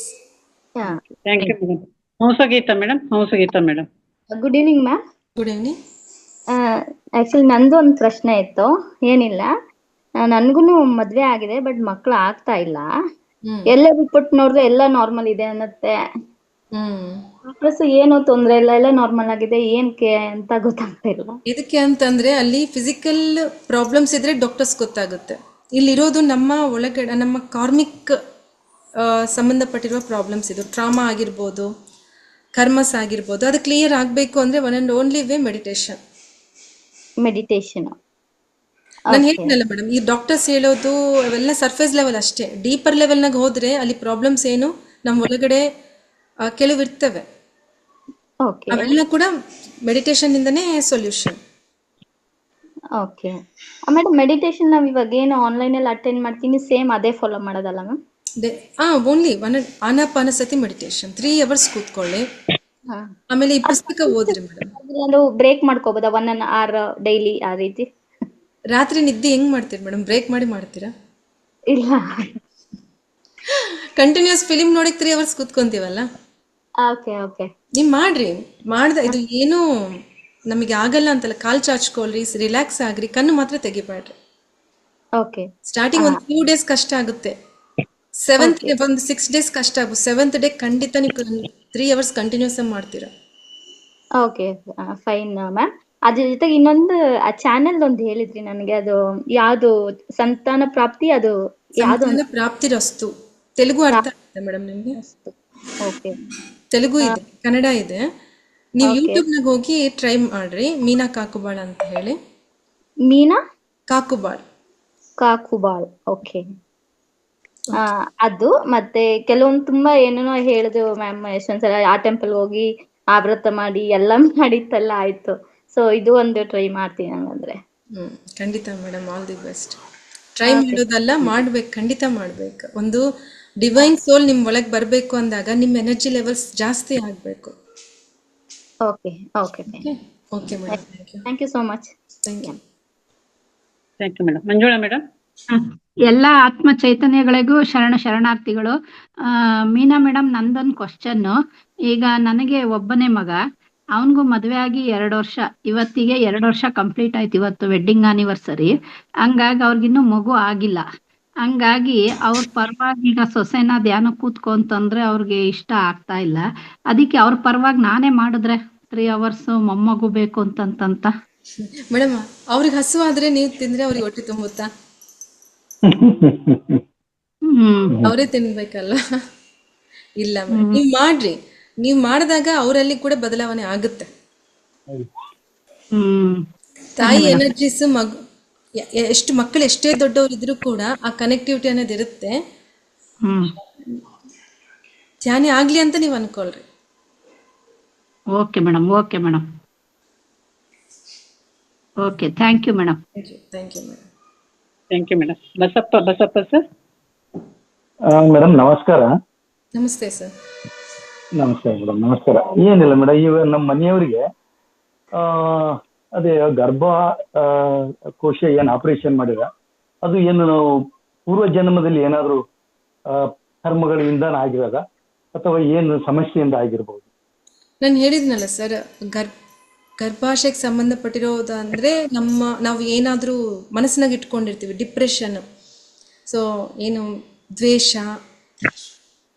thank you madam. Hamsageetha madam. Hamsageetha madam. Good evening ma'am. Good evening. Actually ನಂದು ಒಂದು ಪ್ರಶ್ನೆ ಇತ್ತು. ಏನಿಲ್ಲ, ನನ್ಗೂನು ಮದ್ವೆ ಆಗಿದೆ, ಬಟ್ ಮಕ್ಳು ಆಗ್ತಾ ಇಲ್ಲ. ಎಲ್ಲ ರಿಪೋರ್ಟ್ ನೋಡಿದ್ರೆ ಎಲ್ಲ ನಾರ್ಮಲ್ ಇದೆ ಅನ್ನತ್ತೆ. ಪ್ಲಸ್ ಏನು ತೊಂದ್ರೆ ಇಲ್ಲ, ಎಲ್ಲ ನಾರ್ಮಲ್ ಆಗಿದೆ. ಏನಕ್ಕೆ ಅಂತ ಗೊತ್ತಾಗ್ತಾ ಇಲ್ಲ. ಇದಕ್ಕೆ ಅಂತಂದ್ರೆ ಅಲ್ಲಿ ಫಿಸಿಕಲ್ ಪ್ರಾಬ್ಲಮ್ಸ್ ಇದ್ರೆ ಡಾಕ್ಟರ್ಸ್ ಗೊತ್ತಾಗುತ್ತೆ. ಇಲ್ಲಿರೋದು ನಮ್ಮ ಒಳಗಡೆ, ನಮ್ಮ ಕಾರ್ಮಿಕ್ ಸಂಬಂಧಪಟ್ಟಿರುವ ಪ್ರಾಬ್ಲಮ್ಸ್. ಇದು ಟ್ರಾಮಾ ಆಗಿರ್ಬೋದು, ಕರ್ಮಸ್ ಆಗಿರ್ಬೋದು. ಅದು ಕ್ಲಿಯರ್ ಆಗಬೇಕು ಅಂದ್ರೆ one and only way meditation. ನಾನು ಹೇಳ್ತೀನಲ್ಲ ಮೇಡಮ್, ಈ ಡಾಕ್ಟರ್ಸ್ ಹೇಳೋದು ಅವೆಲ್ಲ ಸರ್ಫೇಸ್ ಲೆವೆಲ್ ಅಷ್ಟೇ. ಡೀಪರ್ ಲೆವೆಲ್ನಾಗ ಹೋದ್ರೆ ಅಲ್ಲಿ ಪ್ರಾಬ್ಲಮ್ಸ್ ಏನು ನಮ್ಮ ಒಳಗಡೆ ಕೆಲವು ಇರ್ತವೆ, ಅವೆಲ್ಲ ಕೂಡ ಮೆಡಿಟೇಷನ್ ಇಂದನೇ ಸೊಲ್ಯೂಷನ್. ಓಕೆ ಮೇಡಮ್, ಮೆಡಿಟೇಷನ್ ನಾವ್ ಇವಾಗ ಏನು ಆನ್ಲೈನ್ ಅಲ್ಲಿ ಅಟೆಂಡ್ ಮಾಡ್ತೀನಿ, ಸೇಮ್ ಅದೇ ಫಾಲೋ ಮಾಡೋದಲ್ಲ ಮ್ಯಾಮ್? ಓನ್ಲಿ ಆನಾಪಾನಸತಿ ಮೆಡಿಟೇಷನ್ 3 hours ಕೂತ್ಕೊಳ್ಳಿ. ಆಮೇಲೆ ಈ ಪುಸ್ತಕ ಓದ್ರಿ ಮೇಡಮ್. ಅದು ಬ್ರೇಕ್ ಮಾಡ್ಕೋಬೋದಾ 1 hour ಡೈಲಿ ಆ ರೀತಿ? ರಾತ್ರಿ ನಿದ್ದೆ ಹೆಂಗ್ ಮಾಡ್ತೀರಿ ಮೇಡಮ್? ಬ್ರೇಕ್ ಮಾಡಿ ಮಾಡ್ತೀರಾ? ಇಲ್ಲ, ಕಂಟಿನ್ಯೂಸ್ ಫಿಲಿಂ ನೋಡಿ 3 hours ಕೂತ್ಕೊಂತೀವಲ್ಲ. ಓಕೆ ಓಕೆ, ನೀವ್ ಮಾಡ್ರಿ. ಇದು ಏನು ನಮಗೆ ಆಗಲ್ಲ ಅಂತಲ್ಲ. ಕಾಲ್ ಚಾಚ್ಕೊಳ್ರಿ, ರಿಲ್ಯಾಕ್ಸ್ ಆಗ್ರಿ, ಕಣ್ಣು ಮಾತ್ರ ತೆಗಿಬೇಡ್ರಿ. ಓಕೆ. ಸ್ಟಾರ್ಟಿಂಗ್ ಒಂದು few days ಕಷ್ಟ ಆಗುತ್ತೆ. 7th ಡೇ ಒಂದು 6 days ಕಷ್ಟ ಆಗುತ್ತೆ. 7th ಡೇ ಖಂಡಿತ ನೀವು 3 hours ಕಂಟಿನ್ಯೂಸ್ ಮಾಡ್ತೀರಾ. Okay, fine ma'am. ಅದ್ರ ಜೊತೆಗೆ ಇನ್ನೊಂದು ಆ ಚಾನೆಲ್ ಒಂದು ಹೇಳಿದ್ರಿ ನನಗೆ, ಅದು ಯಾವ್ದು ಸಂತಾನ ಪ್ರಾಪ್ತಿ, ಅದು ಯಾವ್ದು? ಪ್ರಾಪ್ತಿ ರಸ್ತು. ತೆಲುಗು ಅರ್ಥ ಆಗುತ್ತೆ ಮೇಡಮ್ ನಿಮ್ಗೆ? ಓಕೆ. ತೆಲುಗು ಇದೆ, ಕನ್ನಡ ಇದೆ. ನೀವು Okay. ಯೂಟ್ಯೂಬ್ನಾಗ ಹೋಗಿ ಟ್ರೈ ಮಾಡ್ರಿ, ಮೀನಾ ಕಾಕುಬಾಳ್ ಅಂತ ಹೇಳಿ. ಮೀನಾ ಕಾಕುಬಾಳ್. ಕಾಕುಬಾಳ್. ಓಕೆ. ಅದು ಮತ್ತೆ ಕೆಲವೊಂದು ತುಂಬಾ ಏನೇನೋ ಹೇಳಿದ್ರು ಮ್ಯಾಮ್. ಎಷ್ಟೊಂದ್ಸಲ ಆ ಟೆಂಪಲ್ ಹೋಗಿ ಆ ವ್ರತ ಮಾಡಿ ಎಲ್ಲ ಮಾಡಿತ್ತೆಲ್ಲ ಆಯ್ತು. ಸೊ ಇದು ಒಂದು ಟ್ರೈ ಮಾಡ್ತೀನಿ ಹಂಗಂದ್ರೆ. ಖಂಡಿತ madam, all the best. Try ಮಾಡೋದಲ್ಲ, ಮಾಡ್ಬೇಕು, ಖಂಡಿತ ಮಾಡ್ಬೇಕು. ಒಂದು ಡಿವೈನ್ ಸೋಲ್ ನಿಮ್ ಒಳಗೆ ಬರಬೇಕು ಅಂದಾಗ ನಿಮ್ಮ ಎನರ್ಜಿ ಲೆವೆಲ್ಸ್ ಜಾಸ್ತಿ ಆಗ್ಬೇಕು. Okay okay okay madam, thank you so much. Thank you. Thank you madam. Manjula madam. ಎಲ್ಲ ಆತ್ಮ ಚೈತನ್ಯಗಳಿಗೂ ಶರಣಾರ್ಥಿಗಳು. ಮೀನಾ ಮೇಡಮ್, ನಂದೊಂದು ಕ್ವಶನ್. ಈಗ ನನಗೆ ಒಬ್ಬನೇ ಮಗ, ಅವನಿಗೂ ಮದುವೆ ಆಗಿ 2 ವರ್ಷ, ಇವತ್ತಿಗೆ 2 ವರ್ಷ ಕಂಪ್ಲೀಟ್ ಆಯ್ತು. ಇವತ್ತು ವೆಡ್ಡಿಂಗ್ ಆನಿವರ್ಸರಿ. ಹಂಗಾಗಿ ಅವ್ರಿಗಿನ್ನೂ ಮಗು ಆಗಿಲ್ಲ. ಹಂಗಾಗಿ ಅವ್ರ ಪರವಾಗಿ ಈಗ ಸೊಸೆನ ಧ್ಯಾನ ಕೂತ್ಕೊಂತಂದ್ರೆ ಅವ್ರಿಗೆ ಇಷ್ಟ ಆಗ್ತಾ ಇಲ್ಲ. ಅದಕ್ಕೆ ಅವ್ರ ಪರವಾಗಿ ನಾನೇ ಮಾಡಿದ್ರೆ 3 hours ಮೊಮ್ಮಗು ಬೇಕು ಅಂತಂತ. ಮೇಡಮ್, ಅವ್ರಿಗೆ ಹಸುವಾದ್ರೆ ನೀವು ತಿಂದ್ರೆ ಅವ್ರಿಗೆ ಹೊಟ್ಟೆ ತುಂಬುತ್ತಾ? ಅವರೇ ತಿನ್ಬೇಕಲ್ಲ. ಇಲ್ಲ ಮೇಡಮ್, ನೀವ್ ಮಾಡ್ರಿ. ನೀವ್ ಮಾಡಿದಾಗ ಅವರಲ್ಲಿ ಕೂಡ ಬದಲಾವಣೆ ಆಗುತ್ತೆ. ತಾಯಿ ಎನರ್ಜೀಸ್ ಮಗು ಎಷ್ಟು ಮಕ್ಕಳು ಎಷ್ಟೇ ದೊಡ್ಡವ್ರು ಇದ್ರೂ ಕೂಡ ಆ ಕನೆಕ್ಟಿವಿಟಿ ಅನ್ನೋದು ಇರುತ್ತೆ. ಧ್ಯಾನ ಆಗ್ಲಿ ಅಂತ ನೀವ್ ಅನ್ಕೊಳ್ರಿ. Okay madam, okay madam, okay. Thank you madam. Thank you madam. Thank you madam. Basappa sir. Madam ನಮಸ್ಕಾರ. ನಮಸ್ತೆ ಸರ್. ನಮಸ್ಕಾರ ಮೇಡಮ್, ನಮಸ್ಕಾರ. ಏನಿಲ್ಲ ಮೇಡಮ್, ಇವಾಗ ನಮ್ಮ ಮನೆಯವರಿಗೆ ಅದೇ ಗರ್ಭ ಕೋಶ ಏನು ಆಪರೇಷನ್ ಮಾಡಿದ, ಅದು ಏನು ಪೂರ್ವ ಜನ್ಮದಲ್ಲಿ ಏನಾದರೂ ಕರ್ಮಗಳಿಂದ ಆಗಿರೋದ ಅಥವಾ ಏನು ಸಮಸ್ಯೆಯಿಂದ ಆಗಿರ್ಬೋದು? ನಾನು ಹೇಳಿದ್ನಲ್ಲ ಸರ್, ಗರ್ಭಾಶಯಕ್ಕೆ ಸಂಬಂಧಪಟ್ಟಿರೋದು ಅಂದರೆ ನಾವು ಏನಾದರೂ ಮನಸ್ಸಿನಾಗ ಇಟ್ಕೊಂಡಿರ್ತೀವಿ, ಡಿಪ್ರೆಷನ್, ಸೊ ಏನು ದ್ವೇಷ,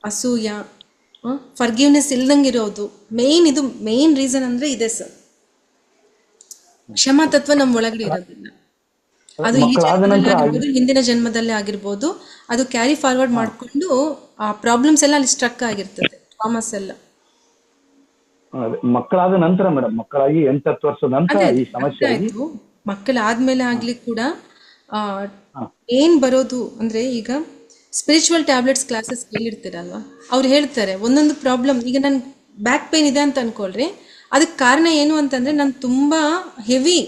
ಅಸೂಯ, ಫರ್ಗಿವ್ನೆಸ್ ಇಲ್ದಂಗೆ ಇರೋದು, ಇದು ಮೇನ್ ರೀಸನ್ ಅಂದರೆ ಇದೆ ಸರ್. ಕ್ಷಮಾ ತತ್ವ ನಮ್ಮ ಒಳಗಡೆ ಇರೋದಿಲ್ಲ. ಅದು ಈ ಜನ್ಮದಲ್ಲಿ ಆಗಿರ್ಬೋದು, ಹಿಂದಿನ ಜನ್ಮದಲ್ಲೇ ಆಗಿರ್ಬೋದು. ಅದು ಕ್ಯಾರಿ ಫಾರ್ವರ್ಡ್ ಮಾಡಿಕೊಂಡು ಆ ಪ್ರಾಬ್ಲಮ್ಸ್ ಎಲ್ಲ ಅಲ್ಲಿ ಸ್ಟ್ರಕ್ ಆಗಿರ್ತದೆ, ಟ್ರಾಮಾಸ್ ಎಲ್ಲ. ಮಕ್ಕಳಾದ ನಂತರ ಮೇಡಮ್, ಮಕ್ಕಳಾಗಿ 8-10 ವರ್ಷದ ನಂತರ ಈ ಸಮಸ್ಯೆ ಮಕ್ಕಳಾದ್ಮೇಲೆ ಆಗ್ಲಿ ಕೂಡ ಏನ್ ಬರೋದು ಅಂದ್ರೆ, ಈಗ ಸ್ಪಿರಿಚುವಲ್ ಟ್ಯಾಬ್ಲೆಟ್ಸ್ ಕ್ಲಾಸಸ್ ಕೇಳಿರ್ತೀರಲ್ವಾ, ಅವ್ರು ಹೇಳ್ತಾರೆ ಒಂದೊಂದು ಪ್ರಾಬ್ಲಮ್. ಈಗ ನನ್ ಬ್ಯಾಕ್ ಪೇನ್ ಇದೆ ಅಂತ ಅನ್ಕೊಳ್ರಿ, ಅದಕ್ಕೆ ಕಾರಣ ಏನು ಅಂತಂದ್ರೆ ನಾನು ತುಂಬಾ ಹೆವಿ,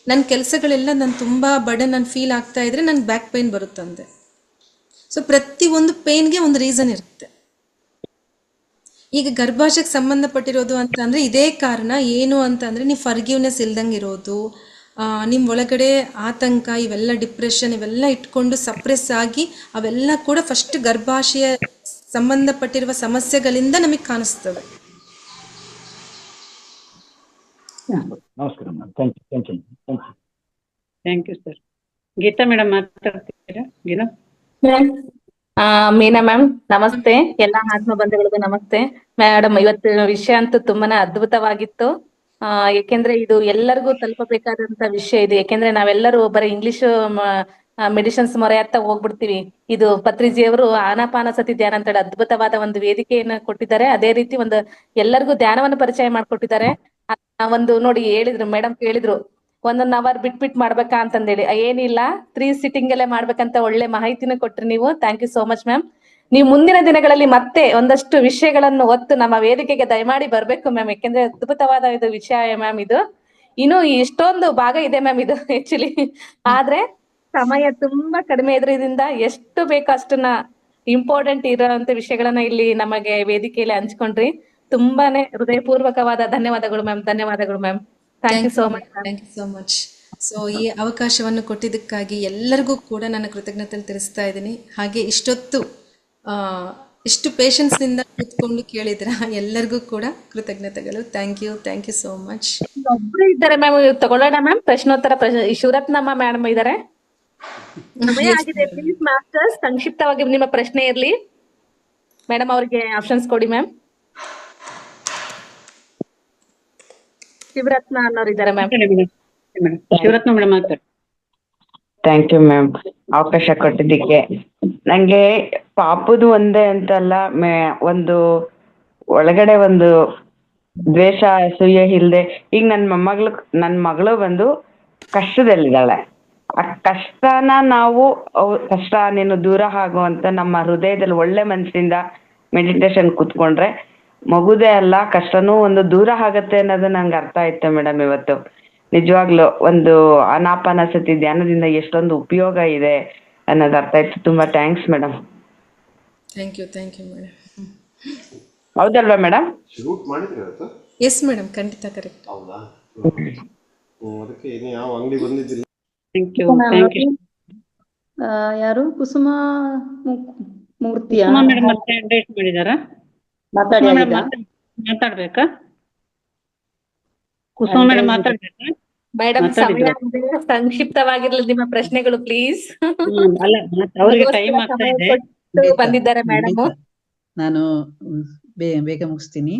ನನ್ನ ಕೆಲಸಗಳೆಲ್ಲ ನಾನು ತುಂಬಾ ಬರ್ಡನ್ ನಾನು ಫೀಲ್ ಆಗ್ತಾ ಇದ್ರೆ ನನ್ ಬ್ಯಾಕ್ ಪೇನ್ ಬರುತ್ತಂತೆ. ಸೊ ಪ್ರತಿ ಒಂದು ಪೇನ್ಗೆ ಒಂದು ರೀಸನ್ ಇರುತ್ತೆ. ಈಗ ಗರ್ಭಾಶಯಕ್ಕೆ ಸಂಬಂಧಪಟ್ಟಿರೋದು ಅಂತ ಅಂದ್ರೆ ಇದೇ ಕಾರಣ. ಏನು ಅಂತಂದ್ರೆ ನೀವು ಫರ್ಗಿವ್ನೆಸ್ ಇಲ್ದಂಗೆ ಇರೋದು, ನಿಮ್ಮ ಒಳಗಡೆ ಆತಂಕ, ಇವೆಲ್ಲ ಡಿಪ್ರೆಷನ್ ಇವೆಲ್ಲ ಇಟ್ಕೊಂಡು ಸಪ್ರೆಸ್ ಆಗಿ ಅವೆಲ್ಲ ಕೂಡ ಫಸ್ಟ್ ಗರ್ಭಾಶಯ ಸಂಬಂಧಪಟ್ಟಿರುವ ಸಮಸ್ಯೆಗಳಿಂದ ನಮಗೆ ಕಾಣಿಸ್ತವೆ. ನಮಸ್ಕಾರ madam. Thank you. Thank you sir. Geeta madam ಮಾತಾಡ್ತಿದ್ದೀರಾ? ಗೀತಾ ಮೀನಾ ಮ್ಯಾಮ್ ನಮಸ್ತೆ. ಎಲ್ಲಾ ಆತ್ಮ ಬಂಧುಗಳಿಗೂ ನಮಸ್ತೆ. ಮೇಡಮ್, ಇವತ್ತು ವಿಷಯ ಅಂತೂ ತುಂಬಾನೇ ಅದ್ಭುತವಾಗಿತ್ತು. ಯಾಕೆಂದ್ರೆ ಇದು ಎಲ್ಲರಿಗೂ ತಲುಪಬೇಕಾದಂತ ವಿಷಯ ಇದು. ಯಾಕೆಂದ್ರೆ ನಾವೆಲ್ಲರೂ ಬರೀ ಇಂಗ್ಲಿಷ್ ಮೆಡಿಸಿನ್ಸ್ ಮೊರೆ ಹತ್ತ ಹೋಗ್ಬಿಡ್ತೀವಿ. ಇದು ಪತ್ರಿಜಿಯವರು ಆನಾಪಾನಸತಿ ಧ್ಯಾನ ಅಂತ ಹೇಳಿ ಅದ್ಭುತವಾದ ಒಂದು ವೇದಿಕೆಯನ್ನ ಕೊಟ್ಟಿದ್ದಾರೆ. ಅದೇ ರೀತಿ ಒಂದು ಎಲ್ಲರಿಗೂ ಧ್ಯಾನವನ್ನು ಪರಿಚಯ ಮಾಡ್ಕೊಟ್ಟಿದ್ದಾರೆ. ಒಂದು ನೋಡಿ ಹೇಳಿದ್ರು ಮೇಡಮ್, ಕೇಳಿದ್ರು 1 hour ಬಿಟ್ ಮಾಡ್ಬೇಕಾ ಅಂತಂದೇಳಿ. ಏನಿಲ್ಲ, 3 sitting ಅಲ್ಲೇ ಮಾಡ್ಬೇಕಂತ ಒಳ್ಳೆ ಮಾಹಿತಿನ ಕೊಟ್ರಿ ನೀವು. Thank you so much ma'am. ನೀವು ಮುಂದಿನ ದಿನಗಳಲ್ಲಿ ಮತ್ತೆ ಒಂದಷ್ಟು ವಿಷಯಗಳನ್ನು ಹೊತ್ತು ನಮ್ಮ ವೇದಿಕೆಗೆ ದಯಮಾಡಿ ಬರ್ಬೇಕು ಮ್ಯಾಮ್. ಯಾಕೆಂದ್ರೆ ಅದ್ಭುತವಾದ ಇದು ವಿಷಯ ಮ್ಯಾಮ್. ಇದು ಇನ್ನು ಎಷ್ಟೊಂದು ಭಾಗ ಇದೆ ಮ್ಯಾಮ್ ಇದು ಆಕ್ಚುಲಿ. ಆದ್ರೆ ಸಮಯ ತುಂಬಾ ಕಡಿಮೆ ಇದ್ರಿಂದ ಎಷ್ಟು ಬೇಕೋ ಅಷ್ಟನ್ನ ಇಂಪಾರ್ಟೆಂಟ್ ಇರೋಂತ ವಿಷಯಗಳನ್ನ ಇಲ್ಲಿ ನಮಗೆ ವೇದಿಕೆಯಲ್ಲಿ ಹಂಚ್ಕೊಂಡ್ರಿ. ತುಂಬಾನೇ ಹೃದಯಪೂರ್ವಕವಾದ ಧನ್ಯವಾದಗಳು ಮ್ಯಾಮ್. ಧನ್ಯವಾದಗಳು ma'am. Thank you so much. Thank you so much. So ಈ ಅವಕಾಶವನ್ನು ಕೊಟ್ಟಿದ್ದಕ್ಕಾಗಿ ಎಲ್ಲರಿಗೂ ಕೂಡ ನನ್ನ ಕೃತಜ್ಞತೆ ತಿಳಿಸ್ತಾ ಇದ್ದೀನಿ. ಹಾಗೆ ಇಷ್ಟೊತ್ತು ಇಷ್ಟು ಪೇಷನ್ಸ್ನಿಂದ ಕೂತ್ಕೊಂಡು ಕೇಳಿದ್ರ ಎಲ್ಲರಿಗೂ ಕೂಡ ಕೃತಜ್ಞತೆಗಳು. Thank you so much. ಒಬ್ರು ಇದ್ದಾರೆ ಮ್ಯಾಮ್, ತಗೊಳ್ಳೋಣ ಮ್ಯಾಮ್. ಪ್ರಶ್ನೋತ್ತರ ಶಿವರತ್ನಮ್ಮ ಮೇಡಮ್ ಇದ್ದಾರೆ. ಸಮಯ ಆಗಿದೆ. ಪ್ಲೀಸ್ ಮಾಸ್ಟರ್ಸ್, ಸಂಕ್ಷಿಪ್ತವಾಗಿ ನಿಮ್ಮ ಪ್ರಶ್ನೆ ಇರ್ಲಿ ಮೇಡಮ್. ಅವ್ರಿಗೆ ಆಪ್ಷನ್ಸ್ ಕೊಡಿ ಮ್ಯಾಮ್. ಶಿವರತ್ನ ಅನ್ನೋರು ಇದ್ದಾರೆ ಮ್ಯಾಮ್. ಶಿವರತ್ನ ಮೇಡಮ್ ಮಾತಾಡಿ. ಥ್ಯಾಂಕ್ ಯು ಮ್ಯಾಮ್, ಅವಕಾಶ ಕೊಟ್ಟಿದ್ದಕ್ಕೆ. ನಂಗೆ ಪಾಪುದು ಒಂದೇ ಅಂತಲ್ಲ, ಒಂದು ಒಳಗಡೆ ಒಂದು ದ್ವೇಷ ಅಸೂಯೆ ಇಲ್ದೆ. ಈಗ ನನ್ ಮಗಳು ಬಂದು ಕಷ್ಟದಲ್ಲಿದ್ದಾಳೆ. ಆ ಕಷ್ಟನ ನಾವು ಕಷ್ಟ ನೀನು ದೂರ ಆಗುವಂತ ನಮ್ಮ ಹೃದಯದಲ್ಲಿ ಒಳ್ಳೆ ಮನಸ್ಸಿಂದ ಮೆಡಿಟೇಷನ್ ಕೂತ್ಕೊಂಡ್ರೆ ಮಗುದೇ ಅಲ್ಲ ಕಷ್ಟನೂ ಒಂದು ದೂರ ಆಗತ್ತೆ ಅನ್ನೋದು ನಂಗೆ ಅರ್ಥ ಆಯ್ತು ಮೇಡಮ್. ಇವತ್ತು ನಿಜವಾಗ್ಲು ಒಂದು ಅನಾಪಾನಸತಿ ಧ್ಯಾನದಿಂದ ಎಷ್ಟೊಂದು ಉಪಯೋಗ ಇದೆ ಅನ್ನೋದು ಅರ್ಥ ಆಯ್ತು. ತುಂಬಾ thanks madam. Thank you madam. ಹೌದಲ್ವಾ ಮೇಡಮ್? ಎಸ್ ಮೇಡಮ್, ಖಂಡಿತ ಕರೆಕ್ಟ್. Thank you. ಯಾರು ಕುಸುಮ ಮೂರ್ತಿಯ ಮೇಡಮ್ ಮತ್ತೆ ಅಪ್ಡೇಟ್ ಮಾಡಿದಾರಾ? ಮಾತಾಡ್ಬೇಕಾ? ಕುಸುಮ ಮೇಡಮ್ ಮಾತಾಡ್ಬೇಕಾ? ಮೇಡಮ್ ಸಮಯ ಸಂಕ್ಷಿಪ್ತವಾಗಿರ್ಲಿ ನಿಮ್ಮ ಪ್ರಶ್ನೆಗಳು ಪ್ಲೀಸ್. ಅಲ್ಲ ಅವ್ರಿಗೆ ಟೈಮ್ ಆಗ್ತಾ ಇದೆ. ಬಂದಿದ್ದಾರೆ ಮೇಡಮ್. ನಾನು ಬೇಗ ಮುಗಿಸ್ತೀನಿ.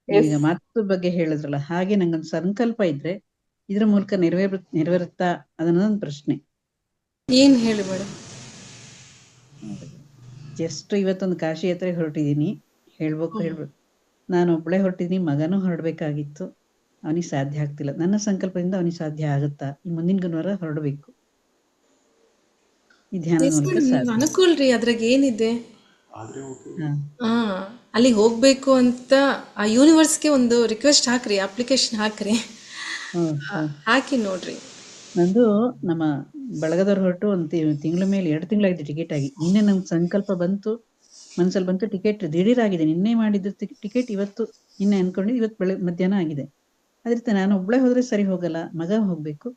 ಈಗ ಮಾತು ಬಗ್ಗೆ ಹೇಳಿದ್ರಲ್ಲ, ಹಾಗೆ ನಂಗೊಂದು ಸಂಕಲ್ಪ ಇದ್ರೆ ಇದ್ರ ಮೂಲಕ ನೆರವೇರುತ್ತಾ ಅದನ್ನೊಂದು ಪ್ರಶ್ನೆ. ಏನ್ ಹೇಳಿ ಮೇಡಮ್? ಜಸ್ಟ್ ಇವತ್ತೊಂದು ಕಾಶಿ ಯಾತ್ರೆಗೆ ಹೊರಟಿದ್ದೀನಿ. ಹೇಳ್ಬೇಕು. ನಾನು ಒಬ್ಬಳೇ ಹೊರಟಿದ್ದೀನಿ, ಮಗನೂ ಹೊರಡ್ಬೇಕಾಗಿತ್ತು. ಅವನಿಗೆ ಸಾಧ್ಯ ಆಗ್ತಿಲ್ಲ. ನನ್ನ ಸಂಕಲ್ಪದಿಂದ ಅವನಿಗೆ ಸಾಧ್ಯ ಆಗುತ್ತಾ? ಈ ಮುಂದಿನ ಗುರುವಾರ ಹೊರಡಬೇಕು. ಈ ಧ್ಯಾನದ ಮೂಲಕ ಅನುಕೂಲ್ರಿ, ಅದ್ರಾಗ ಏನಿದೆ? ಅಲ್ಲಿ ಹೋಗ್ಬೇಕು ಅಂತ ಆ ಯೂನಿವರ್ಸ್ಗೆ ಒಂದು ರಿಕ್ವೆಸ್ಟ್ ಹಾಕ್ರಿ, ಅಪ್ಲಿಕೇಶನ್ ಹಾಕ್ರಿ, ಹಾಕಿ ನೋಡ್ರಿ. ನಂದು ನಮ್ಮ ಬಳಗದವ್ರು ಹೊರಟು ಒಂದು ತಿಂಗಳ ಮೇಲೆ 2 ತಿಂಗಳಾಗಿದೆ ಟಿಕೆಟ್ ಆಗಿ. ನಿನ್ನೆ ನಮ್ಗೆ ಸಂಕಲ್ಪ ಬಂತು, ಮನ್ಸಲ್ಲಿ ಬಂತು, ಟಿಕೆಟ್ ದಿಢೀರಾಗಿದೆ. ನಿನ್ನೆ ಮಾಡಿದ್ದು ಟಿಕೆಟ್ ಇವತ್ತು, ನಿನ್ನೆ ಅನ್ಕೊಂಡಿದ್ದು ಇವತ್ತು ಮಧ್ಯಾಹ್ನ ಆಗಿದೆ. ಅದ್ರಿಂದ ನಾನು ಒಬ್ಬಳೇ ಹೋದ್ರೆ ಸರಿ ಹೋಗಲ್ಲ, ಮಗ ಹೋಗ್ಬೇಕು.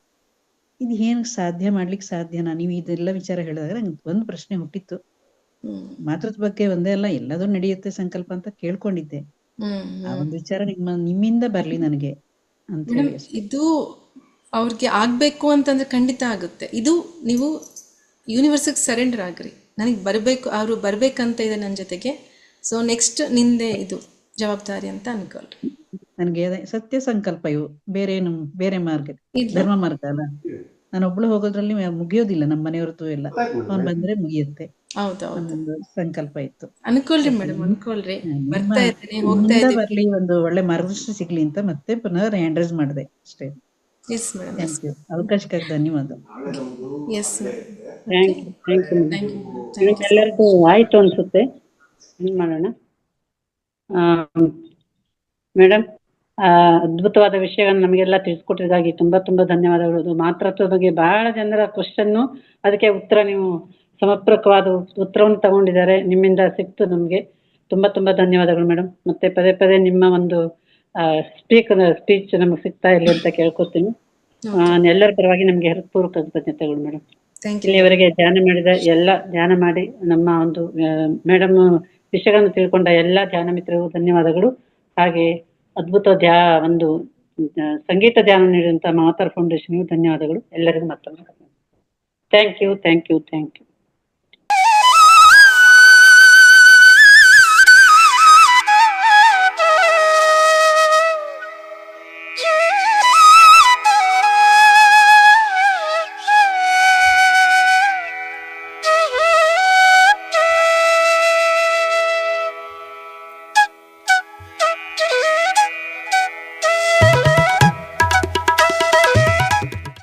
ಇದು ಏನ್ ಸಾಧ್ಯ ಮಾಡ್ಲಿಕ್ಕೆ ಸಾಧ್ಯನಾ? ನೀವು ಇದೆಲ್ಲ ವಿಚಾರ ಹೇಳಿದಾಗ ನಂಗೆ ಒಂದು ಪ್ರಶ್ನೆ ಹುಟ್ಟಿತ್ತು. ಮಾತೃತ್ವ ಬಗ್ಗೆ ಒಂದೇ ಅಲ್ಲ, ಎಲ್ಲದೂ ನಡೆಯುತ್ತೆ ಸಂಕಲ್ಪ ಅಂತ ಕೇಳ್ಕೊಂಡಿದ್ದೆ. ಆ ಒಂದು ವಿಚಾರ ನಿಮ್ಮಿಂದ ಬರ್ಲಿ ನನಗೆ ಅಂತ ಹೇಳಿ. ಇದು ಅವ್ರಿಗೆ ಆಗ್ಬೇಕು ಅಂತಂದ್ರೆ ಖಂಡಿತ ಆಗುತ್ತೆ. ಇದು ನೀವು ಯೂನಿವರ್ಸಿಗೆ ಸರೆಂಡರ್ ಆಗ್ರಿ. ನನಗೆ ಬರಬೇಕು, ಅವರು ಬರ್ಬೇಕಂತ ಇದೆ ನನ್ನ ಜೊತೆಗೆ. ಸೊ ನೆಕ್ಸ್ಟ್ ನಿಂದೆ ಇದು ಜವಾಬ್ದಾರಿ ಅಂತ ಅನ್ಕೊಳ್ರಿ. ನನಗೆ ಸತ್ಯ ಸಂಕಲ್ಪ ಇವು, ಬೇರೆ ಮಾರ್ಗ, ಧರ್ಮ ಮಾರ್ಗ ಅಲ್ಲ. ನಾನು ಒಬ್ಳು ಹೋಗೋದ್ರಲ್ಲಿ ಮುಗಿಯೋದಿಲ್ಲ. ನಮ್ಮ ಮನೆಯವ್ರದ್ದು ಎಲ್ಲ ಅವ್ನು ಬಂದ್ರೆ ಮುಗಿಯುತ್ತೆ. ಹೌದೌದು, ಸಂಕಲ್ಪ ಇತ್ತು. ಅನ್ಕೊಳ್ರಿ ಮೇಡಮ್, ಅನ್ಕೊಳ್ರಿ. ಬರ್ತಾ ಇದ್ದೀನಿ, ಹೋಗ್ತಾ ಇದ್ದೀನಿ, ಬರ್ಲಿ, ಒಂದು ಒಳ್ಳೆ ಮಾರ್ಗದರ್ಶನ ಸಿಗ್ಲಿ ಅಂತ ಮತ್ತೆ ಪುನಃ ಹ್ಯಾಂಡ್ ಮಾಡಿದೆ ಅಷ್ಟೇ. Yes madam. Thank you. ಅವಕಾಶಕ್ಕಾಗಿ ಧನ್ಯವಾದ. ಎಸ್ ಎಲ್ಲರಿಗೂ ಆಯ್ತು ಅನ್ಸುತ್ತೆ. ಏನ್ ಮಾಡೋಣ ಮೇಡಮ್? ಅದ್ಭುತವಾದ ವಿಷಯಗಳನ್ನು ನಮಗೆಲ್ಲ ತಿಳಿಸ್ಕೊಟ್ಟಿದ್ದಾಗಿ ತುಂಬಾ ಧನ್ಯವಾದಗಳು. ಮಾತೃತ್ವದ ಬಗ್ಗೆ ಬಹಳ ಜನರ ಕ್ವಶನ್ನು, ಅದಕ್ಕೆ ಉತ್ತರ ನೀವು ಸಮರ್ಪಕವಾದ ಉತ್ತರವನ್ನು ತಗೊಂಡಿದ್ದಾರೆ. ನಿಮ್ಮಿಂದ ಸಿಕ್ತು ನಮಗೆ. ತುಂಬಾ ಧನ್ಯವಾದಗಳು ಮೇಡಮ್. ಮತ್ತೆ ಪದೇ ನಿಮ್ಮ ಒಂದು ಸ್ಪೀಚ್ ನಮಗೆ ಸಿಗ್ತಾ ಇರಲಿ ಅಂತ ಕೇಳ್ಕೊತೀನಿ. ಎಲ್ಲರ ಪರವಾಗಿ ನಮ್ಗೆ ಹೃತ್ಪೂರ್ವಕ ಕೃತಜ್ಞತೆಗಳು ಮೇಡಮ್. ಇಲ್ಲಿಯವರೆಗೆ ಧ್ಯಾನ ಮಾಡಿ ನಮ್ಮ ಒಂದು ಮೇಡಮ್ ವಿಷಯಗಳನ್ನು ತಿಳ್ಕೊಂಡ ಎಲ್ಲ ಧ್ಯಾನ ಮಿತ್ರರಿಗೂ ಧನ್ಯವಾದಗಳು. ಹಾಗೆ ಅದ್ಭುತ ಒಂದು ಸಂಗೀತ ಧ್ಯಾನ ನೀಡಿದಂತ ಮಾತಾರ್ ಫೌಂಡೇಶನ್ಗೂ ಧನ್ಯವಾದಗಳು. ಎಲ್ಲರಿಗೂ ಮತ್ತೊಮ್ಮೆ ಥ್ಯಾಂಕ್ ಯು.